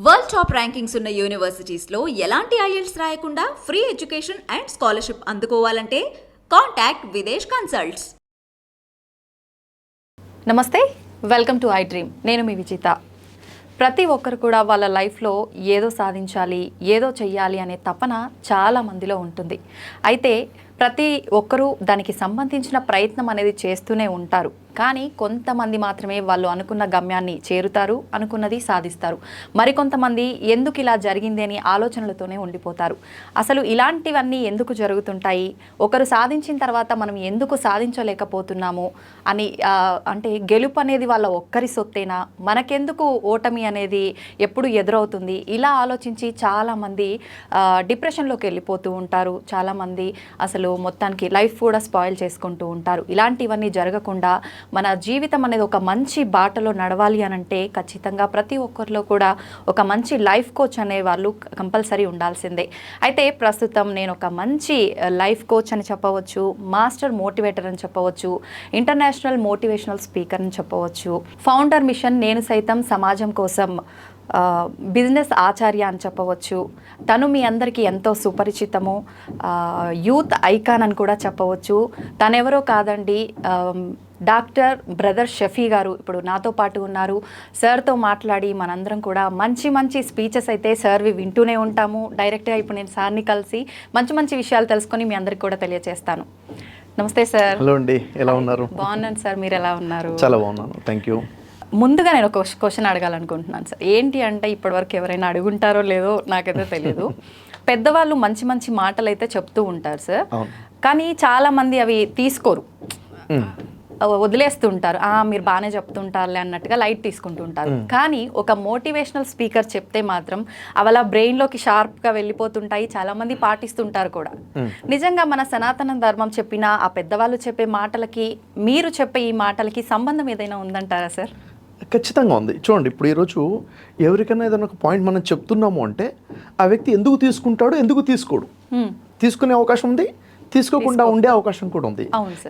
World top rankings ఉన్న యూనివర్సిటీస్లో ఎలాంటి IELTS రాయకుండా ఫ్రీ ఎడ్యుకేషన్ అండ్ స్కాలర్షిప్ అందుకోవాలంటే కాంటాక్ట్ విదేశ్ కన్సల్ట్స్. నమస్తే, వెల్కమ్ టు ఐ డ్రీమ్. నేను మీ విజిత. ప్రతి ఒక్కరు కూడా వాళ్ళ లైఫ్లో ఏదో సాధించాలి, ఏదో చెయ్యాలి అనే తపన చాలా మందిలో ఉంటుంది. అయితే ప్రతి ఒక్కరూ దానికి సంబంధించిన ప్రయత్నం అనేది చేస్తూనే ఉంటారు. కానీ కొంతమంది మాత్రమే వాళ్ళు అనుకున్న గమ్యాన్ని చేరుతారు, అనుకున్నది సాధిస్తారు. మరికొంతమంది ఎందుకు ఇలా జరిగింది అని ఆలోచనలతోనే ఉండిపోతారు. అసలు ఇలాంటివన్నీ ఎందుకు జరుగుతుంటాయి, ఒకరు సాధించిన తర్వాత మనం ఎందుకు సాధించలేకపోతున్నాము అని, అంటే గెలుపు అనేది వాళ్ళ ఒక్కరి సొత్తేనా, మనకెందుకు ఓటమి అనేది ఎప్పుడు ఎదురవుతుంది, ఇలా ఆలోచించి చాలామంది డిప్రెషన్లోకి వెళ్ళిపోతూ ఉంటారు. చాలామంది అసలు మొత్తానికి లైఫ్ కూడా స్పాయిల్ చేసుకుంటూ ఉంటారు. ఇలాంటివన్నీ జరగకుండా మన జీవితం అనేది ఒక మంచి బాటలో నడవాలి అనంటే ఖచ్చితంగా ప్రతి ఒక్కరిలో కూడా ఒక మంచి లైఫ్ కోచ్ అనే వాళ్ళు కంపల్సరీ ఉండాల్సిందే. అయితే ప్రస్తుతం నేను ఒక మంచి లైఫ్ కోచ్ అని చెప్పవచ్చు, మాస్టర్ మోటివేటర్ అని చెప్పవచ్చు, ఇంటర్నేషనల్ మోటివేషనల్ స్పీకర్ అని చెప్పవచ్చు, ఫౌండర్ మిషన్ నేను సైతం సమాజం కోసం బిజినెస్ ఆచార్య అని చెప్పవచ్చు. తను మీ అందరికీ ఎంతో సుపరిచితము, యూత్ ఐకాన్ అని కూడా చెప్పవచ్చు. తనెవరో కాదండి, డాక్టర్ బ్రదర్ షఫీ గారు ఇప్పుడు నాతో పాటు ఉన్నారు. సార్తో మాట్లాడి మనందరం కూడా మంచి మంచి స్పీచెస్ అయితే సార్వి వింటూనే ఉంటాము. డైరెక్ట్గా ఇప్పుడు నేను సార్ని కలిసి మంచి మంచి విషయాలు తెలుసుకొని మీ అందరికి కూడా తెలియజేస్తాను. నమస్తే సార్. హలో అండి, ఎలా ఉన్నారు? బాగున్నాను సార్, మీరు ఎలా ఉన్నారు? చాలా బాగున్నాను, థ్యాంక్ యూ. ముందుగా నేను ఒక క్వశ్చన్ అడగాలనుకుంటున్నాను సార్. ఏంటి అంటే, ఇప్పటివరకు ఎవరైనా అడుగుంటారో లేదో నాకైతే తెలియదు. పెద్దవాళ్ళు మంచి మంచి మాటలు అయితే చెప్తూ ఉంటారు సార్, కానీ చాలామంది అవి తీసుకోరు, వదిలేస్తుంటారు. మీరు బాగానే చెప్తుంటారులే అన్నట్టుగా లైట్ తీసుకుంటూ ఉంటారు. కానీ ఒక మోటివేషనల్ స్పీకర్ చెప్తే మాత్రం అవి అలా బ్రెయిన్లోకి షార్ప్గా వెళ్ళిపోతుంటాయి. చాలామంది పాటిస్తుంటారు కూడా. నిజంగా మన సనాతన ధర్మం చెప్పిన ఆ పెద్దవాళ్ళు చెప్పే మాటలకి మీరు చెప్పే ఈ మాటలకి సంబంధం ఏదైనా ఉందంటారా సార్? ఖచ్చితంగా ఉంది. చూడండి, ఇప్పుడు ఈరోజు ఎవరికైనా ఏదైనా ఒక పాయింట్ మనం చెప్తున్నాము అంటే ఆ వ్యక్తి ఎందుకు తీసుకుంటాడు, ఎందుకు తీసుకోడు, తీసుకునే అవకాశం ఉంది, తీసుకోకుండా ఉండే అవకాశం కూడా ఉంది.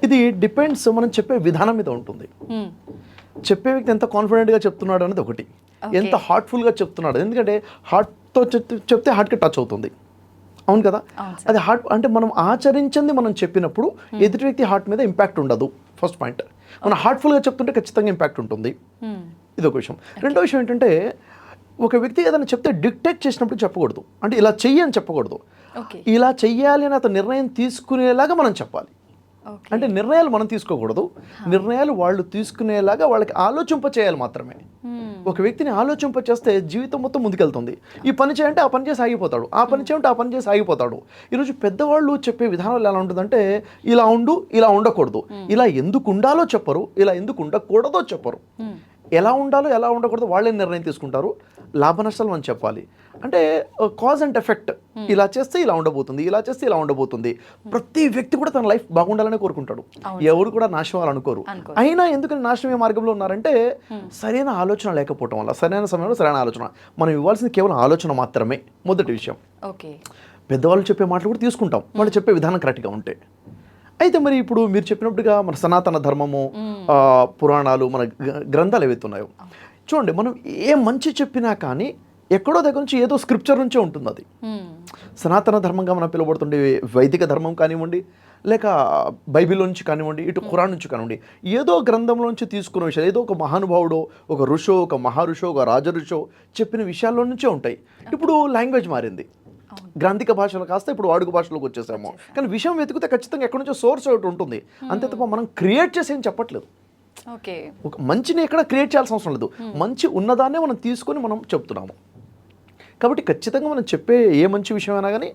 ఇది డిపెండ్స్ మనం చెప్పే విధానం మీద ఉంటుంది. చెప్పే వ్యక్తి ఎంత కాన్ఫిడెంట్గా చెప్తున్నాడు అనేది ఒకటి, ఎంత హార్ట్ఫుల్గా చెప్తున్నాడు. ఎందుకంటే హార్ట్తో చెప్తే హార్ట్కి టచ్ అవుతుంది, అవును కదా. అది హార్ట్ అంటే మనం ఆచరించింది మనం చెప్పినప్పుడు ఎదుటి వ్యక్తి హార్ట్ మీద ఇంపాక్ట్ ఉండదు. ఫస్ట్ పాయింట్, మనం హార్ట్ఫుల్గా చెప్తుంటే ఖచ్చితంగా ఇంపాక్ట్ ఉంటుంది. ఇది ఒక విషయం. రెండో విషయం ఏంటంటే, ఒక వ్యక్తి ఏదైనా చెప్తే డిక్టేట్ చేసినప్పుడు చెప్పకూడదు. అంటే ఇలా చెయ్యి అని చెప్పకూడదు, ఇలా చెయ్యాలి అని అతను నిర్ణయం తీసుకునేలాగా మనం చెప్పాలి. అంటే నిర్ణయాలు మనం తీసుకోకూడదు, నిర్ణయాలు వాళ్ళు తీసుకునేలాగా వాళ్ళకి ఆలోచింప చేయాలి మాత్రమే. ఒక వ్యక్తిని ఆలోచింప చేస్తే జీవితం మొత్తం ముందుకెళ్తుంది. ఈ పని చేయంటే ఆ పని చేసి ఆగిపోతాడు, ఆ పని చేయంటే ఆ పని చేసి ఆగిపోతాడు. ఈరోజు పెద్దవాళ్ళు చెప్పే విధానాలు ఎలా ఉంటుందంటే, ఇలా ఉండు, ఇలా ఉండకూడదు, ఇలా ఎందుకు ఉండాలో చెప్పరు, ఇలా ఎందుకు ఉండకూడదో చెప్పరు. ఎలా ఉండాలో ఎలా ఉండకూడదు వాళ్ళే నిర్ణయం తీసుకుంటారు. లాభ నష్టాలు మనం చెప్పాలి. అంటే కాజ్ అండ్ ఎఫెక్ట్, ఇలా చేస్తే ఇలా ఉండబోతుంది, ఇలా చేస్తే ఇలా ఉండబోతుంది. ప్రతి వ్యక్తి కూడా తన లైఫ్ బాగుండాలని కోరుకుంటాడు, ఎవరు కూడా నాశనం అనుకోరు. అయినా ఎందుకని నాశనమే మార్గంలో ఉన్నారంటే, సరైన ఆలోచన లేకపోవటం వల్ల. సరైన సమయంలో సరైన ఆలోచన. మనం ఇవ్వాల్సింది కేవలం ఆలోచన మాత్రమే, మొదటి విషయం. పెద్దవాళ్ళు చెప్పే మాటలు కూడా తీసుకుంటాం, వాళ్ళు చెప్పే విధానం కరెక్ట్గా ఉంటే. అయితే మరి ఇప్పుడు మీరు చెప్పినట్టుగా మన సనాతన ధర్మము, పురాణాలు, మన గ్రంథాలు ఏవైతే ఉన్నాయో చూడండి, మనం ఏ మంచి చెప్పినా కానీ ఎక్కడో దగ్గర నుంచి ఏదో స్క్రిప్చర్ నుంచే ఉంటుంది. అది సనాతన ధర్మంగా మనం పిలువబడుతుండే వైదిక ధర్మం కానివ్వండి, లేక బైబిల్ నుంచి కానివ్వండి, ఇటు ఖురాన్ నుంచి కానివ్వండి, ఏదో గ్రంథంలోంచి తీసుకున్న విషయాలు, ఏదో ఒక మహానుభావుడో, ఒక ఋషో, ఒక మహారుషో, ఒక రాజఋషో చెప్పిన విషయాల్లో నుంచే ఉంటాయి. ఇప్పుడు లాంగ్వేజ్ మారింది, గ్రాంధిక భాషలు కాస్త ఇప్పుడు వాడుక భాషలోకి వచ్చేసాము. కానీ విషయం వెతికితే ఖచ్చితంగా ఎక్కడి నుంచో సోర్స్ ఒకటి ఉంటుంది. అంతే తప్ప మనం క్రియేట్ చేసి ఏం చెప్పట్లేదు. ఒక మంచిని ఎక్కడ క్రియేట్ చేయాల్సిన అవసరం లేదు, మంచి ఉన్నదాన్నే మనం తీసుకొని మనం చెప్తున్నాము. కాబట్టి ఖచ్చితంగా మనం చెప్పే ఏ మంచి విషయం అయినా కానీ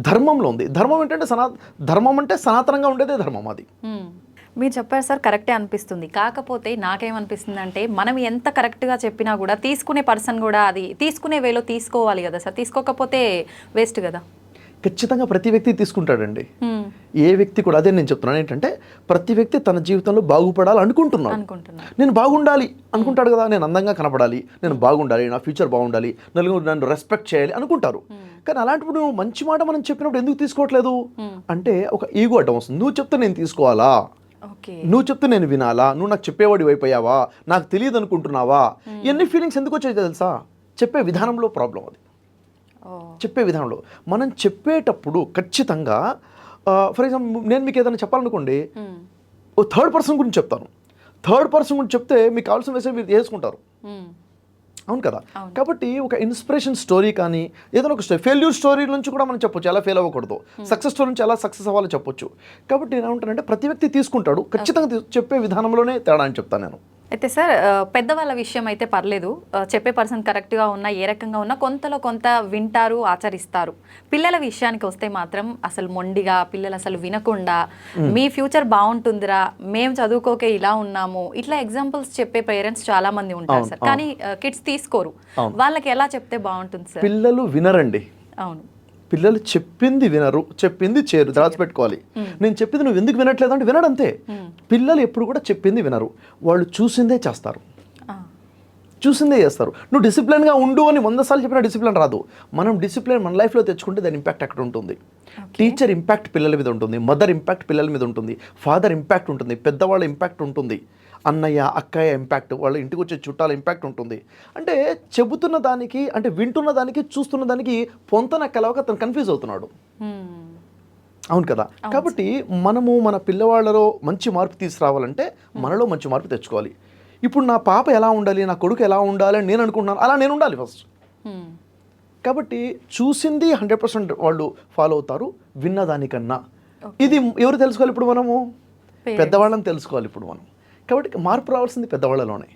ధర్మంలో ఉంది. ధర్మం ఏంటంటే ధర్మం అంటే సనాతనంగా ఉండేదే ధర్మం. అది మీరు చెప్పారు సార్, కరెక్టే అనిపిస్తుంది. కాకపోతే నాకేమనిపిస్తుంది అంటే, మనం ఎంత కరెక్ట్గా చెప్పినా కూడా తీసుకునే పర్సన్ కూడా అది తీసుకునే వేలో తీసుకోవాలి కదా సార్. తీసుకోకపోతే వేస్ట్ కదా. ఖచ్చితంగా ప్రతి వ్యక్తి తీసుకుంటాడండి. ఏ వ్యక్తి కూడా, అదే నేను చెప్తున్నాను ఏంటంటే, ప్రతి వ్యక్తి తన జీవితంలో బాగుపడాలి అనుకుంటున్నాడు. నేను బాగుండాలి అనుకుంటాడు కదా, నేను అందంగా కనపడాలి, నేను బాగుండాలి, నా ఫ్యూచర్ బాగుండాలి, నలుగురు నన్ను రెస్పెక్ట్ చేయాలి అనుకుంటారు. కానీ అలాంటప్పుడు నువ్వు మంచి మాట మనం చెప్పినప్పుడు ఎందుకు తీసుకోవట్లేదు అంటే, ఒక ఈగో అడ్డం వస్తుంది. నువ్వు చెప్తే నేను తీసుకోవాలా, నువ్వు చెప్తే నేను వినాలా, నువ్వు నాకు చెప్పేవాడి అయిపోయావా, నాకు తెలియదు అనుకుంటున్నావా, ఎన్ని ఫీలింగ్స్ ఎందుకు వచ్చాయి తెలుసా? చెప్పే విధానంలో ప్రాబ్లం అది. చెప్పే విధానంలో మనం చెప్పేటప్పుడు ఖచ్చితంగా ఫర్ ఎగ్జాంపుల్ నేను మీకు ఏదైనా చెప్పాలనుకోండి, ఓ థర్డ్ పర్సన్ గురించి చెప్తాను. థర్డ్ పర్సన్ గురించి చెప్తే మీకు కావాల్సిన మెసేజ్ మీరు చేసుకుంటారు. అవును కదా. కాబట్టి ఒక ఇన్స్పిరేషన్ స్టోరీ కానీ ఏదైనా ఒక ఫెయిల్యూర్ స్టోరీ నుంచి కూడా మనం చెప్పొచ్చు, ఎలా ఫెయిల్ అవ్వకూడదు, సక్సెస్ స్టోరీ నుంచి ఎలా సక్సెస్ అవ్వాలో చెప్పొచ్చు. కాబట్టి నేను ఏమంటానంటే ప్రతి వ్యక్తి తీసుకుంటాడు, ఖచ్చితంగా చెప్పే విధానంలోనే తేడా అని చెప్తాను నేను. అయితే సార్, పెద్దవాళ్ళ విషయం అయితే పర్లేదు, చెప్పే పర్సన్ కరెక్ట్గా ఉన్నా ఏ రకంగా ఉన్నా కొంతలో కొంత వింటారు, ఆచరిస్తారు. పిల్లల విషయానికి వస్తే మాత్రం అసలు మొండిగా, పిల్లలు అసలు వినకుండా మీ ఫ్యూచర్ బాగుంటుందిరా, మేము చదువుకోకే ఇలా ఉన్నాము, ఇట్లా ఎగ్జాంపుల్స్ చెప్పే పేరెంట్స్ చాలా మంది ఉంటారు సార్. కానీ కిడ్స్ తీసుకోరు. వాళ్ళకి ఎలా చెప్తే బాగుంటుంది సార్? పిల్లలు వినరండి. అవును, పిల్లలు చెప్పింది వినరు, చెప్పింది చేరు, దాచిపెట్టుకోవాలి. నేను చెప్పింది నువ్వు ఎందుకు వినట్లేదు అంటే వినడంతే. పిల్లలు ఎప్పుడు కూడా చెప్పింది వినరు, వాళ్ళు చూసిందే చేస్తారు, చూసిందే చేస్తారు. నువ్వు డిసిప్లిన్గా ఉండు అని 100 సార్లు చెప్పినా డిసిప్లిన్ రాదు. మనం డిసిప్లిన్ మన లైఫ్లో తెచ్చుకుంటే దాని ఇంపాక్ట్ అక్కడ ఉంటుంది. టీచర్ ఇంపాక్ట్ పిల్లల మీద ఉంటుంది, మదర్ ఇంపాక్ట్ పిల్లల మీద ఉంటుంది, ఫాదర్ ఇంపాక్ట్ ఉంటుంది, పెద్దవాళ్ళ ఇంపాక్ట్ ఉంటుంది, అన్నయ్య అక్కయ్య ఇంపాక్ట్, వాళ్ళ ఇంటికి వచ్చే చుట్టాల ఇంపాక్ట్ ఉంటుంది. అంటే చెబుతున్న దానికి, అంటే వింటున్న దానికి, చూస్తున్న దానికి పొంతన కలవక అతను కన్ఫ్యూజ్ అవుతున్నాడు. అవును కదా. కాబట్టి మనము మన పిల్లవాళ్ళలో మంచి మార్పు తీసుకురావాలంటే మనలో మంచి మార్పు తెచ్చుకోవాలి. ఇప్పుడు నా పాప ఎలా ఉండాలి, నా కొడుకు ఎలా ఉండాలి అని నేను అనుకుంటున్నాను, అలా నేను ఉండాలి ఫస్ట్. కాబట్టి చూసింది 100% వాళ్ళు ఫాలో అవుతారు, విన్నదానికన్నా. ఇది ఎవరు తెలుసుకోవాలి ఇప్పుడు? మనము పెద్దవాళ్ళని తెలుసుకోవాలి ఇప్పుడు మనం. కాబట్టి మార్పు రావాల్సింది పెద్దవాళ్ళలోనే.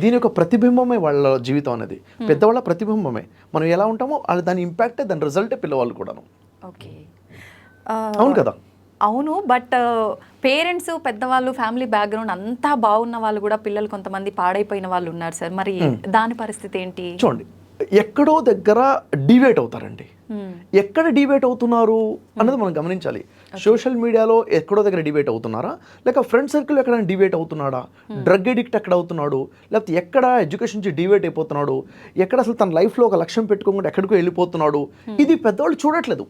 దీని యొక్క ప్రతిబింబమే వాళ్ళ జీవితం అనేది, పెద్దవాళ్ళ ప్రతిబింబమే. మనం ఎలా ఉంటామో దాని ఇంపాక్టే, దాని రిజల్టే పిల్లవాళ్ళు కూడాను. ఓకే, అవును కదా. అవును. బట్ పేరెంట్స్, పెద్దవాళ్ళు, ఫ్యామిలీ బ్యాక్గ్రౌండ్ అంతా బాగున్న వాళ్ళు కూడా పిల్లలు కొంతమంది పాడైపోయిన వాళ్ళు ఉన్నారు సార్. మరి దాని పరిస్థితి ఏంటి? చూడండి, ఎక్కడో దగ్గర డివేట్ అవుతారండి. ఎక్కడ డివేట్ అవుతున్నారు అన్నది మనం గమనించాలి. సోషల్ మీడియాలో ఎక్కడో దగ్గర డివేట్ అవుతున్నారా, లేక ఫ్రెండ్ సర్కిల్ ఎక్కడైనా డివేట్ అవుతున్నాడా, డ్రగ్ ఎడిక్ట్ ఎక్కడ అవుతున్నాడు, లేకపోతే ఎక్కడ ఎడ్యుకేషన్ నుంచి డివేట్ అయిపోతున్నాడు, ఎక్కడ అసలు తన లైఫ్లో ఒక లక్ష్యం పెట్టుకోకుండా ఎక్కడికో వెళ్ళిపోతున్నాడు, ఇది పెద్దవాళ్ళు చూడట్లేదు.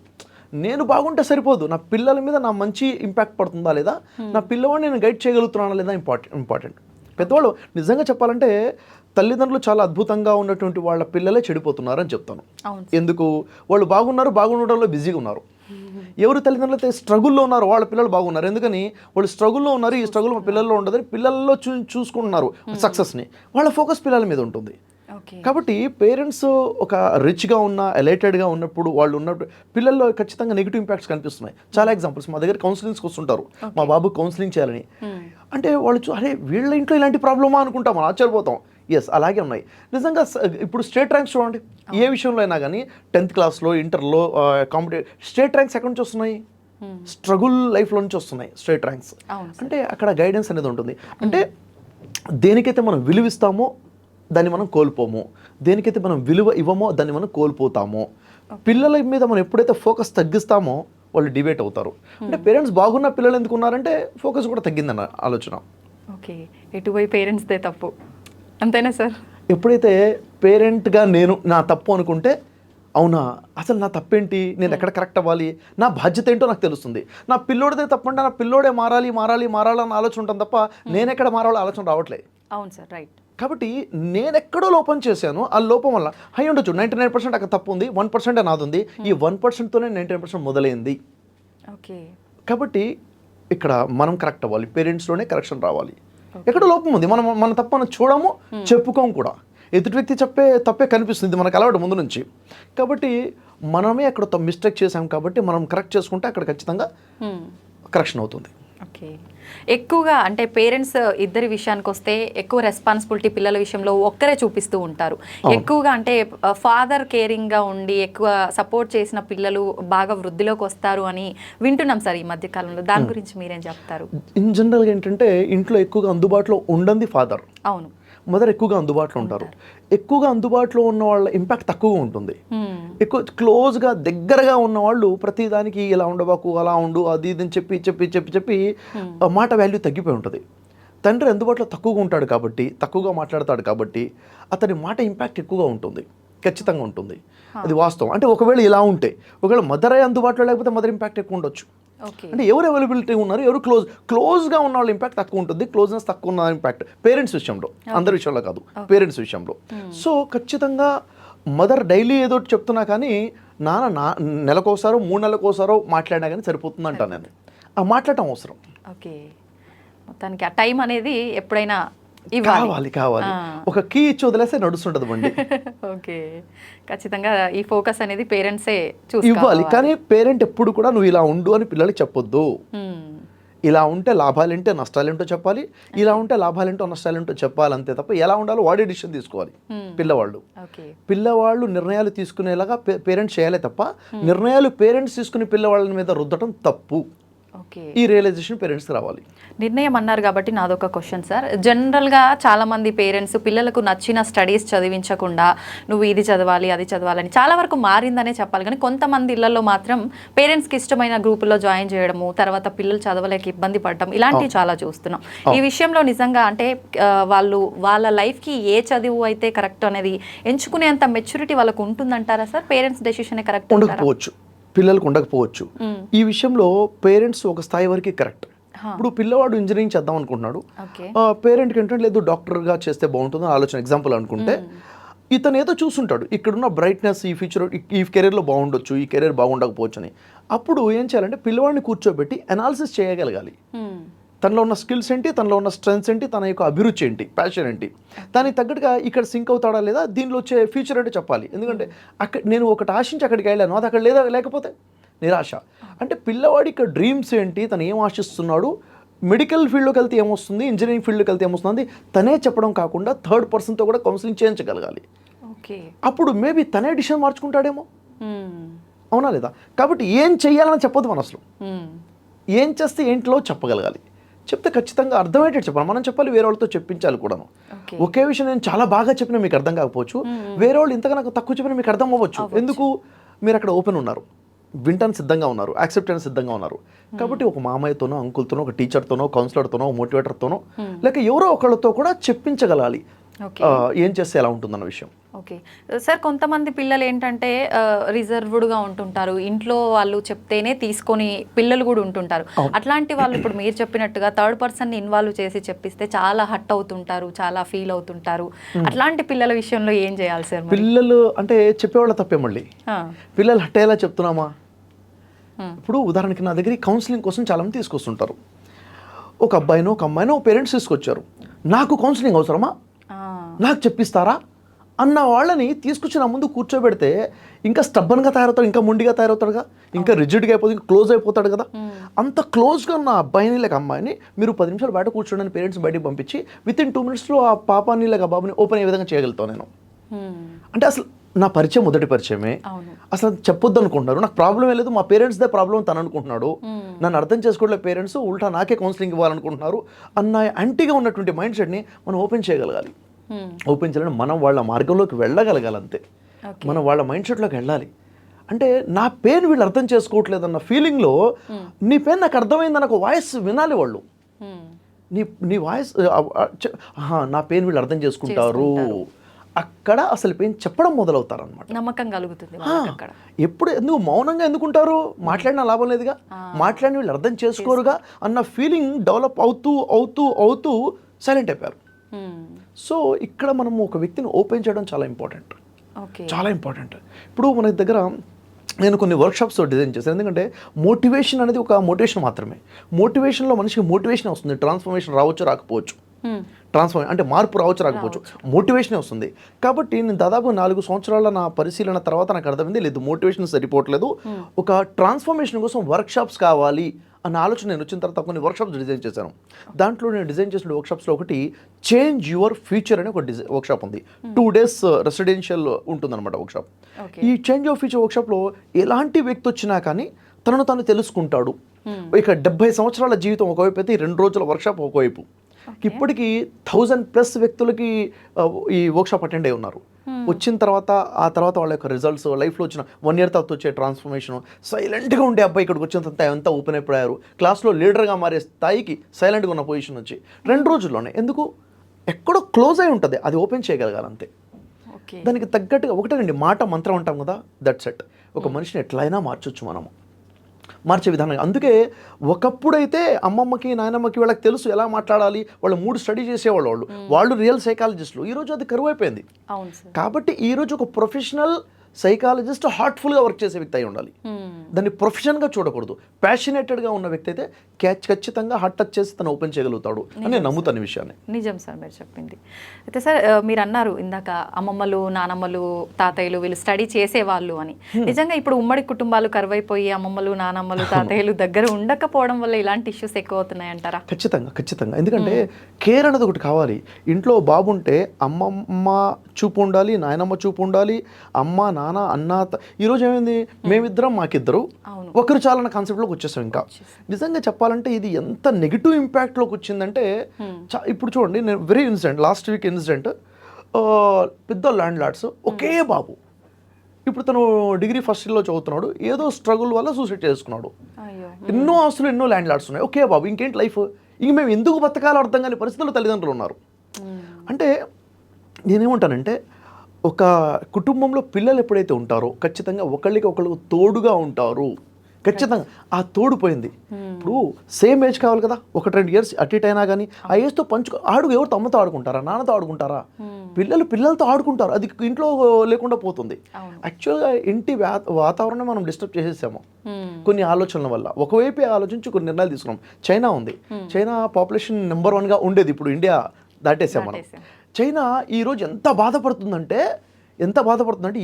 నేను బాగుంటే సరిపోదు, నా పిల్లల మీద నా మంచి ఇంపాక్ట్ పడుతుందా లేదా, నా పిల్లవాడిని నేను గైడ్ చేయగలుగుతున్నానా లేదా ఇంపార్టెంట్. పెద్దవాళ్ళు నిజంగా చెప్పాలంటే తల్లిదండ్రులు చాలా అద్భుతంగా ఉన్నటువంటి వాళ్ళ పిల్లలే చెడిపోతున్నారు అని చెప్తాను. ఎందుకు? వాళ్ళు బాగుండడంలో బిజీగా ఉన్నారు. ఎవరు తల్లిదండ్రులు అయితే స్ట్రగుల్లో ఉన్నారు వాళ్ళ పిల్లలు బాగున్నారు. ఎందుకని? వాళ్ళు స్ట్రగుల్లో ఉన్నారు, ఈ స్ట్రగుల్ మా పిల్లల్లో ఉండదని పిల్లల్లో చూసుకుంటున్నారు సక్సెస్ని. వాళ్ళ ఫోకస్ పిల్లల మీద ఉంటుంది. కాబట్టి పేరెంట్స్ ఒక రిచ్గా ఉన్న, ఎలైటెడ్గా ఉన్నప్పుడు, వాళ్ళు ఉన్నప్పుడు పిల్లల్లో ఖచ్చితంగా నెగిటివ్ ఇంపాక్ట్స్ కనిపిస్తున్నాయి. చాలా ఎగ్జాంపుల్స్, మా దగ్గర కౌన్సిలింగ్స్కి వస్తుంటారు, మా బాబు కౌన్సిలింగ్ చేయాలని. అంటే వాళ్ళు అరే వీళ్ళ ఇంట్లో ఇలాంటి ప్రాబ్లమా అనుకుంటాం, మనం ఆశ్చర్యపోతాం. ఎస్, అలాగే ఉన్నాయి నిజంగా. ఇప్పుడు స్టేట్ ర్యాంక్స్ చూడండి, ఏ విషయంలో అయినా కానీ 10th క్లాస్లో, ఇంటర్లో, స్టేట్ ర్యాంక్స్ ఎక్కడి నుంచి వస్తున్నాయి? స్ట్రగుల్ లైఫ్లో నుంచి వస్తున్నాయి స్టేట్ ర్యాంక్స్. అంటే అక్కడ గైడెన్స్ అనేది ఉంటుంది. అంటే దేనికైతే మనం విలువిస్తామో దాన్ని మనం కోల్పోము, దేనికైతే మనం విలువ ఇవ్వమో దాన్ని మనం కోల్పోతాము. పిల్లల మీద మనం ఎప్పుడైతే ఫోకస్ తగ్గిస్తామో వాళ్ళు డిబేట్ అవుతారు. అంటే పేరెంట్స్ బాగున్న పిల్లలు ఎందుకు ఉన్నారంటే ఫోకస్ కూడా తగ్గిందన్న ఆలోచన. ఓకే, ఎటువైపు పేరెంట్స్దే తప్పు అంతేనా సార్? ఎప్పుడైతే పేరెంట్గా నేను నా తప్పు అనుకుంటే, అవునా అసలు నా తప్పేంటి, నేను ఎక్కడ కరెక్ట్ అవ్వాలి, నా బాధ్యత ఏంటో నాకు తెలుస్తుంది. నా పిల్లోడిదే తప్పంటే నా పిల్లోడే మారాలని ఆలోచన ఉంటుంది తప్ప నేనెక్కడ మారాలో ఆలోచన రావట్లేదు. అవును సార్, రైట్. కాబట్టి నేనెక్కడో లోపం చేశాను, ఆ లోపం వల్ల హై ఉండొచ్చు, 99% అక్కడ తప్పు ఉంది, 1% నాది ఉంది. ఈ 1%తోనే 99% మొదలైంది. ఓకే, కాబట్టి ఇక్కడ మనం కరెక్ట్ అవ్వాలి, పేరెంట్స్లోనే కరెక్షన్ రావాలి. ఎక్కడ లోపం ఉంది, మన తప్పు మనం చూడము, చెప్పుకోము కూడా. ఎదుటి వ్యక్తి తప్పే కనిపిస్తుంది మనకు అలవాటు ముందు నుంచి. కాబట్టి మనమే అక్కడ మిస్టేక్ చేసాం కాబట్టి మనం కరెక్ట్ చేసుకుంటే అక్కడ ఖచ్చితంగా కరెక్షన్ అవుతుంది. ఓకే, ఎక్కువగా అంటే పేరెంట్స్ ఇద్దరి విషయానికి వస్తే ఎక్కువ రెస్పాన్సిబిలిటీ పిల్లల విషయంలో ఒక్కరే చూపిస్తూ ఉంటారు. ఎక్కువగా అంటే ఫాదర్ కేరింగ్గా ఉండి ఎక్కువ సపోర్ట్ చేసిన పిల్లలు బాగా వృద్ధిలోకి వస్తారు అని వింటున్నాం సార్ ఈ మధ్య కాలంలో. దాని గురించి మీరేం చెప్తారు? ఇన్ జనరల్గా ఏంటంటే ఇంట్లో ఎక్కువగా అందుబాటులో ఉండండి ఫాదర్. అవును, మదర్ ఎక్కువగా అందుబాటులో ఉంటారు. ఎక్కువగా అందుబాటులో ఉన్న వాళ్ళ ఇంపాక్ట్ తక్కువగా ఉంటుంది. ఎక్కువ క్లోజ్గా దగ్గరగా ఉన్న వాళ్ళు ప్రతిదానికి ఇలా ఉండబాకు, అలా ఉండు, అది ఇది అని చెప్పి మాట వాల్యూ తగ్గిపోయి ఉంటుంది. తండ్రి అందుబాటులో తక్కువగా ఉంటాడు కాబట్టి, తక్కువగా మాట్లాడతాడు కాబట్టి అతని మాట ఇంపాక్ట్ ఎక్కువగా ఉంటుంది, ఖచ్చితంగా ఉంటుంది. అది వాస్తవం. అంటే ఒకవేళ ఇలా ఉంటే, ఒకవేళ మదర్ అందుబాటులో లేకపోతే మదర్ ఇంపాక్ట్ ఎక్కువ ఉండొచ్చు. ఓకే. అంటే ఎవరు అవైలబిలిటీ ఉన్నారు, ఎవరు క్లోజ్గా ఉన్న వాళ్ళ ఇంపాక్ట్ తక్కువ ఉంటుంది, క్లోజ్నెస్ తక్కువ ఉన్న ఇంపాక్ట్ పేరెంట్స్ విషయంలో, అందరి విషయంలో కాదు, పేరెంట్స్ విషయంలో. సో ఖచ్చితంగా మదర్ డైలీ ఏదో ఒకటి చెప్తున్నా కానీ నాన్న నెలకోసారో 3 నెలలకోసారో మాట్లాడినా కానీ సరిపోతుంది అంటాను నేను. ఆ మాట్లాడటం అవసరం. ఓకే, మొత్తానికి ఆ టైం అనేది ఎప్పుడైనా కావాలి. ఒక కీ ఇచ్చి వదిలేస్తే నడుస్తుంటది బండి. ఓకే, ఖచ్చితంగా ఈ ఫోకస్ అనేది పేరెంట్సే ఇవ్వాలి. కానీ పేరెంట్ ఎప్పుడు కూడా నువ్వు ఇలా ఉండు అని పిల్లలకి చెప్పొద్దు. ఇలా ఉంటే లాభాలేంటో నష్టాలేంటో చెప్పాలి, ఇలా ఉంటే లాభాలేంటో నష్టాలేంటో చెప్పాలి, అంతే తప్ప ఎలా ఉండాలో వాడే డిసిషన్ తీసుకోవాలి. పిల్లవాళ్ళు నిర్ణయాలు తీసుకునేలాగా పేరెంట్స్ చేయాలి తప్ప నిర్ణయాలు పేరెంట్స్ తీసుకుని పిల్లవాళ్ళ మీద రుద్దటం తప్పు. ఈ రియలైజేషన్ పేరెంట్స్కి రావాలి. నిర్ణయం అన్నారు కాబట్టి నాదొక క్వశ్చన్ సార్. జనరల్గా చాలామంది పేరెంట్స్ పిల్లలకు నచ్చిన స్టడీస్ చదివించకుండా నువ్వు ఇది చదవాలి అది చదవాలని చాలా వరకు మారిందనే చెప్పాలి. కానీ కొంతమంది ఇళ్లలో మాత్రం పేరెంట్స్కి ఇష్టమైన గ్రూపుల్లో జాయిన్ చేయడము, తర్వాత పిల్లలు చదవలేక ఇబ్బంది పడటం, ఇలాంటివి చాలా చూస్తున్నాం. ఈ విషయంలో నిజంగా అంటే వాళ్ళు వాళ్ళ లైఫ్కి ఏ చదువు అయితే కరెక్ట్ అనేది ఎంచుకునేంత మెచ్యూరిటీ వాళ్ళకు ఉంటుందంటారా సార్? పేరెంట్స్ డెసిషన్ కరెక్ట్ ఉండకపోవచ్చు, పిల్లలకు ఉండకపోవచ్చు. ఈ విషయంలో పేరెంట్స్ ఒక స్థాయి వరకు కరెక్ట్. ఇప్పుడు పిల్లవాడు ఇంజనీరింగ్ చేద్దాం అనుకుంటున్నాడు, పేరెంట్కి ఏంటంటే లేదు డాక్టర్గా చేస్తే బాగుంటుందని ఆలోచన. ఎగ్జాంపుల్ అనుకుంటే ఇతను ఏదో చూస్తుంటాడు, ఇక్కడున్న బ్రైట్నెస్ ఈ ఫ్యూచర్ ఈ కెరీర్లో బాగుండొచ్చు, ఈ కెరీర్ బాగుండకపోవచ్చు అని. అప్పుడు ఏం చేయాలంటే పిల్లవాడిని కూర్చోబెట్టి అనాలిసిస్ చేయగలగాలి. తనలో ఉన్న స్కిల్స్ ఏంటి, తనలో ఉన్న స్ట్రెంగ్స్ ఏంటి, తన యొక్క అభిరుచి ఏంటి, ప్యాషన్ ఏంటి, దానికి తగ్గట్టుగా ఇక్కడ సింక్ అవుతాడా లేదా, దీనిలో వచ్చే ఫ్యూచర్ ఏంటో చెప్పాలి. ఎందుకంటే నేను ఒకటి ఆశించి అక్కడికి వెళ్ళాను, అది అక్కడ లేకపోతే నిరాశ. అంటే పిల్లవాడి ఇక్కడ డ్రీమ్స్ ఏంటి, తను ఏం ఆశిస్తున్నాడు, మెడికల్ ఫీల్డ్లోకి వెళ్తే ఏమొస్తుంది, ఇంజనీరింగ్ ఫీల్డ్లోకి వెళ్తే ఏమొస్తుంది తనే చెప్పడం కాకుండా థర్డ్ పర్సన్తో కూడా కౌన్సిలింగ్ చేయించగలగాలి. అప్పుడు మేబీ తనే డిసిషన్ మార్చుకుంటాడేమో, అవునా లేదా? కాబట్టి ఏం చెయ్యాలని చెప్పొద్దు మన అసలు, ఏం చేస్తే ఏంటిలో చెప్పగలగాలి. చెప్తే ఖచ్చితంగా అర్థమయ్యేటట్టు చెప్పాలి. మనం చెప్పాలి, వేరే వాళ్ళతో చెప్పించాలి కూడాను. ఒకే విషయం నేను చాలా బాగా చెప్పినా మీకు అర్థం కాకపోవచ్చు, వేరే వాళ్ళు ఇంతగా నాకు తక్కువ చెప్పినా మీకు అర్థం అవ్వచ్చు. ఎందుకు? మీరు అక్కడ ఓపెన్ ఉన్నారు, వింటానికి సిద్ధంగా ఉన్నారు, యాక్సెప్ట్ చేయడానికి సిద్ధంగా ఉన్నారు. కాబట్టి ఒక మామయ్యతోనో, అంకుల్తోనో, ఒక టీచర్తోనో, కౌన్సిలర్తోనో, మోటివేటర్తోనో, లేక ఎవరో ఒకళ్ళతో కూడా చెప్పించగలాలి ఏం చేస్తే ఎలా ఉంటుందన్న విషయం. ఓకే సార్, కొంతమంది పిల్లలు ఏంటంటే రిజర్వ్డ్గా ఉంటుంటారు, ఇంట్లో వాళ్ళు చెప్తేనే తీసుకొని పిల్లలు కూడా ఉంటుంటారు. అట్లాంటి వాళ్ళు ఇప్పుడు మీరు చెప్పినట్టుగా థర్డ్ పర్సన్ ఇన్వాల్వ్ చేసి చెప్పిస్తే చాలా హట్ అవుతుంటారు, చాలా ఫీల్ అవుతుంటారు. అట్లాంటి పిల్లల విషయంలో ఏం చేయాలి సార్? పిల్లలు అంటే చెప్పేవాళ్ళ తప్పే, మళ్ళీ పిల్లలు హట్ అయ్యేలా చెప్తున్నామా? ఇప్పుడు ఉదాహరణకి నా దగ్గర కౌన్సిలింగ్ కోసం చాలామంది తీసుకొస్తుంటారు. ఒక అబ్బాయినో ఒక అమ్మాయినో పేరెంట్స్ తీసుకొచ్చారు, నాకు కౌన్సిలింగ్ అవసరమా, నాకు చెప్పిస్తారా అన్న వాళ్ళని తీసుకొచ్చి నా ముందు కూర్చోబెడితే ఇంకా స్టబ్బన్గా తయారవుతాడు, ఇంకా మొండిగా తయారవుతాడుగా, ఇంకా రిజిడ్గా అయిపోతుంది, ఇంకా క్లోజ్ అయిపోతాడు కదా. అంత క్లోజ్గా ఉన్న అబ్బాయిని లేక అమ్మాయిని మీరు 10 నిమిషాలు బయట కూర్చోండి పేరెంట్స్ బయటకు పంపించి వితిన్ 2 minutesలో ఆ పాపాన్ని లేక బాబుని ఓపెన్ అయ్యే విధంగా చేయగలుగుతాను నేను. అంటే అసలు నా పరిచయం మొదటి పరిచయమే, అసలు చెప్పొద్దు అనుకుంటున్నారు, నాకు ప్రాబ్లం లేదు, మా పేరెంట్స్దే ప్రాబ్లం తను అనుకుంటున్నాడు, నన్ను అర్థం చేసుకోవట్లేదు పేరెంట్స్, ఉల్టా నాకే కౌన్సిలింగ్ ఇవ్వాలనుకుంటున్నారు అన్న యాంటీగా ఉన్నటువంటి మైండ్ సెట్ని మనం ఓపెన్ చేయగలగాలి. ఓపెన్ చేయాలంటే మనం వాళ్ళ మార్గంలోకి వెళ్ళగలగాలి, అంతే. మనం వాళ్ళ మైండ్ సెట్లోకి వెళ్ళాలి. అంటే నా పెయిన్ వీళ్ళు అర్థం చేసుకోవట్లేదు అన్న ఫీలింగ్లో నీ పెయిన్ నాకు అర్థమైంది నాకు వాయిస్ వినాలి వాళ్ళు. నీ వాయిస్ నా పెయిన్ వీళ్ళు అర్థం చేసుకుంటారు, అక్కడ అసలు పెయిన్ చెప్పడం మొదలవుతారు అనమాట. నమ్మకం కలుగుతుంది. ఎప్పుడు ఎందుకు మౌనంగా ఎందుకుంటారు, మాట్లాడినా లాభం లేదుగా, మాట్లాడిన వీళ్ళు అర్థం చేసుకోరుగా అన్న ఫీలింగ్ డెవలప్ అవుతూ అవుతూ అవుతూ సైలెంట్ అయిపోయారు. సో ఇక్కడ మనం ఒక వ్యక్తిని ఓపెన్ చేయడం చాలా ఇంపార్టెంట్, చాలా ఇంపార్టెంట్. ఇప్పుడు మన దగ్గర నేను కొన్ని వర్క్షాప్స్ డిజైన్ చేశాను. ఎందుకంటే మోటివేషన్ అనేది ఒక మోటివేషన్ మాత్రమే. మోటివేషన్లో మనిషికి మోటివేషన్ వస్తుంది, ట్రాన్స్ఫర్మేషన్ రావచ్చు రాకపోవచ్చు, అంటే మార్పు రావచ్చు రాకపోవచ్చు, మోటివేషనే వస్తుంది. కాబట్టి నేను దాదాపు 4 సంవత్సరాల నా పరిశీలన తర్వాత నాకు అర్థమైంది లేదు మోటివేషన్ సరిపోవట్లేదు, ఒక ట్రాన్స్ఫర్మేషన్ కోసం వర్క్షాప్స్ కావాలి అన్న ఆలోచన నేను వచ్చిన తర్వాత కొన్ని వర్క్షాప్స్ డిజైన్ చేశాను. దాంట్లో నేను డిజైన్ చేసిన వర్క్షాప్స్లో ఒకటి చేంజ్ యువర్ ఫ్యూచర్ అనే ఒక వర్క్షాప్ ఉంది. 2 days రెసిడెన్షియల్ ఉంటుందన్నమాట వర్క్షాప్. ఈ చేంజ్ యువర్ ఫ్యూచర్ వర్క్షాప్లో ఎలాంటి వ్యక్తి వచ్చినా కానీ తనను తాను తెలుసుకుంటాడు. ఇక 70 సంవత్సరాల జీవితం ఒకవైపు అయితే 2 రోజుల వర్క్షాప్ ఒకవైపు. ఇప్పటికీ 1000+ వ్యక్తులకి ఈ వర్క్షాప్ అటెండ్ అయి ఉన్నారు. వచ్చిన తర్వాత ఆ తర్వాత వాళ్ళ యొక్క రిజల్ట్స్, లైఫ్లో వచ్చిన 1 year తర్వాత వచ్చే ట్రాన్స్ఫర్మేషన్, సైలెంట్గా ఉండే అబ్బాయి ఇక్కడికి వచ్చిన తర్వాత ఎంత ఓపెన్ అయిపోయారు, క్లాస్లో లీడర్గా మారే స్థాయికి సైలెంట్గా ఉన్న పొజిషన్ వచ్చి 2 రోజుల్లోనే. ఎందుకు? ఎక్కడో క్లోజ్ అయి ఉంటుంది, అది ఓపెన్ చేయగలగాలంతే. దానికి తగ్గట్టుగా ఒకటేనండి, మాట మంత్రం అంటాం కదా, దట్స్ ఇట్. ఒక మనిషిని ఎట్లయినా మార్చొచ్చు మనము. మార్చే విధానం. అందుకే ఒకప్పుడైతే అమ్మమ్మకి నాయనమ్మకి వాళ్ళకి తెలుసు ఎలా మాట్లాడాలి, వాళ్ళు 3 స్టడీ చేసేవాళ్ళు, వాళ్ళు రియల్ సైకాలజిస్టులు. ఈరోజు అది కరువైపోయింది. అవును సార్. కాబట్టి ఈరోజు ఒక ప్రొఫెషనల్ సైకాలజిస్ట్ హార్ట్ఫుల్గా వర్క్ చేసే వ్యక్తి అయి ఉండాలి. దాన్ని ప్రొఫెషన్గా చూడకూడదు. ప్యాషనేటెడ్గా ఉన్న వ్యక్తి అయితే ఖచ్చితంగా హార్ట్ టచ్ చేసి తను ఓపెన్ చేయగలుగుతాడు అని నేను నమ్ముతాను విషయాన్ని. నిజం సార్ మీరు చెప్పింది. అయితే సార్ మీరు అన్నారు ఇందాక అమ్మమ్మలు నానమ్మలు తాతయ్యలు వీళ్ళు స్టడీ చేసేవాళ్ళు అని. నిజంగా ఇప్పుడు ఉమ్మడి కుటుంబాలు కరువైపోయి అమ్మమ్మలు నానమ్మలు తాతయ్యలు దగ్గర ఉండకపోవడం వల్ల ఇలాంటి ఇష్యూస్ ఎక్కువ అవుతున్నాయి అంటారా? ఖచ్చితంగా. ఎందుకంటే కేర్ అనేది ఒకటి కావాలి. ఇంట్లో బాబుంటే అమ్మమ్మ చూపు ఉండాలి, నాయనమ్మ చూపు ఉండాలి, అమ్మ నాన్న అన్న. ఈరోజు ఏమైంది, మేమిద్దరం మాకిద్దరు ఒకరు చాలన్న కాన్సెప్ట్లోకి వచ్చేసాం. ఇంకా నిజంగా చెప్పాలంటే ఇది ఎంత నెగిటివ్ ఇంపాక్ట్లోకి వచ్చిందంటే ఇప్పుడు చూడండి, నేను very incident, last week incident, పెద్ద ల్యాండ్ లార్డ్స్ ఒకే బాబు. ఇప్పుడు తను డిగ్రీ ఫస్ట్ ఇయర్లో చదువుతున్నాడు, ఏదో స్ట్రగుల్ వల్ల సూసైడ్ చేసుకున్నాడు. ఎన్నో ఆస్తులు ఎన్నో ల్యాండ్ లార్డ్స్ ఉన్నాయి, ఒకే బాబు. ఇంకేంటి లైఫ్, ఇంక మేము ఎందుకు బతకాలో అర్థం కాని పరిస్థితుల్లో తల్లిదండ్రులు ఉన్నారు. అంటే నేనేమంటానంటే ఒక కుటుంబంలో పిల్లలు ఎప్పుడైతే ఉంటారో ఖచ్చితంగా ఒకళ్ళకి ఒకళ్ళు తోడుగా ఉంటారు. ఖచ్చితంగా ఆ తోడు పోయింది. ఇప్పుడు సేమ్ ఏజ్ కావాలి కదా, 1-2 ఇయర్స్ అటు ఇటు అయినా కానీ ఆ ఏజ్తో ఎవరితో అమ్మతో ఆడుకుంటారా, నాన్నతో ఆడుకుంటారా? పిల్లలతో ఆడుకుంటారు. అది ఇంట్లో లేకుండా పోతుంది. యాక్చువల్గా ఇంటి వాతావరణం మనం డిస్టర్బ్ చేసేసాము కొన్ని ఆలోచనల వల్ల. ఒకవైపు ఆలోచించి కొన్ని నిర్ణయాలు తీసుకున్నాం. చైనా ఉంది, చైనా పాపులేషన్ నెంబర్ 1గా ఉండేది, ఇప్పుడు ఇండియా దాటేసాం మనం. చైనా ఈరోజు ఎంత బాధపడుతుందంటే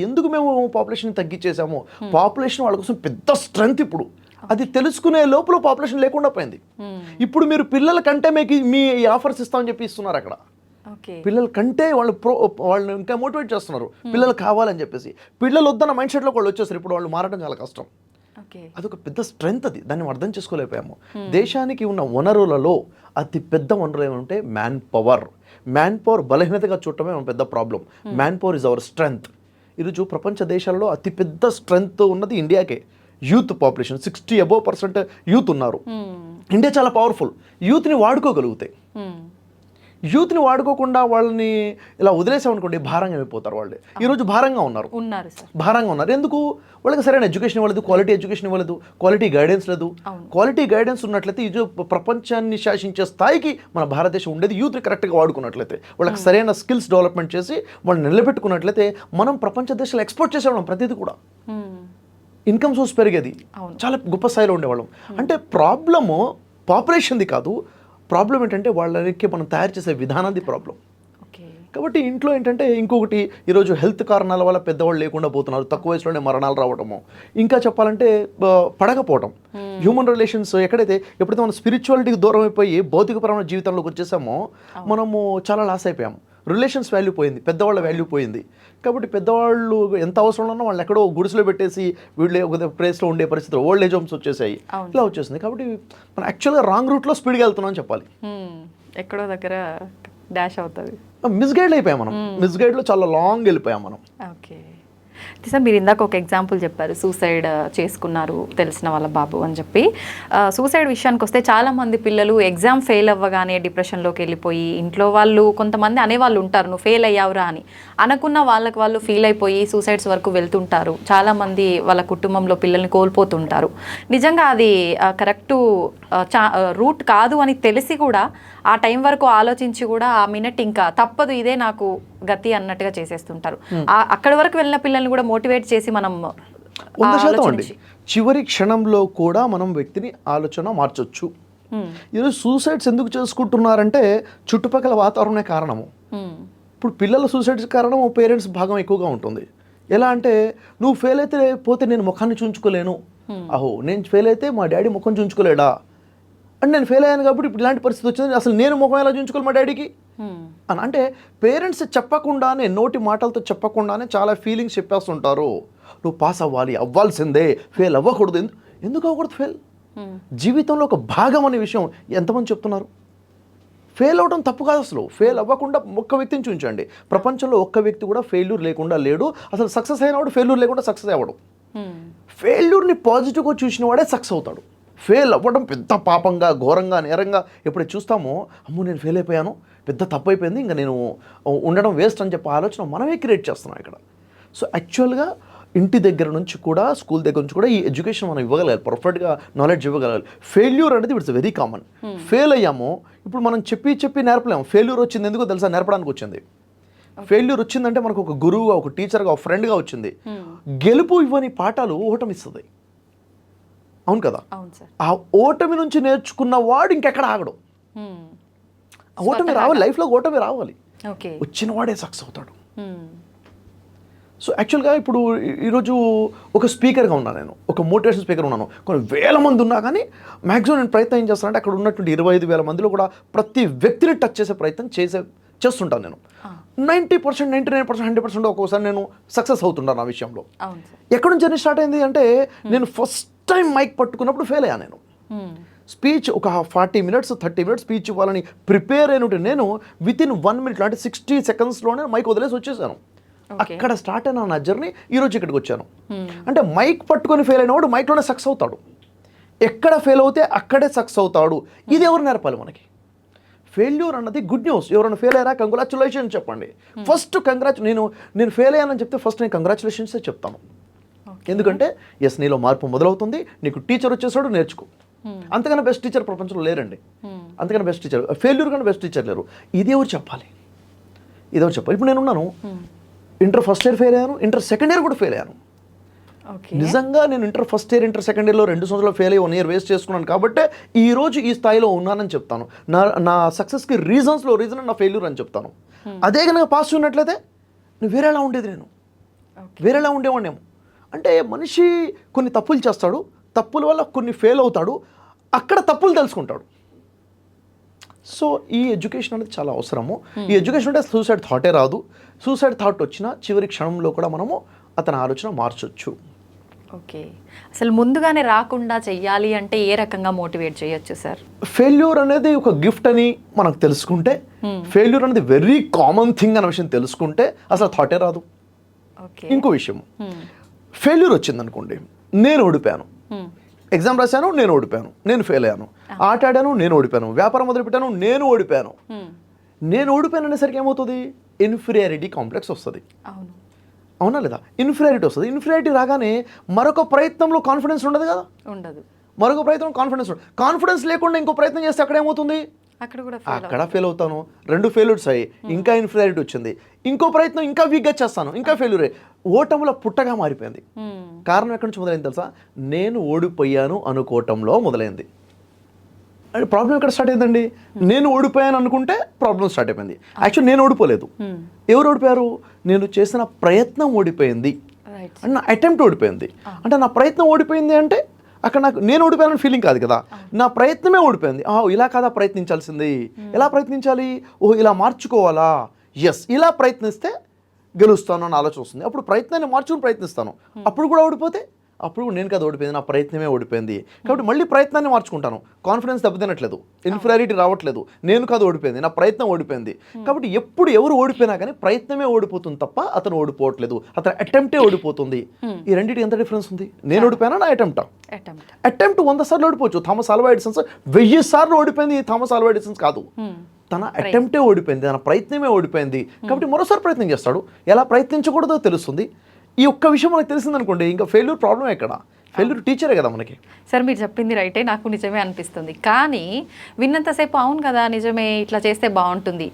ఎందుకు మేము పాపులేషన్ తగ్గించేసాము. పాపులేషన్ వాళ్ళ కోసం పెద్ద స్ట్రెంగ్త్. ఇప్పుడు అది తెలుసుకునే లోపల పాపులేషన్ లేకుండా పోయింది. ఇప్పుడు మీరు పిల్లల కంటే మీ ఆఫర్స్ ఇస్తామని చెప్పి ఇస్తున్నారు అక్కడ. పిల్లల కంటే వాళ్ళు ఇంకా మోటివేట్ చేస్తున్నారు, పిల్లలు కావాలని చెప్పేసి. పిల్లలు వద్దన్న మైండ్ సెట్లో వాళ్ళు వచ్చేస్తారు. ఇప్పుడు వాళ్ళు మారడం చాలా కష్టం. అదొక పెద్ద స్ట్రెంగ్త్. అది దాన్ని అర్థం చేసుకోలేకపోయాము. దేశానికి ఉన్న వనరులలో అతి పెద్ద వనరు ఏమంటే మ్యాన్ పవర్ బలహీనతగా చూడటమే పెద్ద problem. Man power is our strength. ఈరోజు ప్రపంచ దేశాల్లో అతిపెద్ద స్ట్రెంగ్త్ ఉన్నది ఇండియాకే. యూత్ పాపులేషన్ 60% యూత్ ఉన్నారు. ఇండియా చాలా పవర్ఫుల్. యూత్ని వాడుకోగలుగుతాయి. యూత్ని వాడుకోకుండా వాళ్ళని ఇలా వదిలేసామనుకోండి, భారంగా అయిపోతారు. వాళ్ళు ఈరోజు భారంగా ఉన్నారు. ఎందుకు? వాళ్ళకి సరైన ఎడ్యుకేషన్ ఇవ్వలేదు, క్వాలిటీ ఎడ్యుకేషన్ ఇవ్వలేదు, క్వాలిటీ గైడెన్స్ లేదు. క్వాలిటీ గైడెన్స్ ఉన్నట్లయితే ఈ ప్రపంచాన్ని శాసించే స్థాయికి మన భారతదేశం ఉండేది. యూత్ని కరెక్ట్గా వాడుకున్నట్లయితే, వాళ్ళకి సరైన స్కిల్స్ డెవలప్మెంట్ చేసి వాళ్ళు నిలబెట్టుకున్నట్లయితే మనం ప్రపంచ దేశాలు ఎక్స్పోర్ట్ చేసేవాళ్ళం. ప్రతిదీ కూడా ఇన్కమ్ సోర్స్ పెరిగేది, చాలా గొప్ప స్థాయిలో ఉండేవాళ్ళం. అంటే ప్రాబ్లము పాపులేషన్ది కాదు, ప్రాబ్లం ఏంటంటే వాళ్ళకి మనం తయారు చేసే విధానాన్ని ప్రాబ్లం. కాబట్టి ఇంట్లో ఏంటంటే ఇంకొకటి, ఈరోజు హెల్త్ కారణాల వల్ల పెద్దవాళ్ళు లేకుండా పోతున్నారు, తక్కువ వయసులోనే మరణాలు రావడము. ఇంకా చెప్పాలంటే పడకపోవడం. హ్యూమన్ రిలేషన్స్ ఎప్పుడైతే మనం స్పిరిచువాలిటీకి దూరం అయిపోయి భౌతికపరమైన జీవితంలోకి వచ్చేసామో మనము చాలా లాస్ అయిపోయాము. రిలేషన్స్ వాల్యూ పోయింది, పెద్దవాళ్ళ వాల్యూ పోయింది. కాబట్టి పెద్దవాళ్ళు ఎంత అవసరం ఉన్నా వాళ్ళని ఎక్కడో గుడిసెలో పెట్టేసి వీళ్ళు ఒక ప్లేస్లో ఉండే పరిస్థితులు, ఓల్డ్ ఏజ్ హోమ్స్ వచ్చేసాయి, ఇలా వచ్చేసింది. కాబట్టి మనం యాక్చువల్గా రాంగ్ రూట్లో స్పీడ్గా వెళ్తున్నాం అని చెప్పాలి. ఎక్కడో దగ్గర డాష్ అవుతుంది. మిస్గైడ్ అయిపోయాం మనం. మిస్గైడ్లో చాలా లాంగ్ వెళ్ళిపోయాం మనం. ఓకే సార్, మీరు ఇందాక ఒక ఎగ్జాంపుల్ చెప్పారు, సూసైడ్ చేసుకున్నారు తెలిసిన వాళ్ళ బాబు అని చెప్పి. సూసైడ్ విషయానికి వస్తే చాలామంది పిల్లలు ఎగ్జామ్ ఫెయిల్ అవ్వగానే డిప్రెషన్లోకి వెళ్ళిపోయి, ఇంట్లో వాళ్ళు కొంతమంది అనేవాళ్ళు ఉంటారు నువ్వు ఫెయిల్ అయ్యావురా అని. అనుకున్న వాళ్ళకి వాళ్ళు ఫీల్ అయిపోయి సూసైడ్స్ వరకు వెళ్తుంటారు. చాలామంది వాళ్ళ కుటుంబంలో పిల్లల్ని కోల్పోతుంటారు. నిజంగా అది కరెక్టు రూట్ కాదు అని తెలిసి కూడా ఆ టైం వరకు ఆలోచించి కూడా ఆ మినిట్ ఇంకా తప్పదు ఇదే నాకు గతి అన్నట్టుగా చేసేస్తుంటారు. అక్కడి వరకు వెళ్ళిన పిల్లల్ని కూడా మోటివేట్ చేసి మనం 100% అండి, చివరి క్షణంలో కూడా మనం వ్యక్తిని ఆలోచన మార్చొచ్చు. ఈరోజు సూసైడ్స్ ఎందుకు చేసుకుంటున్నారంటే చుట్టుపక్కల వాతావరణమే కారణము. ఇప్పుడు పిల్లల సూసైడ్స్ కారణం పేరెంట్స్ భాగం ఎక్కువగా ఉంటుంది. ఎలా అంటే, నువ్వు ఫెయిల్ అయితే పోతే నేను ముఖాన్ని చూంచుకోలేను, అహో నేను ఫెయిల్ అయితే మా డాడీ ముఖం చూంచుకోలేడా, అంటే నేను ఫెయిల్ అయ్యాను కాబట్టి ఇప్పుడు ఇలాంటి పరిస్థితి వచ్చింది, అసలు నేను ముఖం ఎలా చూంచుకోవాలి మా డాడీకి అని. అంటే పేరెంట్స్ చెప్పకుండానే, నోటి మాటలతో చెప్పకుండానే చాలా ఫీలింగ్స్ చెప్పేస్తుంటారు. నువ్వు పాస్ అవ్వాల్సిందే, ఫెయిల్ అవ్వకూడదు. ఎందుకు అవ్వకూడదు ఫెయిల్? జీవితంలో ఒక భాగం అనే విషయం ఎంతమంది చెప్తున్నారు? ఫెయిల్ అవ్వడం తప్పు కాదు. అసలు ఫెయిల్ అవ్వకుండా ఒక్క వ్యక్తిని చూపించండి. ప్రపంచంలో ఒక్క వ్యక్తి కూడా ఫెయిల్యూర్ లేకుండా లేడు. అసలు సక్సెస్ అయినవాడు ఫెయిల్యూర్ లేకుండా సక్సెస్ అవ్వడు. ఫెయిల్యూర్ని పాజిటివ్గా చూసిన వాడే సక్సెస్ అవుతాడు. ఫెయిల్ అవ్వడం పెద్ద పాపంగా, ఘోరంగా, నేరంగా ఎప్పుడైతే చూస్తామో, అమ్మో నేను ఫెయిల్ అయిపోయాను, పెద్ద తప్పు అయిపోయింది, ఇంకా నేను ఉండడం వేస్ట్ అని చెప్పి ఆలోచన మనమే క్రియేట్ చేస్తున్నాం ఇక్కడ. సో యాక్చువల్గా ఇంటి దగ్గర నుంచి కూడా స్కూల్ దగ్గర నుంచి కూడా ఈ ఎడ్యుకేషన్ మనం ఇవ్వగలగాలి, పర్ఫెక్ట్గా నాలెడ్జ్ ఇవ్వగలగాలి. ఫెయిల్యూర్ అనేది ఇట్స్ వెరీ కామన్. ఫెయిల్ అయ్యాము, ఇప్పుడు మనం చెప్పి నేర్పలేము. ఫెయిల్యూర్ వచ్చింది ఎందుకో తెలుసా? నేర్పడానికి వచ్చింది. ఫెయిల్యూర్ వచ్చిందంటే మనకు ఒక గురువుగా, ఒక టీచర్గా, ఒక ఫ్రెండ్గా వచ్చింది. గెలుపు ఇవ్వని పాఠాలు ఓటమి ఇస్తుంది. అవును కదా? ఆ ఓటమి నుంచి నేర్చుకున్న వాడు ఇంకెక్కడ ఆగడు. ఓటమి రావాలి, లైఫ్లో ఓటమి రావాలి, వచ్చిన వాడే సక్సెస్ అవుతాడు. సో యాక్చువల్గా ఇప్పుడు ఈరోజు ఒక స్పీకర్గా ఉన్నాను, నేను ఒక మోటివేషన్ స్పీకర్ ఉన్నాను. కొన్ని వేల మంది ఉన్నా కానీ మ్యాక్సిమం నేను ప్రయత్నం ఏం చేస్తానంటే అక్కడ ఉన్నటువంటి 25,000 మందిలో కూడా ప్రతి వ్యక్తిని టచ్ చేసే ప్రయత్నం చేస్తుంటాను నేను. 90%, 99%, 100% ఒక్కోసారి నేను సక్సెస్ అవుతుంటాను ఆ విషయంలో. ఎక్కడి నుంచి జర్నీ స్టార్ట్ అయింది అంటే నేను ఫస్ట్ టైం మైక్ పట్టుకున్నప్పుడు ఫెయిల్ అయ్యాను నేను. స్పీచ్ ఒక 40 minutes 30 minutes స్పీచ్ ఇవ్వాలని ప్రిపేర్ అయినట్టు నేను వితిన్ 1 minute అంటే 60 secondsలోనే మైక్ వదిలేసి వచ్చేసాను. అక్కడ స్టార్ట్ అయిన నా జర్నీ ఈరోజు ఇక్కడికి వచ్చాను. అంటే మైక్ పట్టుకొని ఫెయిల్ అయినవాడు మైక్లోనే సక్సెస్ అవుతాడు. ఎక్కడ ఫెయిల్ అవుతే అక్కడే సక్సెస్ అవుతాడు. ఇది ఎవరు నేర్పాలి మనకి? ఫెయిల్యూర్ అన్నది గుడ్ న్యూస్. ఎవరైనా ఫెయిల్ అయ్యారా కంగ్రాచులేషన్స్ చెప్పండి. ఫస్ట్ నేను ఫెయిల్ అయ్యానని చెప్తే ఫస్ట్ నేను కంగ్రాచులేషన్సే చెప్తాను. ఎందుకంటే ఎస్ నీలో మార్పు మొదలవుతుంది, నీకు టీచర్ వచ్చేసాడు, నేర్చుకో. అంతకన్నా బెస్ట్ టీచర్ ప్రపంచంలో లేరండి. అంతకన్నా బెస్ట్ టీచర్, ఫెయిల్యూర్ కన్నా బెస్ట్ టీచర్ లేరు. ఇది ఎవరు చెప్పాలి? ఇప్పుడు నేనున్నాను, ఇంటర్ ఫస్ట్ ఇయర్ ఫెయిల్ అయ్యాను, ఇంటర్ సెకండ్ ఇయర్ కూడా ఫెయిల్ అయ్యాను. నిజంగా నేను inter first year, inter second ఇయర్లో 2 సంవత్సరాలు ఫెయిల్ అయ్యి 1 year వేస్ట్ చేసుకున్నాను కాబట్టి ఈ రోజు ఈ స్థాయిలో ఉన్నానని చెప్తాను. నా సక్సెస్కి రీజన్ నా ఫెయిల్యూర్ అని చెప్తాను. అదే కనుక పాస్ ఉన్నట్లయితే నువ్వు వేరేలా ఉండేది, నేను వేరేలా ఉండేవాడినేమో. అంటే మనిషి కొన్ని తప్పులు చేస్తాడు, తప్పుల వల్ల కొన్ని ఫెయిల్ అవుతాడు, అక్కడ తప్పులు తెలుసుకుంటాడు. సో ఈ ఎడ్యుకేషన్ అనేది చాలా అవసరము. ఈ ఎడ్యుకేషన్ అంటే సూసైడ్ థాటే రాదు. సూసైడ్ థాట్ వచ్చిన చివరి క్షణంలో కూడా మనము అతని ఆలోచన మార్చొచ్చు. ఓకే, అసలు ముందుగానే రాకుండా చెయ్యాలి అంటే ఏ రకంగా మోటివేట్ చేయొచ్చు సార్? ఫెయిల్యూర్ అనేది ఒక గిఫ్ట్ అని మనకు తెలుసుకుంటే, ఫెయిల్యూర్ అనేది వెరీ కామన్ థింగ్ అనే విషయం తెలుసుకుంటే అసలు థాటే రాదు. ఇంకో విషయం, ఫెయిల్యూర్ వచ్చింది అనుకోండి, నేను ఓడిపోయాను, ఎగ్జామ్ రాశాను, నేను ఓడిపోయాను, నేను ఫెయిల్ అయ్యాను, ఆట ఆడాను, నేను ఓడిపోయాను, వ్యాపారం మొదలుపెట్టాను, నేను ఓడిపోయాను. నేను ఓడిపోయాను అనేసరికి ఏమవుతుంది? ఇన్ఫీరియారిటీ కాంప్లెక్స్ వస్తుంది. అవునా లేదా? ఇన్ఫీరియారిటీ వస్తుంది. ఇన్ఫీరియారిటీ రాగానే మరొక ప్రయత్నంలో కాన్ఫిడెన్స్ ఉండదు కదా, ఉండదు. మరొక ప్రయత్నం కాన్ఫిడెన్స్ లేకుండా ఇంకో ప్రయత్నం చేస్తే అక్కడ ఏమవుతుంది? అక్కడ ఫెయిల్ అవుతాను. 2 ఫెయిల్యూర్స్ అయ్యి ఇంకా ఇన్ఫీరియారిటీ వచ్చింది. ఇంకో ప్రయత్నం ఇంకా వీక్గా చేస్తాను, ఇంకా ఫెయిల్యూర్ అయ్యి ఓటముల పుట్టగా మారిపోయింది. కారణం ఎక్కడి నుంచి మొదలైంది తెలుసా? నేను ఓడిపోయాను అనుకోవటంలో మొదలైంది. అంటే ప్రాబ్లం ఎక్కడ స్టార్ట్ అయిందండి? నేను ఓడిపోయాను అనుకుంటే ప్రాబ్లం స్టార్ట్ అయిపోయింది. యాక్చువల్లీ నేను ఓడిపోలేదు. ఎవరు ఓడిపోయారు? నేను చేసిన ప్రయత్నం ఓడిపోయింది, అంటే నా అటెంప్ట్ ఓడిపోయింది. అంటే నా ప్రయత్నం ఓడిపోయింది అంటే అక్కడ నేను ఓడిపోయానని ఫీలింగ్ కాదు కదా, నా ప్రయత్నమే ఓడిపోయింది. ఇలా కాదా ప్రయత్నించాల్సింది? ఎలా ప్రయత్నించాలి? ఇలా మార్చుకోవాలా? ఎస్, ఇలా ప్రయత్నిస్తే గెలుస్తాను అని ఆలోచన వస్తుంది. అప్పుడు ప్రయత్నాన్ని మార్చుకుని ప్రయత్నిస్తాను. అప్పుడు కూడా ఓడిపోతే అప్పుడు నేను కదా ఓడిపోయింది, నా ప్రయత్నమే ఓడిపోయింది. కాబట్టి మళ్ళీ ప్రయత్నాన్ని మార్చుకుంటాను. కాన్ఫిడెన్స్ దెబ్బతినట్లేదు, ఇన్ఫీరియారిటీ రావట్లేదు, నేను కాదు ఓడిపోయింది, నా ప్రయత్నం ఓడిపోయింది. కాబట్టి ఎప్పుడు ఎవరు ఓడిపోయినా కానీ ప్రయత్నమే ఓడిపోతుంది తప్ప అతను ఓడిపోవట్లేదు, అతను అటెంప్టే ఓడిపోతుంది. ఈ రెండింటికి ఎంత డిఫరెన్స్ ఉంది? నేను ఓడిపోయినా, నా అటెంప్ట్ 100 సార్లు ఓడిపోవచ్చు. థామస్ ఆల్వా ఎడిసన్ 1000 సార్లు ఓడిపోయింది. థామస్ ఆల్వా ఎడిసన్ కాదు, తన అటెంప్టే ఓడిపోయింది, తన ప్రయత్నమే ఓడిపోయింది. కాబట్టి మరోసారి ప్రయత్నం చేస్తాడు. ఎలా ప్రయత్నించకూడదో తెలుస్తుంది. ఈ ఒక్క విషయం మనకు తెలిసిందనుకోండి, ఇంకా ఫెయిల్యూర్ ప్రాబ్లం ఎక్కడ? ఫెయిల్యూర్ టీచరే కదా మనకి. సార్ మీరు చెప్పింది రైటే, నాకు నిజమే అనిపిస్తుంది. కానీ విన్నంతసేపు అవును కదా నిజమే, ఇట్లా చేస్తే బాగుంటుంది,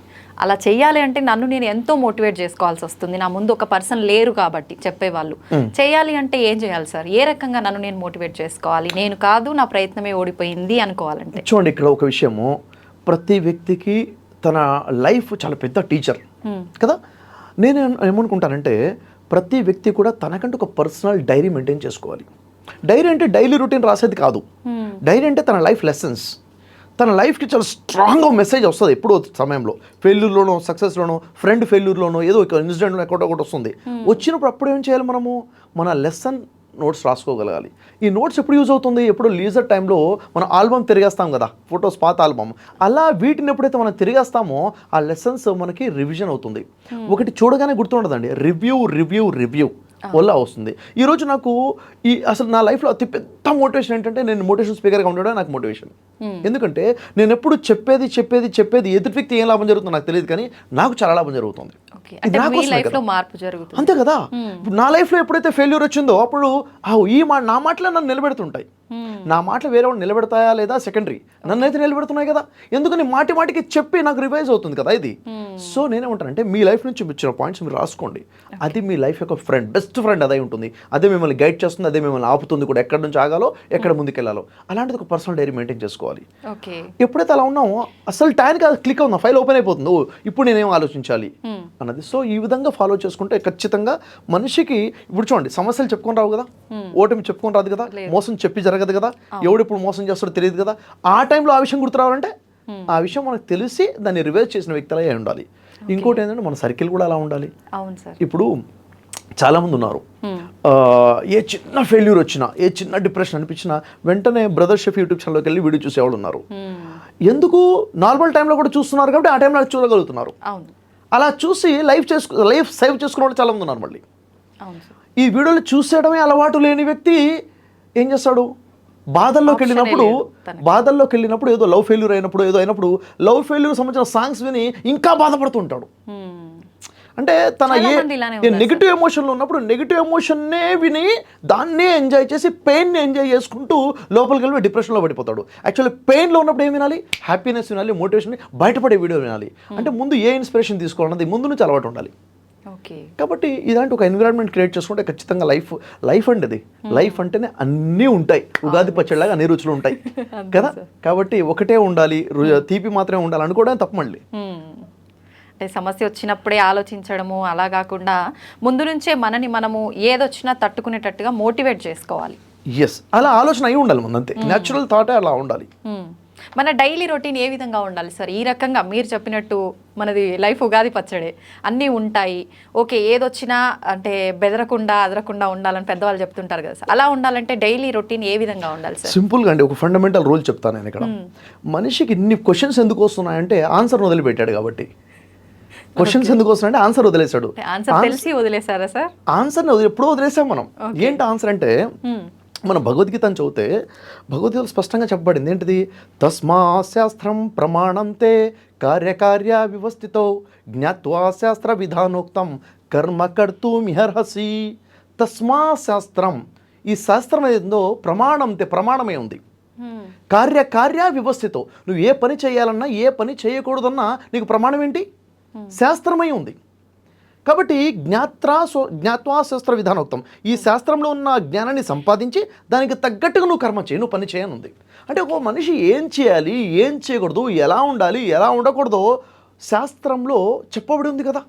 అలా చేయాలి అంటే నన్ను నేను ఎంతో మోటివేట్ చేసుకోవాల్సి వస్తుంది. నా ముందు ఒక పర్సన్ లేరు కాబట్టి చెప్పేవాళ్ళు. చేయాలి అంటే ఏం చేయాలి సార్? ఏ రకంగా నన్ను నేను మోటివేట్ చేసుకోవాలి? నేను కాదు, నా ప్రయత్నమే ఓడిపోయింది అనుకోవాలంటే? చూడండి, ఇక్కడ ఒక విషయము, ప్రతి వ్యక్తికి తన లైఫ్ చాలా పెద్ద టీచర్ కదా. నేను ఏమనుకుంటానంటే ప్రతి వ్యక్తి కూడా తనకంటూ ఒక పర్సనల్ డైరీ మెయింటైన్ చేసుకోవాలి. డైరీ అంటే డైలీ రొటీన్ రాసేది కాదు. డైరీ అంటే తన లైఫ్ లెసన్స్, తన లైఫ్కి చాలా స్ట్రాంగ్గా మెసేజ్ వస్తుంది ఎప్పుడో సమయంలో. ఫెయిల్యూర్లోనో, సక్సెస్లోనో, ఫ్రెండ్ ఫెయిల్యూర్లోనో, ఏదో ఒక ఇన్సిడెంట్లో ఒకటి వస్తుంది. వచ్చినప్పుడు అప్పుడు ఏం చేయాలి? మనము మన లెసన్ నోట్స్ రాసుకోగలగాలి. ఈ నోట్స్ ఎప్పుడు యూజ్ అవుతుంది? ఎప్పుడు లీజర్ టైంలో మనం ఆల్బమ్ తిరిగేస్తాం కదా, ఫొటోస్, పాత ఆల్బమ్. అలా వీటిని ఎప్పుడైతే మనం తిరిగేస్తామో ఆ లెసన్స్ మనకి రివిజన్ అవుతుంది. ఒకటి చూడగానే గుర్తుండదండి, రివ్యూ వల్ల వస్తుంది. ఈరోజు నాకు అసలు నా లైఫ్లో అతి పెద్ద మోటివేషన్ ఏంటంటే నేను మోటివేషన్ స్పీకర్గా ఉండడం నాకు మోటివేషన్. ఎందుకంటే నేను ఎప్పుడు చెప్పేది ఎదుటి వ్యక్తి ఏం లాభం జరుగుతుందో నాకు తెలియదు, కానీ నాకు చాలా లాభం జరుగుతుంది. ఓకే. ఇది అంటే నా మీ కోసమే లైఫ్ కదా. లో మార్పు జరుగుతుంది. అంతే కదా. ఇప్పుడు నా లైఫ్లో ఎప్పుడైతే ఫెయిల్యూర్ వచ్చిందో అప్పుడు నా మాటలే నన్ను నిలబెడుతుంటాయి. నా మాటలు వేరే వాడు నిలబెడతాయా లేదా సెకండరీ, నన్నైతే నిలబెడుతున్నాయి కదా. ఎందుకని మాటికి చెప్పి నాకు రివైజ్ అవుతుంది కదా ఇది. సో నేనేమంటానంటే మీ లైఫ్ నుంచి ఇచ్చిన పాయింట్స్ మీరు రాసుకోండి. అది మీ లైఫ్ యొక్క ఫ్రెండ్, బెస్ట్ ఫ్రెండ్ అదే ఉంటుంది. అదే మిమ్మల్ని గైడ్ చేస్తుంది, అదే మిమ్మల్ని ఆపుతుంది కూడా, ఎక్కడి నుంచి ఆగాలో ఎక్కడ ముందుకెళ్ళాలో. అలాంటిది ఒక పర్సనల్ డైరీ మెయింటైన్ చేసుకోవాలి. ఓకే. ఎప్పుడైతే అలా ఉన్నామో అసలు టైంకి అది క్లిక్ అవుతుంది, ఫైల్ ఓపెన్ అయిపోతుంది. ఇప్పుడు నేనేం ఆలోచించాలి అన్నది. సో ఈ విధంగా ఫాలో చేసుకుంటే ఖచ్చితంగా మనిషికి ఇప్పుడు చూడండి, సమస్యలు చెప్పుకొని రావు కదా, ఓటమి చెప్పుకొని రాదు కదా, మోసం చెప్పి జరగదు కదా, ఎవడు ఇప్పుడు మోసం చేస్తాడో తెలియదు కదా. ఆ టైంలో ఆ విషయం గుర్తు రావాలంటే ఆ విషయం మనకు తెలిసి దాన్ని రివైజ్ చేసిన వ్యక్తులే ఉండాలి. ఇంకోటి ఏంటంటే మన సర్కిల్ కూడా అలా ఉండాలి. అవును సార్. ఇప్పుడు చాలామంది ఉన్నారు, ఏ చిన్న ఫెయిల్యూర్ వచ్చినా, ఏ చిన్న డిప్రెషన్ అనిపించినా వెంటనే బ్రదర్ షెఫ్ యూట్యూబ్ ఛానల్కి వెళ్ళి వీడియో చూసేవాళ్ళు ఉన్నారు. ఎందుకు? నార్మల్ టైంలో కూడా చూస్తున్నారు కాబట్టి ఆ టైంలో చూడగలుగుతున్నారు. అలా చూసి లైఫ్ సేవ్ చేసుకున్న వాళ్ళు చాలామంది ఉన్నారు. మళ్ళీ ఈ వీడియోలు చూసేయడమే అలవాటు లేని వ్యక్తి ఏం చేస్తాడు? బాధల్లోకి వెళ్ళినప్పుడు ఏదో లవ్ ఫెయిల్యూర్ అయినప్పుడు ఏదో అయినప్పుడు లవ్ ఫెయిల్యూర్ సంబంధించిన సాంగ్స్ విని ఇంకా బాధపడుతూ ఉంటాడు. అంటే తన నెగిటివ్ ఎమోషన్లో ఉన్నప్పుడు నెగిటివ్ ఎమోషన్నే విని దాన్నే ఎంజాయ్ చేసి పెయిన్ని ఎంజాయ్ చేసుకుంటూ లోపలికి వెళ్ళి డిప్రెషన్లో పడిపోతాడు. యాక్చువల్లీ పెయిన్లో ఉన్నప్పుడు ఏం వినాలి? హ్యాపీనెస్ వినాలి, మోటివేషన్, బయటపడే వీడియో వినాలి. అంటే ముందు ఏ ఇన్స్పిరేషన్ తీసుకోవాలన్నది ముందు నుంచి అలవాటు ఉండాలి. కాబట్టి ఇలాంటి ఒక ఎన్విరాన్మెంట్ క్రియేట్ చేసుకుంటే ఖచ్చితంగా లైఫ్ అండి. అది లైఫ్ అంటేనే అన్నీ ఉంటాయి, ఉగాది పచ్చడిలాగా అన్ని రుచులు ఉంటాయి కదా. కాబట్టి ఒకటే ఉండాలి, తీపి మాత్రమే ఉండాలి అనుకోవడం తప్పు. మళ్ళీ అంటే సమస్య వచ్చినప్పుడే ఆలోచించడము అలా కాకుండా ముందు నుంచే మనము ఏదొచ్చినా తట్టుకునేటట్టుగా మోటివేట్ చేసుకోవాలి. ఎస్, అలా ఆలోచన అయి ఉండాలి మన, అంతే. న్యాచురల్ థాటే అలా ఉండాలి. మన డైలీ రొటీన్ ఏ విధంగా ఉండాలి సార్? ఈ రకంగా మీరు చెప్పినట్టు మనది లైఫ్ ఉగాది పచ్చడే, అన్నీ ఉంటాయి. ఓకే, ఏదొచ్చినా అంటే బెదరకుండా అదరకుండా ఉండాలని పెద్దవాళ్ళు చెప్తుంటారు కదా సార్. అలా ఉండాలంటే డైలీ రొటీన్ ఏ విధంగా ఉండాలి సార్? సింపుల్గా అండి, ఒక ఫండమెంటల్ రూల్ చెప్తాను నేను ఇక్కడ. మనిషికి ఇన్ని క్వశ్చన్స్ ఎందుకు వస్తున్నాయంటే ఆన్సర్ వదిలిపెట్టాడు కాబట్టి. క్వశ్చన్స్ ఎందుకు వస్తున్నాయంటే ఆన్సర్ వదిలేశాడు. ఆన్సర్ తెలిసి వదిలేసారా సార్? ఆన్సర్ని ఎప్పుడో వదిలేసాం మనం. ఏంటి ఆన్సర్ అంటే, మన భగవద్గీతను చదివితే భగవద్గీత స్పష్టంగా చెప్పబడింది ఏంటిది? తస్మా శాస్త్రం ప్రమాణంతే కార్యకార్య వ్యవస్థితో జ్ఞాత్వా శాస్త్ర విధానోక్తం కర్మ కర్తుమిహర్హసి. తస్మా శాస్త్రం, ఈ శాస్త్రం ఏదో ప్రమాణంతే, ప్రమాణమే ఉంది. కార్యకార్య వ్యవస్థితో, నువ్వు ఏ పని చేయాలన్నా ఏ పని చేయకూడదన్నా నీకు ప్రమాణం ఏంటి? శాస్త్రమై ఉంది. కాబట్టి జ్ఞాత్వా శాస్త్ర విధానోక్తం, ఈ శాస్త్రంలో ఉన్న జ్ఞానాన్ని సంపాదించి దానికి తగ్గట్టుగా నువ్వు కర్మ చేయి, నువ్వు పని చేయనుంది. అంటే ఒక మనిషి ఏం చేయాలి, ఏం చేయకూడదు, ఎలా ఉండాలి, ఎలా ఉండకూడదో శాస్త్రంలో చెప్పబడి ఉంది కదా,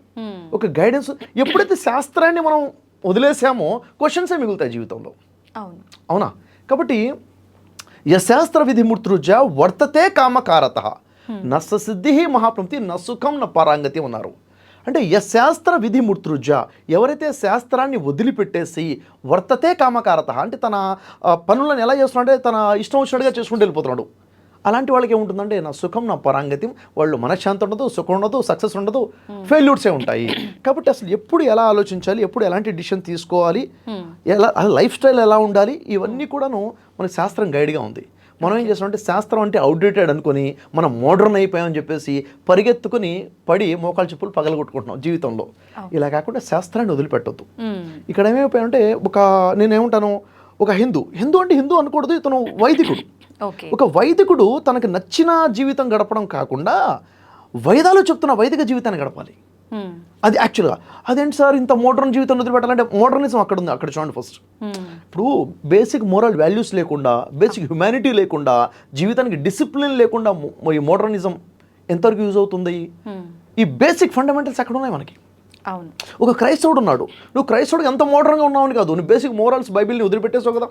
ఒక గైడెన్స్. ఎప్పుడైతే శాస్త్రాన్ని మనం వదిలేసామో క్వశ్చన్సే మిగులుతాయి జీవితంలో. అవునా? కాబట్టి యశాస్త్ర విధిమూర్తృజ వర్తతే కామకారత నస్స సిద్ధి మహాప్రమతి నసుఖం న పరాంగతి ఉన్నారు. అంటే యశాస్త్ర విధిమూర్తృజ, ఎవరైతే శాస్త్రాన్ని వదిలిపెట్టేసి వర్తతే కామకారత, అంటే తన పనులను ఎలా చేస్తున్నాడంటే తన ఇష్టం వచ్చినట్టుగా చేసుకుంటూ వెళ్ళిపోతున్నాడు. అలాంటి వాళ్ళకి ఏముంటుందంటే నా సుఖం నా పరాంగతి, వాళ్ళు మనశ్శాంతి ఉండదు, సుఖం ఉండదు, సక్సెస్ ఉండదు, ఫెయిల్యూర్సే ఉంటాయి. కాబట్టి అసలు ఎప్పుడు ఎలా ఆలోచించాలి, ఎప్పుడు ఎలాంటి డిసిషన్ తీసుకోవాలి, ఎలా లైఫ్ స్టైల్ ఎలా ఉండాలి, ఇవన్నీ కూడాను మన శాస్త్రం గైడ్గా ఉంది. మనం ఏం చేస్తామంటే శాస్త్రం అంటే అవుట్డేటెడ్ అనుకొని మనం మోడర్న్ అయిపోయామని చెప్పేసి పరిగెత్తుకుని పడి మోకాలు చెప్పులు పగలగొట్టుకుంటున్నాం జీవితంలో. ఇలా కాకుండా శాస్త్రాన్ని వదిలిపెట్టొద్దు. ఇక్కడ ఏమైపోయాయంటే నేనేమంటాను, ఒక హిందూ అంటే హిందూ అనకూడదు, ఇతను వైదికుడు. ఒక వైదికుడు తనకు నచ్చిన జీవితం గడపడం కాకుండా వైదాలు చెప్తున్న వైదిక జీవితాన్ని గడపాలి. అది యాక్చువల్గా అదేంటి సార్ ఇంత మోడర్న్ జీవితం వదిలిపెట్టాలంటే మోడర్నిజం అక్కడ ఉంది. అక్కడ చూడండి, ఫస్ట్ ఇప్పుడు బేసిక్ మోరల్ వాల్యూస్ లేకుండా, బేసిక్ హ్యుమానిటీ లేకుండా, జీవితానికి డిసిప్లిన్ లేకుండా ఈ మోడర్నిజం ఎంతవరకు యూజ్ అవుతుంది? ఈ బేసిక్ ఫండమెంటల్స్ ఎక్కడ ఉన్నాయి మనకి? ఒక క్రైస్తవుడు ఉన్నాడు, నువ్వు క్రైస్తవుడికి ఎంత మోడర్న్గా ఉన్నావని కాదు, నువ్వు బేసిక్ మోరల్స్ బైబిల్ని వదిలిపెట్టేసావు కదా.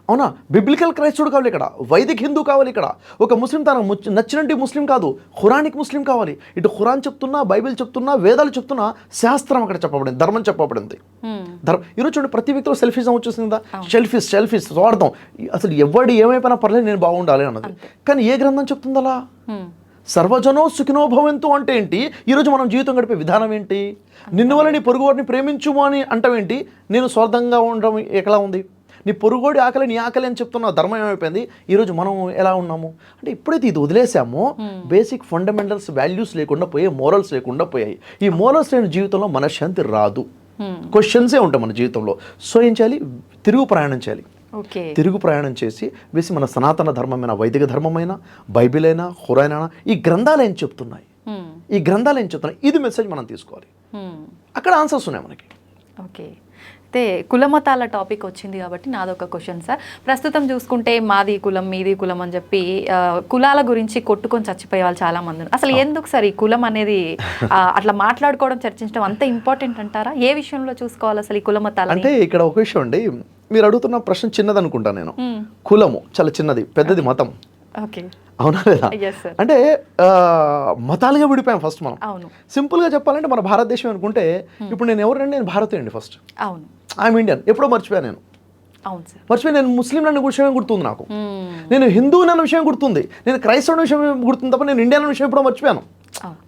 అవునా? బిబ్లికల్ క్రైస్తవుడు కావాలి ఇక్కడ, వైదిక్ హిందూ కావాలి ఇక్కడ. ఒక ముస్లిం తనకు నచ్చినట్టు ముస్లిం కాదు, ఖురానిక్ ముస్లిం కావాలి. ఇటు ఖురాన్ చెప్తున్నా, బైబిల్ చెప్తున్నా, వేదాలు చెప్తున్నా, శాస్త్రం అక్కడ చెప్పబడింది, ధర్మం చెప్పబడింది. ఈరోజు చూడండి, ప్రతి వ్యక్తిలో సెల్ఫిజం వచ్చేసిందా? సెల్ఫిష్ స్వార్థం. అసలు ఎవడు ఏమైపోయినా పర్లేదు, నేను బాగుండాలి అన్నది. కానీ ఏ గ్రంథం చెప్తుంది అలా? సర్వజనో సుఖినో భవంతు అంటే ఏంటి? ఈరోజు మనం జీవితం గడిపే విధానం ఏంటి? నిన్ను వల్ల నీ పొరుగువారిని ప్రేమించుము అని అంటావేంటి? నేను స్వార్థంగా ఉండడం ఎట్లా ఉంది? నీ పొరుగోడి ఆకలి నీ ఆకలి అని చెప్తున్న ధర్మం ఏమైపోయింది. ఈరోజు మనం ఎలా ఉన్నాము అంటే ఎప్పుడైతే ఇది వదిలేసామో బేసిక్ ఫండమెంటల్స్ వాల్యూస్ లేకుండా పోయాయి, మోరల్స్ లేకుండా పోయాయి. ఈ మోరల్స్ లేని జీవితంలో మనశ్శాంతి రాదు, క్వశ్చన్సే ఉంటాయి మన జీవితంలో. సో ఏం చేయాలి, తిరుగు ప్రయాణం చేయాలి. తిరుగు ప్రయాణం చేసి వేసి మన సనాతన ధర్మమైన, వైదిక ధర్మమైన, బైబిల్ అయినా, ఖురాన్ అయినా ఈ గ్రంథాలు ఏం చెప్తున్నాయి, ఈ గ్రంథాలు ఏం చెప్తున్నాయి, ఇది మెసేజ్ మనం తీసుకోవాలి. అక్కడ ఆన్సర్స్ ఉన్నాయి మనకి. ఓకే, అయితే కులమతాల టాపిక్ వచ్చింది కాబట్టి నాదొక క్వశ్చన్ సార్. ప్రస్తుతం చూసుకుంటే మాది కులం మీది కులం అని చెప్పి కులాల గురించి కొట్టుకొని చచ్చిపోయే వాళ్ళు చాలా మంది ఉన్నారు. అసలు ఎందుకు సార్ ఈ కులం అనేది అట్లా మాట్లాడుకోవడం, చర్చించడం అంత ఇంపార్టెంట్ అంటారా? ఏ విషయంలో చూసుకోవాలి అసలు ఈ కులమతాలు? అంటే ఇక్కడ ఒక విషయం అండి, మీరు అడుగుతున్న ప్రశ్న చిన్నది అనుకుంటా నేను. కులము చాలా చిన్నది, పెద్దది మతం. ఓకే, అవునా లేదా? అంటే మతాలుగా విడిపోయాం ఫస్ట్ మనం. సింపుల్గా చెప్పాలంటే మన భారతదేశం అనుకుంటే ఇప్పుడు నేను ఎవరండి, నేను భారతీయుడి ఫస్ట్. అవును, ఐఎమ్ ఇండియన్. ఎప్పుడో మర్చిపోయాను నేను. అవును సార్, మర్చిపోయి నేను ముస్లిం అన్న విషయం గుర్తుంది నాకు, నేను హిందూ అన్న విషయం గుర్తుంది, నేను క్రైస్తవుని విషయం గుర్తుంది తప్ప నేను ఇండియన్ అన్న విషయం ఎప్పుడో మర్చిపోయాను.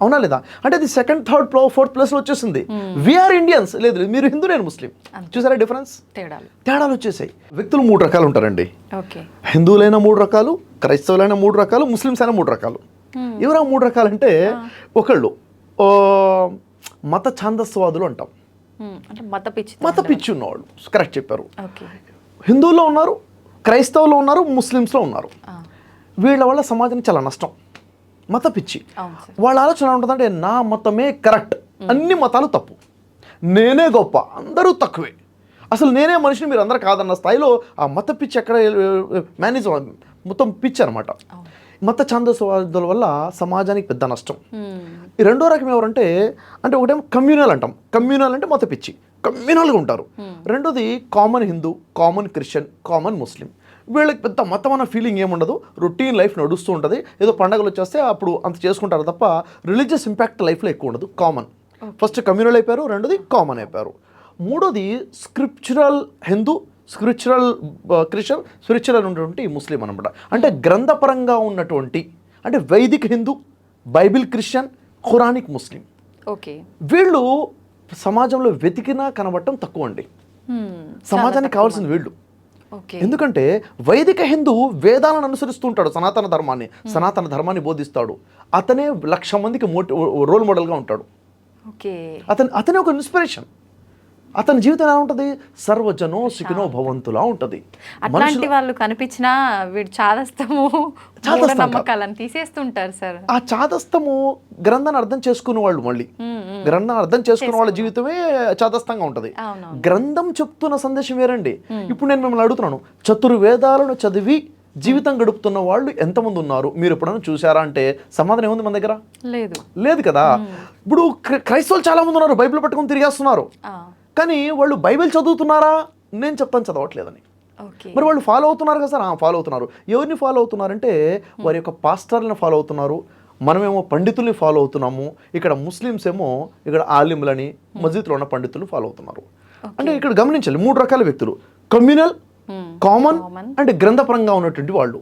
అవునా లేదా? అంటే అది సెకండ్, థర్డ్, ఫోర్త్ ప్లేస్లో వచ్చేసింది. We are Indians. లేదు మీరు హిందూ, నేను ముస్లిం. చూసారా డిఫరెన్స్? తేడాలు వచ్చేసాయి. వ్యక్తులు 3 రకాలు ఉంటారండి. హిందువులైన 3 రకాలు, క్రైస్తవులైన 3 రకాలు, ముస్లిమ్స్ అయినా 3 రకాలు. ఎవరా 3 రకాలు అంటే, ఒకళ్ళు మత ఛాందస్వాదులు అంటాం, మత పిచ్చి ఉన్నవాళ్ళు. కరెక్ట్ చెప్పారు. హిందువుల్లో ఉన్నారు, క్రైస్తవులు ఉన్నారు, ముస్లిమ్స్లో ఉన్నారు. వీళ్ళ వల్ల సమాజానికి చాలా నష్టం. మత పిచ్చి. వాళ్ళ ఆలోచన ఎలా ఉంటుందంటే, నా మతమే కరెక్ట్, అన్ని మతాలు తప్పు, నేనే గొప్ప, అందరూ తక్కువే, అసలు నేనే మనిషిని మీరు అందరూ కాదన్న స్థాయిలో ఆ మత పిచ్చి ఎక్కడ మేనేజ్ మొత్తం పిచ్చి అనమాట. మత ఛాందస్వాదుల వల్ల సమాజానికి పెద్ద నష్టం. ఈ రెండో రకం ఎవరంటే, అంటే ఒకటేమో కమ్యూనల్ అంటాం. కమ్యూనల్ అంటే మత పిచ్చి, కమ్యూనల్గా ఉంటారు. రెండోది common Hindu, common Christian, common Muslim. వీళ్ళకి పెద్ద మతం అన్న ఫీలింగ్ ఏముండదు, రొటీన్ లైఫ్ నడుస్తూ ఉంటుంది. ఏదో పండుగలు వచ్చేస్తే అప్పుడు అంత చేసుకుంటారు తప్ప రిలీజియస్ ఇంపాక్ట్ లైఫ్లో ఎక్కువ ఉండదు. కామన్. ఫస్ట్ కమ్యూనల్ అయిపోయారు, రెండోది కామన్ అయిపోయారు. మూడోది scriptural Hindu, spiritual Christian, spiritual ఉన్నటువంటి ముస్లిం అనమాట. అంటే గ్రంథపరంగా ఉన్నటువంటి, అంటే వైదిక హిందూ, బైబిల్ క్రిస్టియన్, ఖురానిక్ ముస్లిం. ఓకే, వీళ్ళు సమాజంలో వెతికినా కనబడటం తక్కువ అండి. సమాజానికి కావాల్సింది వీళ్ళు. ఎందుకంటే వైదిక హిందూ వేదాలను అనుసరిస్తూ ఉంటాడు, సనాతన ధర్మాన్ని బోధిస్తాడు. అతనే 1,00,000 మందికి రోల్ మోడల్గా ఉంటాడు. అతనే ఒక ఇన్స్పిరేషన్. అతని జీవితం ఎలా ఉంటుంది, సర్వజనో సుఖినో భవంతులా ఉంటుంది. అట్లాంటి వాళ్ళు కనిపించినా వీడు చాదస్తము నమ్మకాలను తీసేస్తుంటారు సార్. ఆ చాదస్తము గ్రంథాన్ని అర్థం చేసుకున్న వాళ్ళు, మళ్ళీ గ్రంథాన్ని అర్థం చేసుకున్న వాళ్ళ జీవితమే చాదస్తంగా ఉంటుంది. గ్రంథం చెప్తున్న సందేశం వేరండి. ఇప్పుడు నేను మిమ్మల్ని అడుగుతున్నాను, చతుర్వేదాలను చదివి జీవితం గడుపుతున్న వాళ్ళు ఎంతమంది ఉన్నారు, మీరు ఎప్పుడైనా చూసారా అంటే సమాధానం ఏముంది మన దగ్గర? లేదు కదా. ఇప్పుడు క్రైస్తవులు చాలా మంది ఉన్నారు, బైబిల్ పట్టుకొని తిరిగేస్తున్నారు. కానీ వాళ్ళు బైబిల్ చదువుతున్నారా? నేను చెప్తాను చదవట్లేదని. మరి వాళ్ళు ఫాలో అవుతున్నారు కదా సార్? ఫాలో అవుతున్నారు. ఎవరిని ఫాలో అవుతున్నారంటే వారి యొక్క పాస్టర్లను ఫాలో అవుతున్నారు. మనమేమో పండితుల్ని ఫాలో అవుతున్నాము. ఇక్కడ ముస్లిమ్స్ ఏమో ఇక్కడ ఆలింలని, మస్జిద్లో ఉన్న పండితులు ఫాలో అవుతున్నారు. అంటే ఇక్కడ గమనించాలి, 3 రకాల వ్యక్తులు: కమ్యూనల్, కామన్ అంటే గ్రంథపరంగా ఉన్నటువంటి వాళ్ళు.